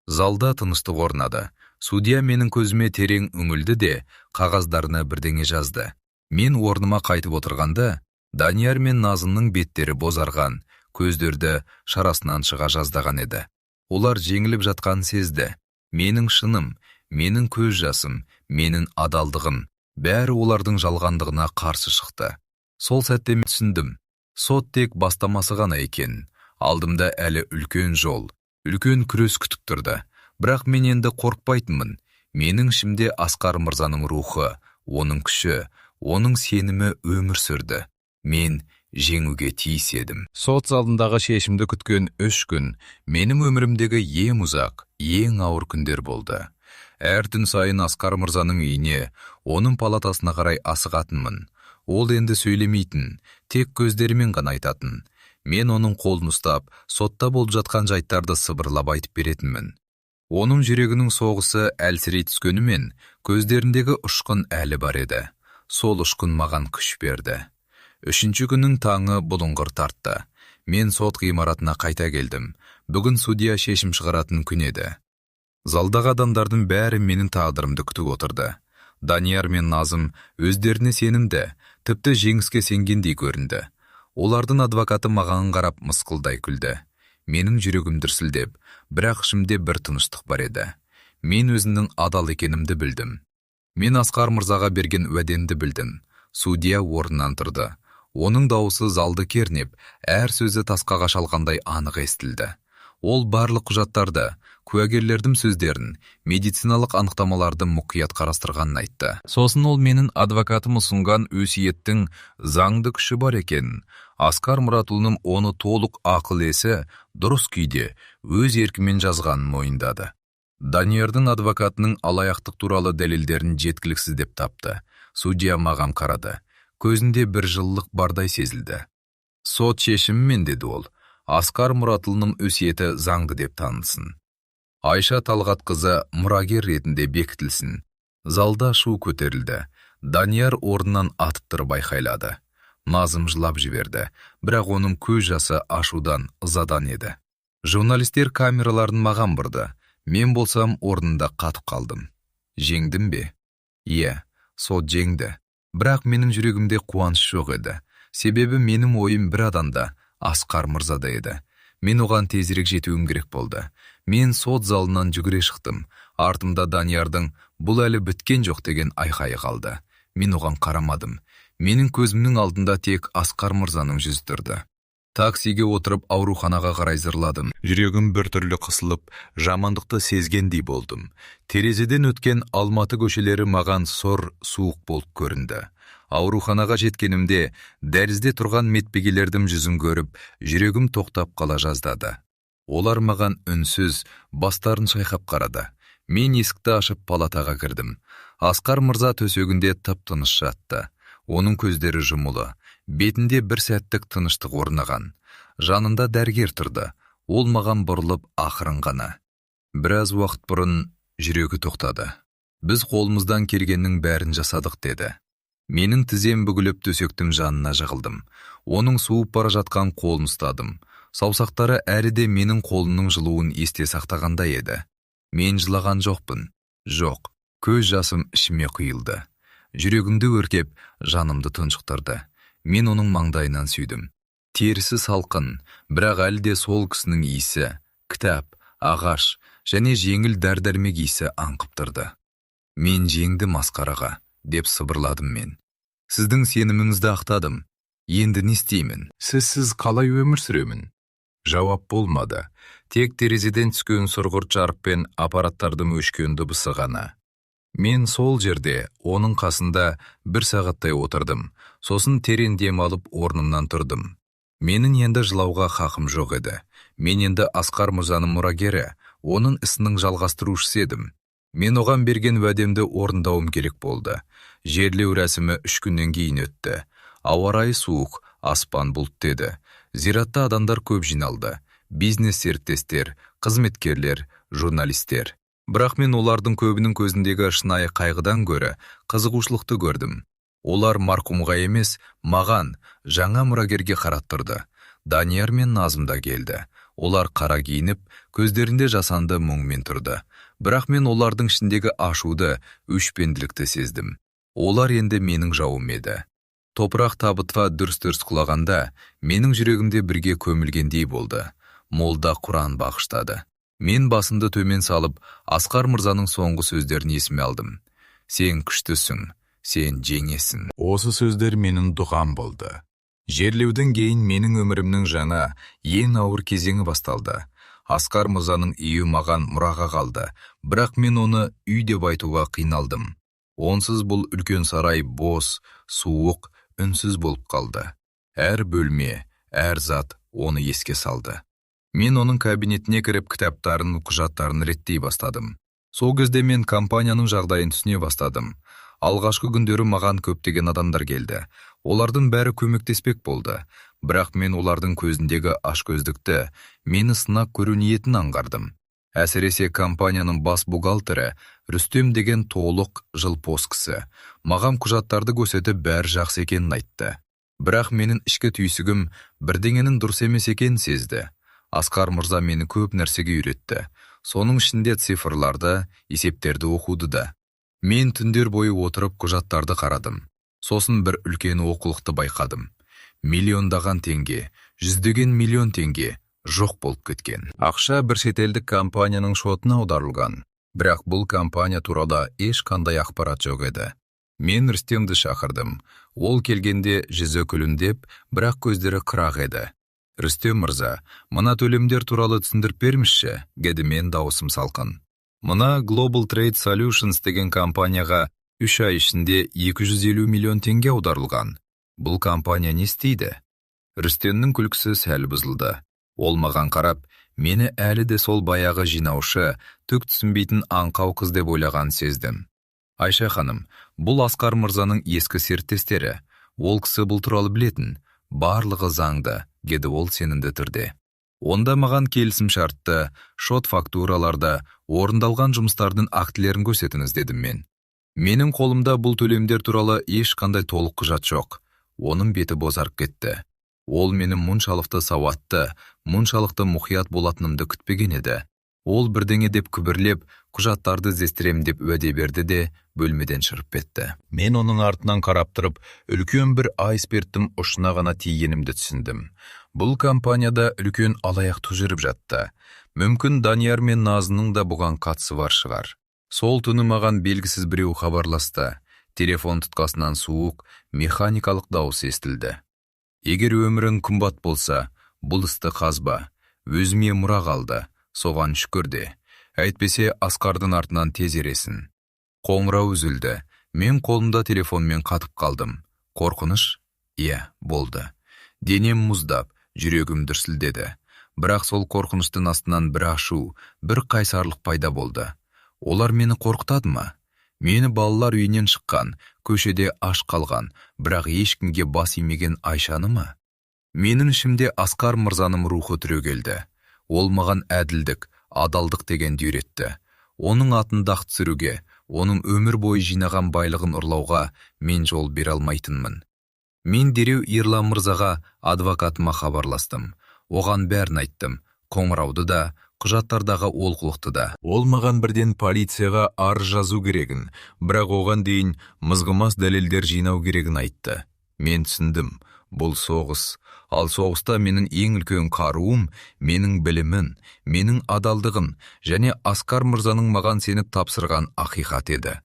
Залда тыныштық орнады. Судья менің көзіме терең үңілді де, қағаздарына бірдеңе жазды. Мен орныма қайтып отырғанда, Данияр мен Назымның беттері бозарған, көздерді шарасынан шыға жаздаған еді. Олар жеңіліп жатқан сезді. Менің шыным, менің көз жасым, менің адалдығым, бәрі олардың жалғандығына қарсы шықты. Сол сәтте мен түсіндім. Сот тек бастамасы ғана екен. Алдымда әлі үлкен жол, үлкен күрес күтіп тұрды. Бірақ мен енді қорқпайтынмын. Менің ішімде Асқар мырзаның рухы, оның күші, оның сенімі өмір сүрді. Мен жеңуге тиіс едім. Сот залындағы шешімді күткен 3 күн менің өмірімдегі ең ұзақ, ең ауыр күндер болды. Әр түн сайын Асқар мырзаның үйіне, оның палатасына қарай асығатынмын. Ол енді сөйлемейтін, тек көздерімен ғана айтатын. Мен оның қолын ұстап, сотта болып жатқан жайттарды сыбырлап айтып беретінмін. Оның жүрегінің соғысы әлсірей түскенімен, көздеріндегі ұшқын әлі бар еді. Сол ұшқын маған күш берді. 3-ші күннің таңы бұлыңғыр тартты. Мен сот ғимаратына қайта келдім. Бүгін судья шешім шығаратын күн еді. Залдағы адамдардың бәрі менің тағдырымды күтіп отырды. Данияр мен Назым өздеріне сенімді, тіпті жеңіске сенгендей көрінді. Олардың адвокаты маған қарап мысқылдай күлді. Менің жүрегім дүрсілдеп, бірақ ішімде бір тыныштық бар еді. Мен өзімнің адал екенімді білдім. Мен Асқар мырзаға берген уәдемді білдім. Судья орнынан тұрды. Оның дауысы залды кернеп, әр сөзі тасқа қашалғандай анық естілді. Ол барлық құжаттарды, куәгерлердің сөздерін, медициналық анықтамаларды мұқият қарастырғанын айтты. Сосын ол менің адвокатым ұсынған өсиеттің заңды күші бар екенін, Асқар Мұратұлының оны толық ақыл есі, дұрыс күйде, өз еркімен жазғанын мойындады. Даниярдың адвокатының алаяқтық туралы дәлелдерін жеткіліксіз деп тапты. Судья маған қарады. Көзінде бір жылылық бардай сезілді. Сот шешімімен деді ол. Асқар Мұратұлының өсиеті заңды деп танылсын. Айша Талғатқызы мұрагер ретінде бекітілсін. Залда шу көтерілді. Данияр орнынан атып тұрып айқайлады. Назым жылап жіберді, бірақ оның көз жасы ашудан, ызадан еді. Журналистер камераларын маған бұрды. Мен болсам орнында қатып қалдым. Жеңдім бе? Иә, сот жеңді. Бірақ менің жүрегімде қуаныш жоқ еді. Себебі менің ойым бір адамда, Асқар Мырзада еді. Мен оған тезірек жетуім керек болды. Мен сот залынан жүгіре шықтым. Артымда Даниярдың бұл әлі біткен жоқ деген айқайы қалды. Мен оған қарамадым. Менің көзімнің алдында тек Асқар Мырзаның жүзі тұрды. Таксиге отырып ауруханаға қарай зырладым. Жүрегім біртүрлі қысылып, жамандықты сезгендей болдым. Терезеден өткен Алматы көшелері маған сор суық болып көрінді. Ауруханаға жеткенімде, дәлізде тұрған медбикелердің жүзін көріп, жүрегім тоқтап қала жаздады. Олар маған үнсіз, бастарын шайқап қарады. Мен есікті ашып палатаға кірдім. Асқар Мырза төсегінде тып-тыныш жатты. Оның көздері жұмулы. Бетінде бір сәттік тыныштық орнаған. Жанында дәрігер тұрды. Ол маған бұрылып ақырын ғана. Біраз уақыт бұрын жүрегі тоқтады. Біз қолымыздан келгеннің бәрін жасадық деді. Менің тізем бүгіліп төсектің жанына жығылдым. Оның суып бара жатқан қолын ұстадым. Саусақтары әрі де менің қолымның жылуын есте сақтағандай еді. Мен жылаған жоқпын. Жоқ, көз жасым ішіме құйылды. Жүрегімді өркеп, жанымды тұншықтырды. Мен оның маңдайынан сүйдім. Терісі салқын, бірақ әлі де сол кісінің иісі, кітап, ағаш және жеңіл дәрдәрмек иісі аңқып тұрды. Мен жеңдім Асқар аға, деп сыбырладым мен. Сіздің сеніміңізді ақтадым. Енді не істеймін? Сізсіз қалай өмір сүремін? Жауап болмады. Тек терезеден түскен сұрғырт жарық пен аппараттардың өшкен дыбысы ғана. Мен сол жерде, оның қасында бір сағаттай отырдым. Сосын терең дем алып орнымнан тұрдым. Менің енді жылауға хақым жоқ еді. Мен енді Асқар Мырзаның мұрагері, оның ісінің жалғастырушысы едім. Мен оған берген уәдемді орындауым керек болды. Жерлеу рәсімі 3 күннен кейін өтті. Ауа райы суық, аспан бұлтты еді. Зиратта адамдар көп жиналды. Бизнес серіктестер, қызметкерлер, журналистер. Бірақ мен олардың көбінің көзіндегі шынайы қайғыдан гөрі қызығушылықты көрдім. Олар марқұмға емес, маған, жаңа мұрагерге қарап тұрды. Данияр мен Назым да келді. Олар қара киініп, көздерінде жасанды мұңмен тұрды. Бірақ мен олардың ішіндегі ашуды, өшпенділікті сездім. Олар енді менің жауым еді. Топырақ табытқа дүрс-дүрс құлағанда, менің жүрегімде бірге көмілгендей болды. Молда Құран бағыштады. Мен басымды төмен салып, Асқар Мырзаның соңғы сөздерін есіме алдым. Сен күштісің, сен жеңесің. Осы сөздер менің дұғам болды. Жерлеуден кейін менің өмірімнің жаңа, ең ауыр кезеңі басталды. Асқар Мырзаның үйі маған мұраға қалды, бірақ мен оны үй деп айтуға қиналдым. Онсыз бұл үлкен сарай бос, суық, үнсіз болып қалды. Әр бөлме, әр зат оны еске салды. Мен оның кабинетіне кіріп кітаптарын, құжаттарын реттей бастадым. Сол кезде мен компанияның жағдайын түсіне бастадым. Алғашқы күндері маған көптеген адамдар келді. Олардың бәрі көмектеспек болды. Бірақ мен олардың көзіндегі ашкөздікті, мені сынап көру ниетін аңғардым. Әсіресе компанияның бас бухгалтері Рүстем деген толық жылпос кісі. Маған құжаттарды көрсетіп бәрі жақсы екенін айтты. Бірақ менің ішкі түйсігім бірдеңенің дұрыс емес екенін сезді. Асқар Мырза мені көп нәрсеге үйретті. Соның ішінде цифрларды, есептерді оқуды да. Мен түндер бойы отырып құжаттарды қарадым. Сосын бір үлкен олқылықты байқадым. Миллиондаған теңге, жүздеген миллион теңге жоқ болып кеткен. Ақша бір шетелдік компанияның шотына аударылған. Бірақ бұл компания туралы ешқандай ақпарат жоқ еді. Мен Рүстемді шақырдым. Ол келгенде жүзі күлімдеп, бірақ көздері қырақ еді. Рүстем мырза, мына төлемдер туралы түсіндіріп беріңізші, деді мен дауысым салқын. Мына Global Trade Solutions деген компанияға 3 ай ішінде 250 миллион теңге аударылған. Бұл компания не істейді? Рүстемнің күлкісі сәл бұзылды. Ол маған қарап, мені әлі де сол баяғы жинаушы, түк түсінбейтін аңқау қыз деп ойлаған сездім. Айша ханым, бұл Асқар Мырзаның ескі серіктестері. Ол кісі бұл туралы білетін. Барлығы заңды, деді ол сенімді түрде. Онда маған келісім шартты, шот фактураларда орындалған жұмыстардың актілерін көрсетіңіз, дедім мен. Менің қолымда бұл төлемдер туралы ешқандай толық құжат жоқ. Оның беті бозарып кетті. Ол менің мұншалықты сауатты, мұншалықты мұқият болатынымды күтпеген еді. Ол бірдеңе деп күбірлеп, құжаттарды іздестірем деп уәде берді де бөлмеден шығып кетті. Мен оның артынан қарап тұрып, үлкен бір айсбергтің ұшына ғана тигенімді түсіндім. Бұл компанияда үлкен алаяқ жүріп жатты. Мүмкін Данияр мен Назының да бұған қатысы бар шығар. Сол түні маған белгісіз біреу хабарласты. Телефон тұтқасынан суық, механикалық дауыс естілді. Егер өмірің қымбат болса, бұл істі қазба. Өзіме мұра қалды, соған шүкір де. Әйтпесе Асқардың артынан тез ересін. Қоңырау үзілді. Мен қолымда телефонмен қатып қалдым. Қорқыныш? Иә, болды. Денем мұздап, жүрегім дүрсілдеді. Бірақ сол қорқыныштың астынан бір ашу, бір қайсарлық пайда болды. Олар мені қорқытады ма? Мені балалар үйінен шыққан, көшеде аш қалған, бірақ ешкімге бас имеген Айшаны ма? Менің ішімде Асқар мырзаның рухы түрегелді. Ол маған әділдік, адалдық деген үйретті. Оның атын дақ түсіруге, оның өмір бойы жинаған байлығын ұрлауға мен жол бере алмайтынмын. Мен дереу Ерлан мырзаға, адвокатыма хабарластым. Оған бәрін айттым, қоңырауды да, құжаттардағы олқылықты да. Ол маған бірден полицияға арыз жазу керегін, бірақ оған дейін мызғымас дәлелдер жинау керегін айтты. Мен түсіндім, бұл соғыс. Ал соғыста менің ең үлкен қаруым, менің білімін, менің адалдығым және Асқар мырзаның маған сеніп тапсырған ақиқат еді.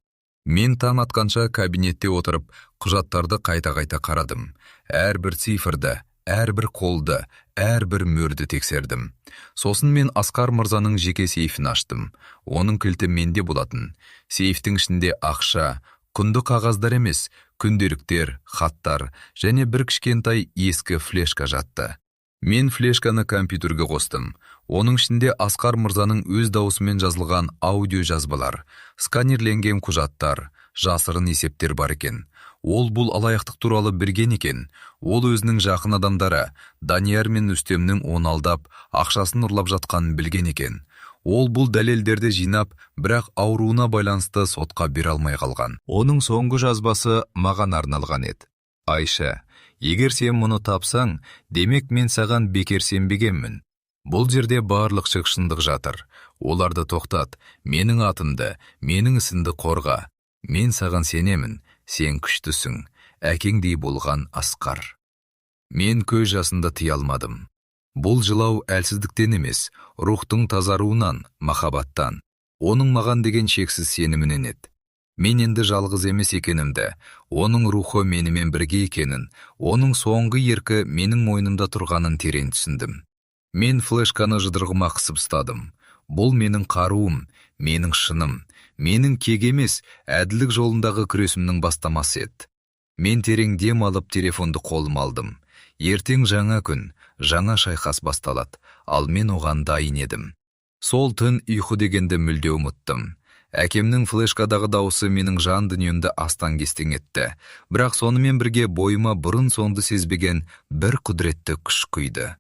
Мен таң атқанша кабинетте отырып, құжаттарды қайта-қайта қарадым. Әрбір цифрды, әрбір қолды, әрбір мөрді тексердім. Сосын мен Асқар мырзаның жеке сейфін аштым. Оның кілті менде болатын. Сейфтің ішінде ақша, құнды қағаздар емес, күнделіктер, хаттар және бір кішкентай ескі флешка жатты. Мен флешканы компьютерге қостым. Оның ішінде Асқар мырзаның өз дауысымен жазылған аудио жазбалар, сканерленген құжаттар, жасырын есептер бар екен. Ол бұл алаяқтық туралы білген екен. Ол өзінің жақын адамдары, Данияр мен Үстемнің оны алдап, ақшасын ұрлап жатқанын білген екен. Ол бұл дәлелдерді жинап, бірақ ауруына байланысты сотқа бере алмай қалған. Оның соңғы жазбасы маған арналған еді. Айша, егер сен мұны тапсаң, демек мен саған бекер сенбегенмін. Бұл жерде барлық шындық жатыр. Оларды тоқтат, менің атымды, менің ісімді қорға. Мен саған сенемін, сен күштісің, әкеңдей болған Асқар. Мен көз жасында тыя алмадым. Бұл жылау әлсіздіктен емес, рухтың тазаруынан, махаббаттан. Оның маған деген шексіз сенімінен еді. Мен енді жалғыз емес екенімді, оның рухы менімен бірге екенін, оның соңғы еркі менің мойнымда тұрғанын терең түсіндім. Мен флешканы жұдырығыма қысып ұстадым. Бұл менің қаруым, менің шыным, менің кек емес, әділдік жолындағы күресімнің бастамасы еді. Мен терең дем алып телефонды қолыма алдым. Ертең жаңа күн, жаңа шайқас басталады, ал мен оған дайын едім. Сол түн ұйқы дегенді мүлде ұмыттым. Әкемнің флешкадағы дауысы менің жан дүниемді астан кестең етті, бірақ сонымен бірге бойыма бұрын соңды сезбеген бір құдіретті күш құйды.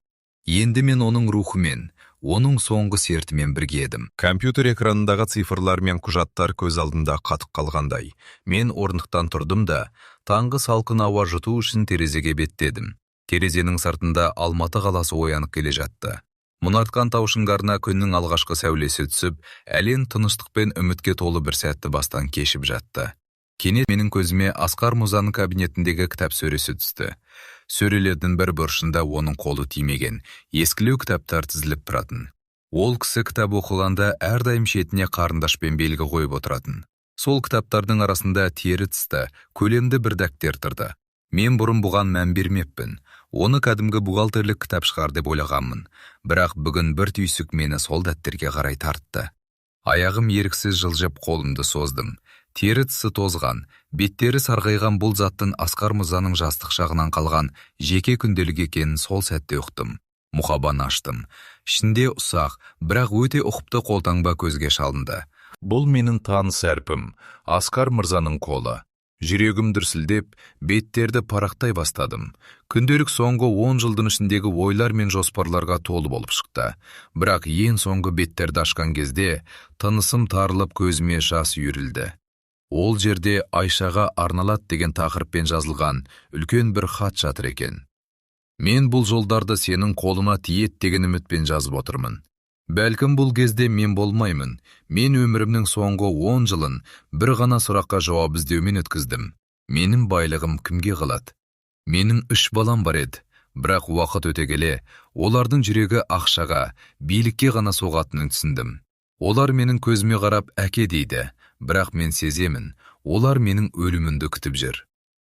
Енді мен оның рухымен, оның соңғы сертімен бірге едім. Компьютер экранындағы цифрлар мен құжаттар көз алдында қатып қалғандай. Мен орындықтан тұрдым да, таңғы салқын ауа жұту үшін терезеге беттедім. Терезенің сыртында Алматы қаласы оянып келе жатты. Мұнартқан тау шыңдарына күннің алғашқы сәулесі түсіп, әлем тыныштық пен үмітке толы бір сәтті бастан кешіп жатты. Кенет менің көзіме Асқар мырзаның кабинетіндегі кітап сөресі түсті. Сөрелердің бір бұрышында оның қолы тимеген, ескілеу кітаптар тізіліп тұратын. Ол кісі кітап оқылғанда әрдайым шетіне қарындашпен белгі қойып отыратын. Сол кітаптардың арасында тері тісті, көлемді бір дәптер тұрды. Мен бұрын бұған мән бермеппін. Оны кәдімгі бухгалтерлік кітап шығар деп ойлағанмын. Бірақ бүгін бір түйсік мені сол дәптерге қарай тартты. Аяғым еріксіз жылжып қолымды создым. Тері тісі тозған, беттері сарғайған бұл заттың Асқар мырзаның жастық шағынан қалған жеке күнделік екенін сол сәтте ұқтым. Мұқабаны аштым. Ішінде ұсақ, бірақ өте ұқыпты қолтаңба көзге шалынды. Бұл менің таныс әрпім, Асқар мырзаның қолы. Жүрегім дүрсілдеп, беттерді парақтай бастадым. Күнделік соңғы 10 жылдың ішіндегі ойлар мен жоспарларға толы болып шықты. Бірақ ең соңғы беттерді ашқан кезде тынысым тарылып көзіме жас үйірілді. Ол жерде Айшаға арналат деген тақырыппен жазылған үлкен бір хат жатыр екен. Мен бұл жолдарды сенің қолына тиет деген үмітпен жазып отырмын. Бәлкім бұл кезде мен болмаймын. Мен өмірімнің соңғы 10 жылын бір ғана сұраққа жауап іздеумен өткіздім. Менің байлығым кімге қалады? Менің 3 балам бар еді. Бірақ уақыт өте келе, олардың жүрегі ақшаға, билікке ғана соғатынын түсіндім. Олар менің көзіме қарап әке дейді. Бірақ мен сеземін, олар менің өлімімді күтіп жүр.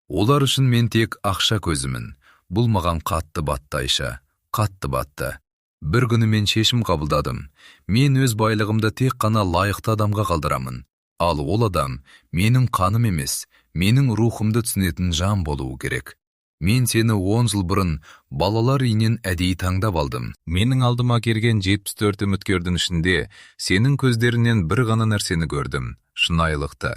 Олар үшін мен тек ақша көзімін. Бұл маған қатты батты, Айша, қатты батты. Бір күні мен шешім қабылдадым. Мен өз байлығымды тек қана лайықты адамға қалдырамын. Ал ол адам менің қаным емес, менің рухымды түсінетін жан болуы керек. Мен сені 10 жыл бұрын балалар үйінен әдейі таңдап алдым. Менің алдыма келген 74 үміткердің ішінде сенің көздерінен бір ғана нәрсені көрдім. Шынайылықты.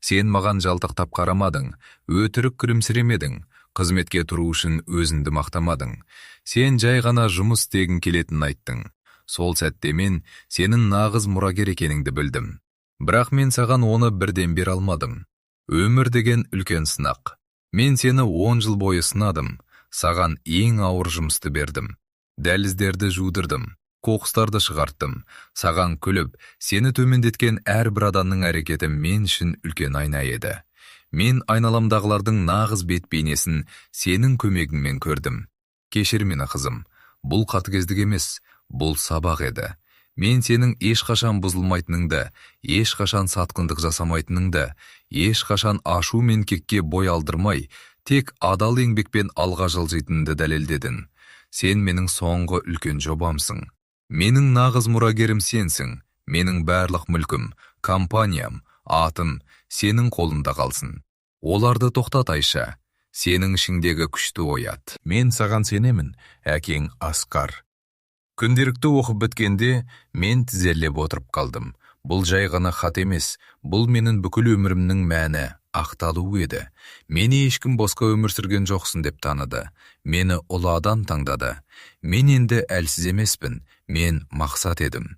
Сен маған жалтақтап қарамадың, өтірік күлімсіремедің. Қызметке тұру үшін өзіңді мақтамадың. Сен жай ғана жұмыс істегің келетінін айттың. Сол сәтте мен сенің нағыз мұрагер екеніңді білдім. Бірақ мен саған оны бірден бере алмадым. Өмір деген үлкен сынақ. Мен сені 10 жыл бойы сынадым. Саған ең ауыр жұмысты бердім. Дәліздерді жудырдым. Қоқыстарды шығарттым. Саған күліп, сені төмендеткен әрбір адамның әрекеті мен үшін үлкен айна еді. Мен айналамдағылардың нағыз бет бейнесін сенің көмегіңмен көрдім. Кешір мені, қызым. Бұл қатыгездік емес, бұл сабақ еді. Мен сенің ешқашан бұзылмайтыныңды, ешқашан сатқындық жасамайтыныңды, ешқашан ашу мен кекке бой алдырмай, тек адал еңбекпен алға жылжитыныңды дәлелдедің. Сен менің соңғы үлкен жобамсың. Менің нағыз мұрагерім сенсің. Менің барлық мүлкім, компаниям, атым сенің қолында қалсын. Оларды тоқтат, Айша. Сенің ішіңдегі күшті оят. Мен саған сенемін, әкең Асқар. Күнделікті оқып біткенде мен тізерлеп отырып қалдым. Бұл жай ғана хат емес, бұл менің бүкіл өмірімнің мәні, ақталуы еді. Мені ешкім босқа өмір сүрген жоқсың деп таныды. Мені ұлы адам таңдады. Мен енді әлсіз емеспін, мен мақсат едім.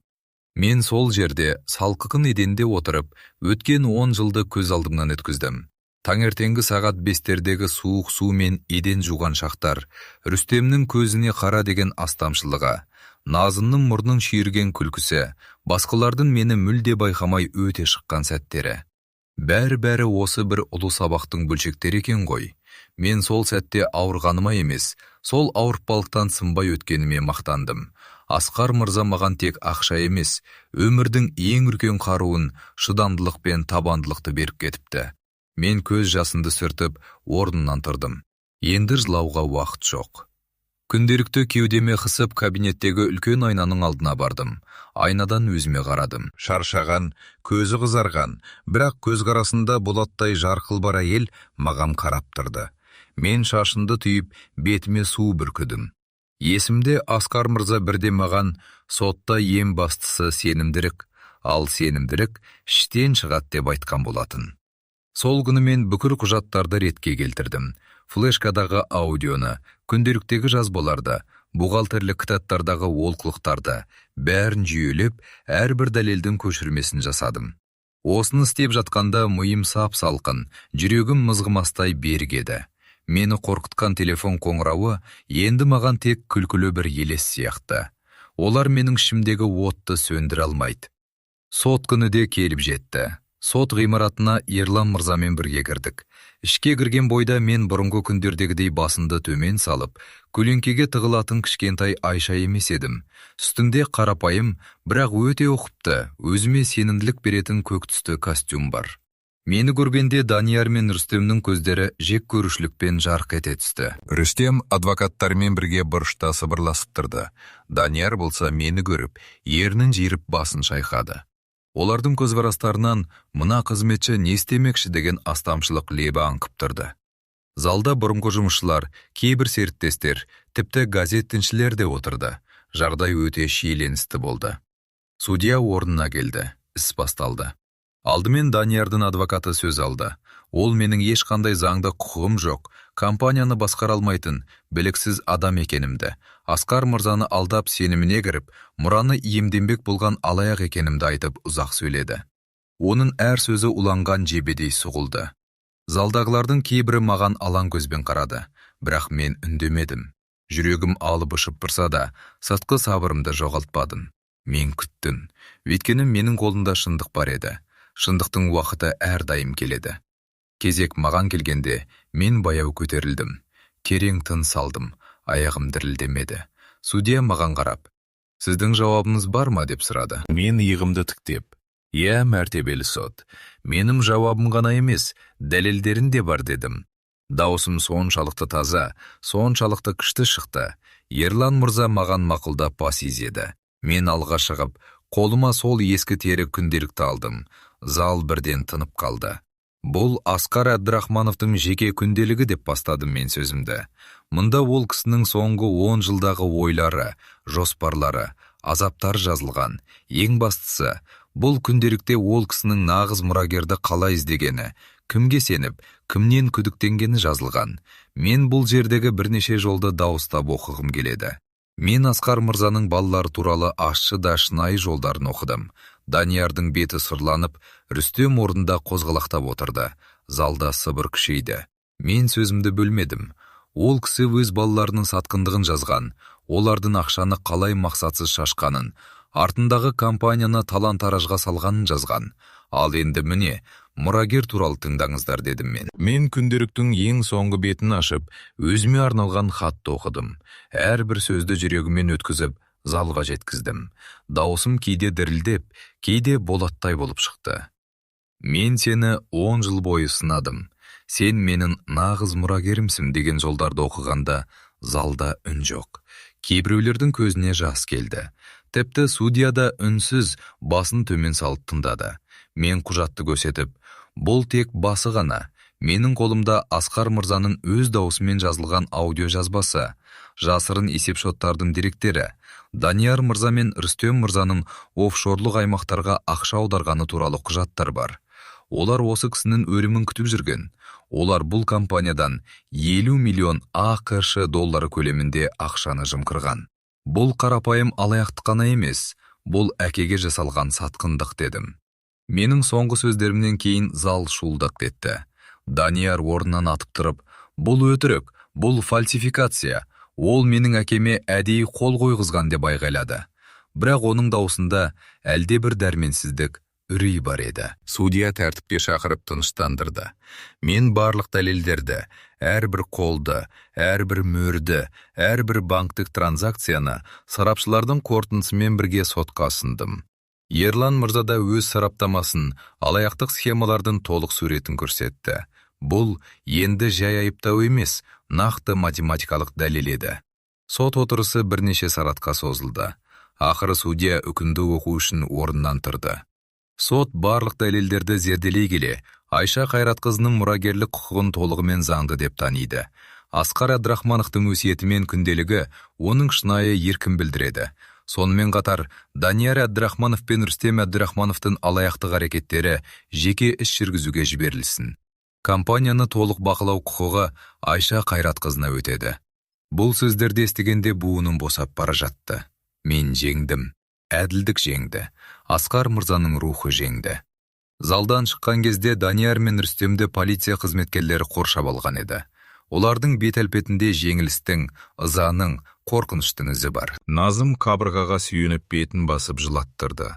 Мен сол жерде салқын еденде отырып, өткен 10 жылды көз алдымнан өткіздім. Таңертеңгі сағат 5-тердегі суық су мен еден жуған шақтар, Рүстемнің көзіне қара деген астамшылыға, Назымның мұрнын шүйірген күлкісі, басқалардың мені мүлде байқамай өте шыққан сәттері. Бәрі осы бір ұлы сабақтың бөлшектері екен ғой. Мен сол сәтте ауырғаныма емес, сол ауыртпалықтан сынбай өткеніме мақтандым. Асқар мырза маған тек ақша емес, өмірдің ең үлкен қаруын, шыдамдылық пен табандылықты беріп кетіпті. Мен көз жасымды сүртіп, орнымнан тұрдым. Енді жылауға уақыт жоқ. Күнделікті кеудеме қысып, кабинеттегі үлкен айнаның алдына бардым. Айнадан өзіме қарадым. Шаршаған, көзі қызарған, бірақ көз қарасында болаттай жарқыл бар әйел маған қарап тұрды. Мен шашымды түйіп, бетіме су бүркідім. Есімде Асқар мырза бірде маған сотта ең бастысы сенімділік, ал сенімділік іштен шығады деп айтқан болатын. Сол күні мен бүкіл құжаттарды ретке келтірдім. Флешкадағы аудионы, күнделіктегі жазбаларды, бухгалтерлік кітаптардағы олқылықтарды, бәрін жүйелеп, әрбір дәлелдің көшірмесін жасадым. Осыны істеп жатқанда миым сап-салқын, жүрегім мызғымастай берік еді. Мені қорқытқан телефон қоңырауы енді маған тек күлкілі бір елес сияқты. Олар менің ішімдегі отты сөндіре алмайды. Сот күні де келіп жетті. Сот ғимаратына Ерлан мырзамен бірге кірдік. Ішке кірген бойда мен бұрынғы күндердегідей басымды төмен салып, көлеңкеге тығылатын кішкентай Айша емес едім. Үстінде қарапайым, бірақ өте оқыпты, өзіме сенімділік беретін көк түсті костюм бар. Мені көргенде Данияр мен Рүстемнің көздері жек көрушілікпен жарқ ете түсті. Рүстем адвокаттармен бірге бұрышта сыбырласып тұрды. Данияр болса мені көріп, ернін жиырып басын шайқады. Олардың көзқарастарынан мына қызметші не істемекші деген астамшылық лебі аңқып тұрды. Залда бұрынғы жұмысшылар, кейбір серіктестер, тіпті газет тілшілер де отырды. Жағдай өте шиеленісті болды. Судья орнына келді, іс басталды. Алдымен Даниярдың адвокаты сөз алды. Ол менің ешқандай заңды құқығым жоқ, компанияны басқара алмайтын, біліксіз адам екенімді, Асқар мырзаны алдап сеніміне кіріп, мұраны иемденбек болған алаяқ екенімді айтып ұзақ сөйледі. Оның әр сөзі уланған жебедей сұғылды. Залдағылардың кейбірі маған алаң көзбен қарады, бірақ мен үндемедім. Жүрегім алып ұшып тұрса да, сыртқы сабырымды жоғалтпадым. Мен күттім, өйткені менің қолымда шындық бар еді. Шындықтың уақыты әрдайым келеді. Кезек маған келгенде, мен баяу көтерілдім. Терең тыныс алдым, аяғым дірілдемеді. Судья маған қарап, «Сіздің жауабыңыз бар ма?» деп сұрады. Мен иығымды тіктеп, «Иә, мәртебелі сот. Менің жауабым ғана емес, дәлелдерін де бар» дедім. Даусым соншалықты таза, соншалықты күшті шықты. Ерлан мырза маған мақұлдап бас изеді. Мен алға шығып, қолыма сол ескі тері күнделікті алдым. Зал бірден тынып қалды. Бұл Асқар Әбдірахмановтың жеке күнделігі деп бастадым мен сөзімді. Мұнда ол кісінің соңғы 10 жылдағы ойлары, жоспарлары, азаптар жазылған. Ең бастысы, бұл күнделікте ол кісінің нағыз мұрагерді қалай іздегені, кімге сеніп, кімнен күдіктенгені жазылған. Мен бұл жердегі бірнеше жолды дауыстап оқығым келеді. Мен Асқар мырзаның балалары туралы ащы да шынайы жолдарын оқыдым. Даниярдың беті сұрланып, Рүстем орнында қозғалақтап отырды. Залда сыбыр күшейді. Мен сөзімді бөлмедім. Ол кісі өз балаларының сатқындығын жазған, олардың ақшаны қалай мақсатсыз шашқанын, артындағы компанияны талан-таражға салғанын жазған. Ал енді міне, мұрагер туралы тыңдаңыздар дедім мен. Мен күнделіктің ең соңғы бетін ашып, өзіме арналған хатты оқыдым. Әрбір сөзді жүрегімен өткізіп, залға жеткіздім. Даусым кейде дірілдеп, кейде болаттай болып шықты. Мен сені 10 жыл бойы сынадым. Сен менің нағыз мұрагерімсің деген жолдарды оқығанда залда үн жоқ. Кейбіреулердің көзіне жас келді. Тіпті судья да үнсіз басын төмен салып тыңдады. Мен құжатты көрсетіп, бұл тек басы ғана. Менің қолымда Асқар мырзаның өз даусымен жазылған аудио жазбасы, жасырын есепшоттардың деректері, Данияр мырза мен Рүстем мырзаның офшорлық аймақтарға ақша аударғаны туралы құжаттар бар. Олар осы кісінің өлімін күтіп жүрген. Олар бұл компаниядан 50 миллион ақш доллары көлемінде ақшаны жымқырған. Бұл қарапайым алаяқтық қана емес, бұл әкеге жасалған сатқындық дедім. Менің соңғы сөздерімнен кейін зал шуылдақ етті. Данияр орнынан атып тұрып, бұл өтірік, бұл фальсификация, ол менің әкеме әдейі қол қойғызған деп айғайлады. Бірақ оның даусында әлде бір дәрменсіздік, үрей бар еді. Судья тәртіпке шақырып тыныштандырды. Мен барлық дәлелдерді, әрбір қолды, әрбір мөрді, әрбір банктік транзакцияны сарапшылардың қорытындысымен бірге сотқа ұсындым. Ерлан мырза да өз сараптамасын, алаяқтық схемалардың толық суретін көрсетті. Бұл енді жай айыптау емес, нақты математикалық дәлел еді. Сот отырысы бірнеше сағатқа созылды. Ақыры судья үкімді оқу үшін орнынан тұрды. Сот барлық дәлелдерді зерделей келе, Айша Қайратқызының мұрагерлік құқығын толығымен заңды деп таниды. Асқар Әбдірахмановтың өсиетімен күнделігі оның шынайы еркін білдіреді. Сонымен қатар, Данияр Әбдірахманов пен Рүстем Әбдірахмановтың алаяқтық әрекеттері жеке іс жүргізуге жіберілсін. Компанияны толық бақылау құқығы Айша Қайратқызына өтеді. Бұл сөздерді естігенде буыным босап бара жатты. Мен жеңдім. Әділдік жеңді. Асқар мырзаның рухы жеңді. Залдан шыққан кезде Данияр мен Рүстемді полиция қызметкерлері қоршап алған еді. Олардың бет әлпетінде жеңілістің, ызаның, қорқыныштың ізі бар. Назым қабырғаға сүйеніп бетін басып жылаттырды.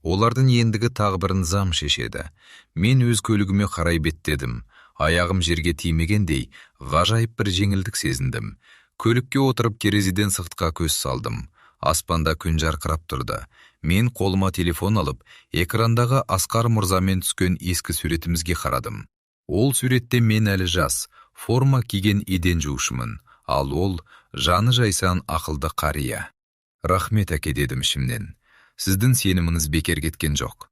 Олардың ендігі тағдырын зам шешеді. Мен өз көлігіме қарай беттедім. Аяғым жерге тимегендей, ғажайып бір жеңілдік сезіндім. Көлікке отырып терезеден сыртқа көз салдым. Аспанда күн жарқырап тұрды. Мен қолыма телефон алып, экрандағы Асқар мырзамен түскен ескі суретімізге қарадым. Ол суретте мен әлі жас, форма киген еден жуушымын, ал ол жаны жайсан ақылды қария. Рахмет әке дедім ішімнен. Сіздің сеніміңіз бекер кеткен жоқ.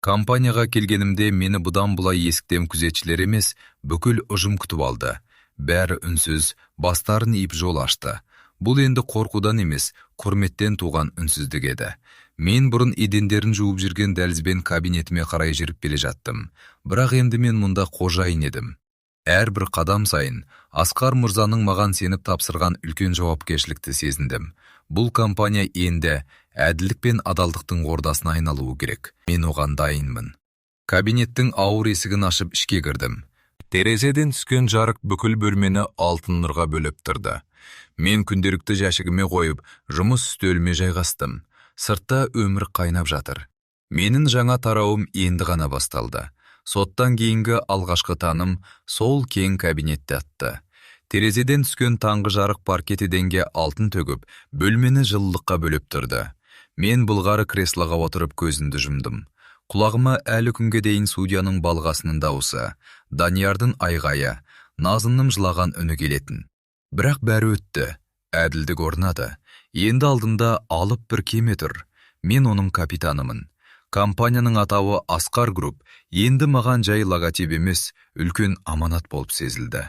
Компанияға келгенімде мені бұдан бұлай есіктен күзетшілер емес, бүкіл ұжым күтіп алды. Бәрі үнсіз, бастарын иіп жол ашты. Бұл енді қорқудан емес, құрметтен туған үнсіздік еді. Мен бұрын едендерін жуып жүрген дәлізбен кабинетіме қарай жүріп келе жаттым. Бірақ енді мен мұнда қожайын едім. Әрбір қадам сайын Асқар мырзаның маған сеніп тапсырған үлкен жауапкершілікті сезіндім. Бұл компания енді әділдік пен адалдықтың ордасына айналуы керек. Мен оған дайынмын. Кабинеттің ауыр есігін ашып ішке кірдім. Терезеден түскен жарық бүкіл бөлмені алтын нұрға бөліп тұрды. Мен күнделікті жәшігіме қойып, жұмыс үстеліме жайғастым. Сыртта өмір қайнап жатыр. Менің жаңа тарауым енді ғана басталды. Соттан кейінгі алғашқы таным сол кең кабинетте атты. Терезеден түскен таңғы жарық паркет еденге алтын төгіп, бөлмені жылылыққа бөліп тұрды. Мен былғары креслоға отырып көзімді жұмдым. Құлағыма әлі күнге дейін судьяның балғасының дауысы, Даниярдың айғайы, Назынның жылаған үні келетін. Бірақ бәрі өтті, әділдік орнады. Енді алдымда алып бір кеме тұр. Мен оның капитанымын. Компанияның атауы Асқар Груп, енді маған жай логотип емес, үлкен аманат болып сезілді.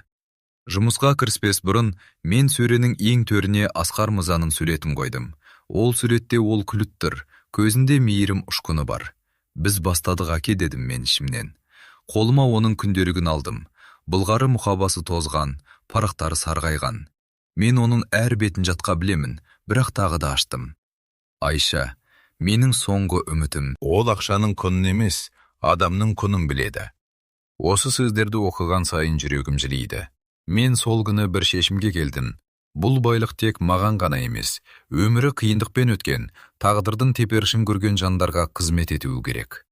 Жұмысқа кіріспес бұрын, мен сөренің ең төріне Асқар мырзаның суретін қойдым. Ол суретте ол күліп тұр, көзінде мейірім ұшқыны бар. Біз бастадық аке, дедім мен ішімнен. Қолыма оның күнделігін алдым. Былғары мұқабасы тозған, парақтары сарғайған. Мен оның әр бетін жатқа білемін, бірақ тағы да аштым. Айша, менің соңғы үмітім. Ол ақшаның құнын емес, адамның құнын біледі. Осы сөздерді оқыған сайын жүрегім жылиды. Мен сол күні бір шешімге келдім. Бұл байлық тек маған ғана емес, өмірі қиындықпен өткен, тағдырдың теперішін көрген жандарға қызмет етуі керек.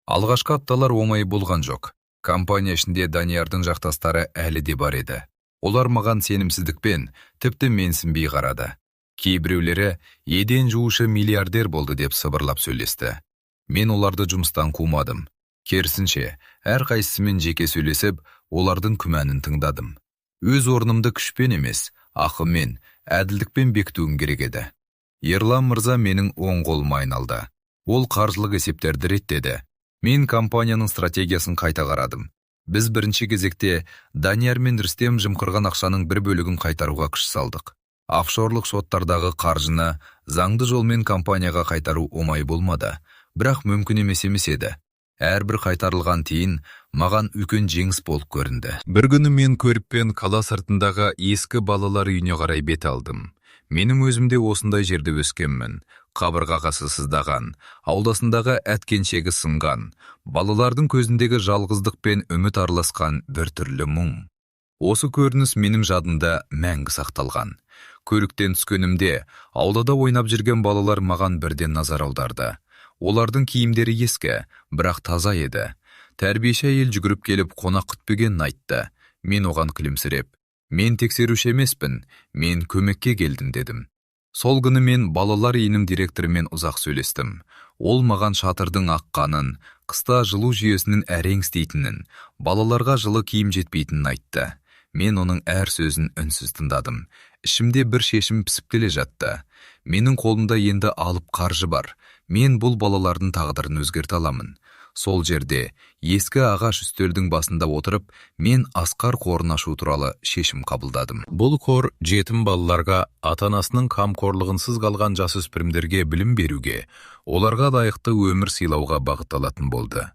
Алғашқы апталар оңай болған жоқ. Компания ішінде Даниярдың жақтастары әлі де бар еді. Олар маған сенімсіздікпен, тіпті менсінбей қарады. Кейбіреулері еден жуушы миллиардер болды деп сыбырлап сөйлесті. Мен оларды жұмыстан қумадым. Керісінше, әрқайсысымен жеке сөйлесіп, олардың күмәнін тыңдадым. Өз орнымды күшпен емес, ақылмен, әділдікпен бекітуім керек еді. Ерлан мырза менің оң қолыма айналды. Ол қаржылық есептерді реттеді. Мен компанияның стратегиясын қайта қарадым. Біз бірінші кезекте Данияр мен Рүстем жымқырған ақшаның бір бөлігін қайтаруға күш салдық. Офшорлық шоттардағы қаржыны заңды жолмен компанияға қайтару оңай болмады, бірақ мүмкін емес еді. Әрбір қайтарылған тиын маған үлкен жеңіс болып көрінді. Бір күні мен көріппен қала сыртындағы ескі балалар үйіне қарай бет алдым. Менің өзімде осындай жерде өскенмін. Қабырғасы сыздаған, ауласындағы әткеншегі сынған, балалардың көзіндегі жалғыздық пен үміт араласқан бір түрлі мұң. Осы көрініс менің жадымда мәңгі сақталған. Көліктен түскенімде аулада ойнап жүрген балалар маған бірден назар аударды. Олардың киімдері ескі, бірақ таза еді. Тәрбиеші әйел жүгіріп келіп қонақ күтпегенін айтты. Мен оған күлімсіреп, мен тексеруші емеспін, мен көмекке келдім, дедім. Сол күні мен балалар үйінің директорымен ұзақ сөйлестім. Ол маған шатырдың аққанын, қыста жылу жүйесінің әрең істейтінін, балаларға жылы киім жетпейтінін айтты. Мен оның әр сөзін үнсіз тыңдадым. Ішімде бір шешім пісіп келе жатты. Менің қолымда енді алып қаржы бар. Мен бұл балалардың тағдырын өзгерте аламын. Сол жерде, ескі ағаш үстелдің басында отырып, мен Асқар қорын ашу туралы шешім қабылдадым. Бұл қор жетім балаларға, ата-анасының қамқорлығынсыз қалған жасөспірімдерге білім беруге, оларға лайықты өмір сыйлауға бағытталатын болды.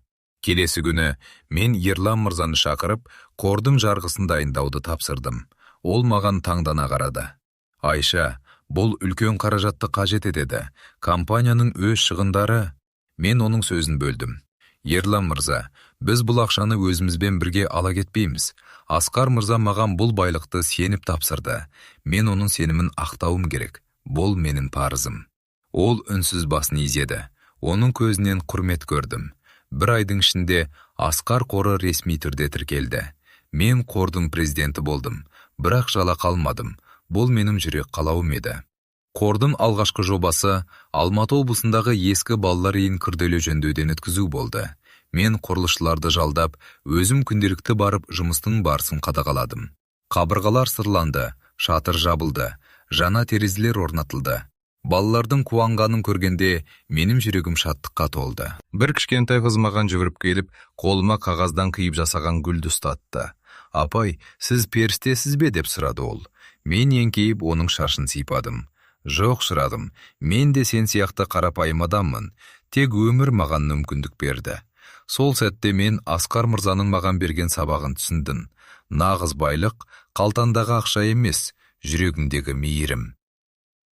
Келесі күні мен Ерлан мырзаны шақырып, қордың жарғысын дайындауды тапсырдым. Ол маған таңдана қарады. Айша, бұл үлкен қаражатты қажет етеді. Компанияның өз шығындары. Мен оның сөзін бөлдім. Ерлан мырза, біз бұл ақшаны өзімізбен бірге ала кетпейміз. Асқар мырза маған бұл байлықты сеніп тапсырды. Мен оның сенімін ақтауым керек. Бұл менің парызым. Ол үнсіз басын изеді. Оның көзінен құрмет көрдім. Бір айдың ішінде Асқар қоры ресми түрде тіркелді. Мен қордың президенті болдым, бірақ жалақы алмадым. Бұл менің жүрек қалауым еді. Қордың алғашқы жобасы Алматы облысындағы ескі балалар үйін күрделі жөндеуден өткізу болды. Мен құрылысшыларды жалдап, өзім күнделікті барып жұмыстың барысын қадағаладым. Қабырғалар сырланды, шатыр жабылды, жаңа терезелер орнатылды. Балалардың қуанғанын көргенде менің жүрегім шаттыққа толды. Бір кішкентай қыз маған жүгіріп келіп, қолыма қағаздан қиып жасаған гүлді ұстатты. Апай, сіз періштесіз бе деп сұрады ол. Мен еңкейіп оның шашын сипадым. Жоқ шырағым, мен де сен сияқты қарапайым адаммын. Тек өмір маған мүмкіндік берді. Сол сәтте мен Асқар мырзаның маған берген сабағын түсіндім. Нағыз байлық қалтандағы ақша емес, жүрегіңдегі мейірім.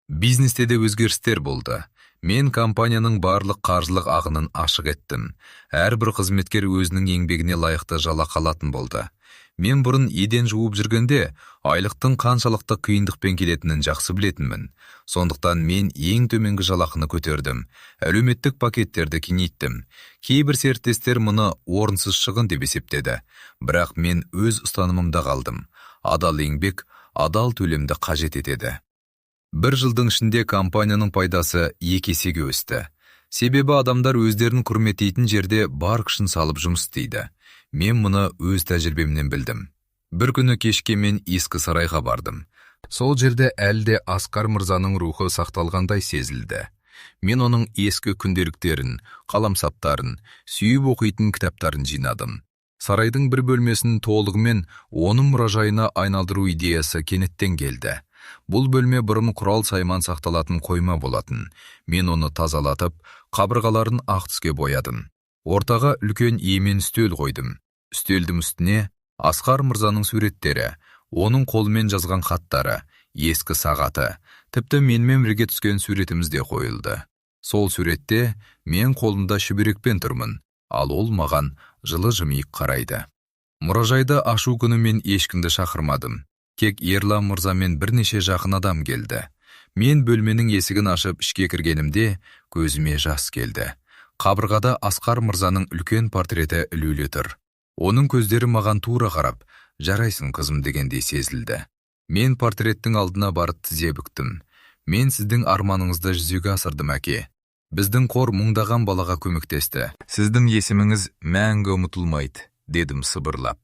Бизнесте де өзгерістер болды. Мен компанияның барлық қаржылық ағынын ашық еттім. Әрбір қызметкер өзінің еңбегіне лайықты жалақы алатын болды. Мен бұрын еден жуып жүргенде айлықтың қаншалықты қиындықпен келетінін жақсы білетінмін. Сондықтан мен ең төменгі жалақыны көтердім. Әлеуметтік пакеттерді кеңейттім. Кейбір серіктестер мұны орынсыз шығын деп есептеді. Бірақ мен өз ұстанымымда қалдым. Адал еңбек, адал төлемді қажет етеді. Бір жылдың ішінде компанияның пайдасы 2 есеге өсті. Себебі адамдар өздерін құрметтейтін жерде бар күшін салып жұмыс істейді. Мен мұны өз тәжірибемнен білдім. Бір күні кешке мен ескі сарайға бардым. Сол жерде әлде Асқар мырзаның рухы сақталғандай сезілді. Мен оның ескі күнделіктерін, қаламсаптарын, сүйіп оқитын кітаптарын жинадым. Сарайдың бір бөлмесін толығымен оның мұражайына айналдыру идеясы кенеттен келді. Бұл бөлме бұрын құрал сайман сақталатын қойма болатын. Мен оны тазалатып, қабырғаларын ақ түске боядым. Ортаға үлкен емен үстел қойдым. Үстелдің үстіне Асқар мырзаның суреттері, оның қолымен жазған хаттары, ескі сағаты, тіпті менімен бірге түскен суретіміз де қойылды. Сол суретте мен қолымда шүберекпен тұрмын, ал ол маған жылы жымиып қарайды. Мұражайды ашу күні мен ешкімді шақырмадым. Тек Ерлан мырзамен бірнеше жақын адам келді. Мен бөлменің есігін ашып ішке кіргенімде көзіме жас келді. Қабырғада Асқар мырзаның үлкен портреті ілулі тұр. Оның көздері маған тура қарап, жарайсың қызым дегендей сезілді. Мен портреттің алдына барып тізе бүктім. Мен сіздің арманыңызды жүзеге асырдым, әке. Біздің қор мыңдаған балаға көмектесті. Сіздің есіміңіз мәңгі ұмытылмайды, дедім сыбырлап.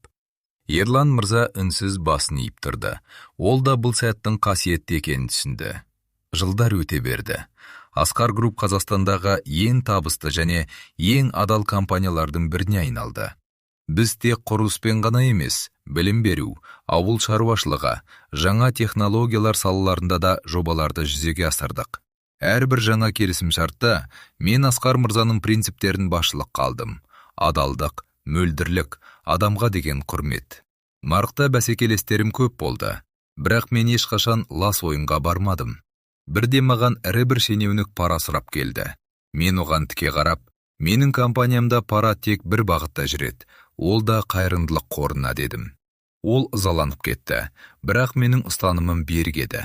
Ерлан мырза үнсіз басын иіп тұрды. Ол да бұл сәттің қасиетті екенін түсінді. Жылдар өте берді. Асқар Груп Қазақстандағы ең табысты және ең адал компаниялардың біріне айналды. Біз тек құрылыспен ғана емес, білім беру, ауыл шаруашылығы, жаңа технологиялар салаларында да жобаларды жүзеге асырдық. Әрбір жаңа келісімшартта мен Асқар мырзаның принциптерін басшылыққа алдым. Адалдық, мөлдірлік, адамға деген құрмет. Нарықта бәсекелестерім көп болды, бірақ мен ешқашан лас ойынға бармадым. Бірде маған ірі бір шенеунік пара сұрап келді. Мен оған тіке қарап, менің компаниямда пара тек бір бағытта жүреді, ол да қайырымдылық қорына дедім. Ол ызаланып кетті, бірақ менің ұстанымым берік еді.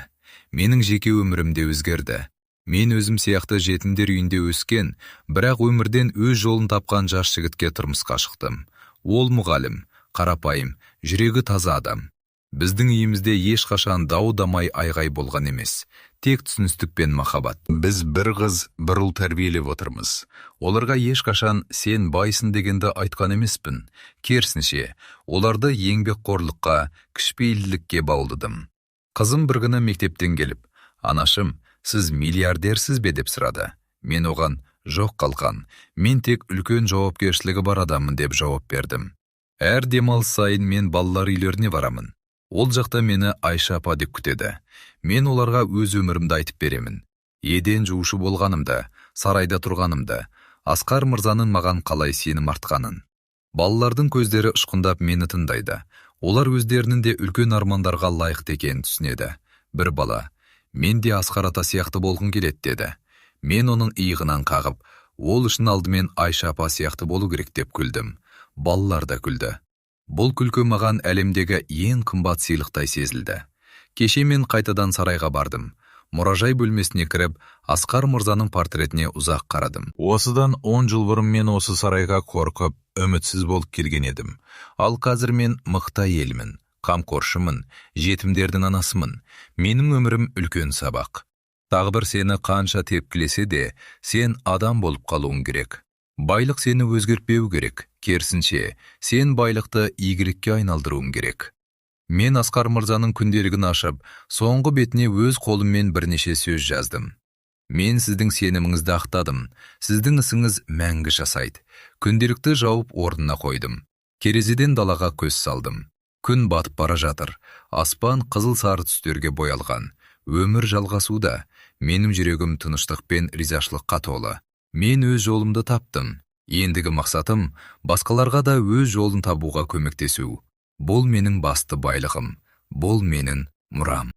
Менің жеке өмірімде өзгерді. Мен өзім сияқты жетімдер үйінде өскен, бірақ өмірден өз жолын тапқан жас жігітке тұрмысқа шықтым. Ол мұғалім, қарапайым, жүрегі таза адам. Біздің үйімізде ешқашан дау-дамай айғай болған емес, тек түсіністік пен махаббат. Біз бір қыз, бір ұл тәрбиелеп отырмыз. Оларға ешқашан сен байсың дегенді айтқан емеспін. Керісінше, оларды еңбекқорлыққа, кішіпейілділікке баулыдым. Қызым бір күні мектептен келіп, анашым, сіз миллиардерсіз бе деп сұрады. Мен оған, жоқ қалқан, мен тек үлкен жауапкершілігі бар адаммын деп жауап бердім. Әр демалыс сайын мен балалар үйлеріне барамын. Ол жақта мені Айша апа деп күтеді. Мен оларға өз өмірімді айтып беремін. Еден жуушы болғанымды, сарайда тұрғанымды, Асқар мырзаның маған қалай сенім артқанын. Балалардың көздері ұшқындап мені тыңдайды. Олар өздерінің де үлкен армандарға лайықты екенін түсінеді. Бір бала, мен де Асқар ата сияқты болғым келеді деді. Мен оның иығынан қағып, ол үшін алдымен Айша апа сияқты болу керек деп күлдім. Балалар да күлді. Бұл күлкі маған әлемдегі ең қымбат сыйлықтай сезілді. Кеше мен қайтадан сарайға бардым. Мұражай бөлмесіне кіріп, Асқар мырзаның портретіне ұзақ қарадым. Осыдан 10 жыл бұрын мен осы сарайға қорқып, үмітсіз болып келген едім. Ал қазір мен мықты әйелмін, қамқоршымын, жетімдердің анасымын. Менің өмірім үлкен сабақ. Тағдыр сені қанша тепкілесе де, сен адам болып қалуың керек. Байлық сені өзгертпеу керек. Керісінше, сен байлықты игілікке айналдыруың керек. Мен Асқар мырзаның күнделігін ашып, соңғы бетіне өз қолыммен бірнеше сөз жаздым. Мен сіздің сеніміңізді ақтадым. Сіздің ісіңіз мәңгі жасайды. Күнделікті жауып орнына қойдым. Терезеден далаға көз салдым. Күн батып бара жатыр. Аспан қызыл сары түстерге боялған. Өмір жалғасуда. Менің жүрегім тыныштық пен ризашылыққа толы. Мен өз жолымды таптым. Ендігі мақсатым басқаларға да өз жолын табуға көмектесу. Бұл менің басты байлығым. Бұл менің мұрам.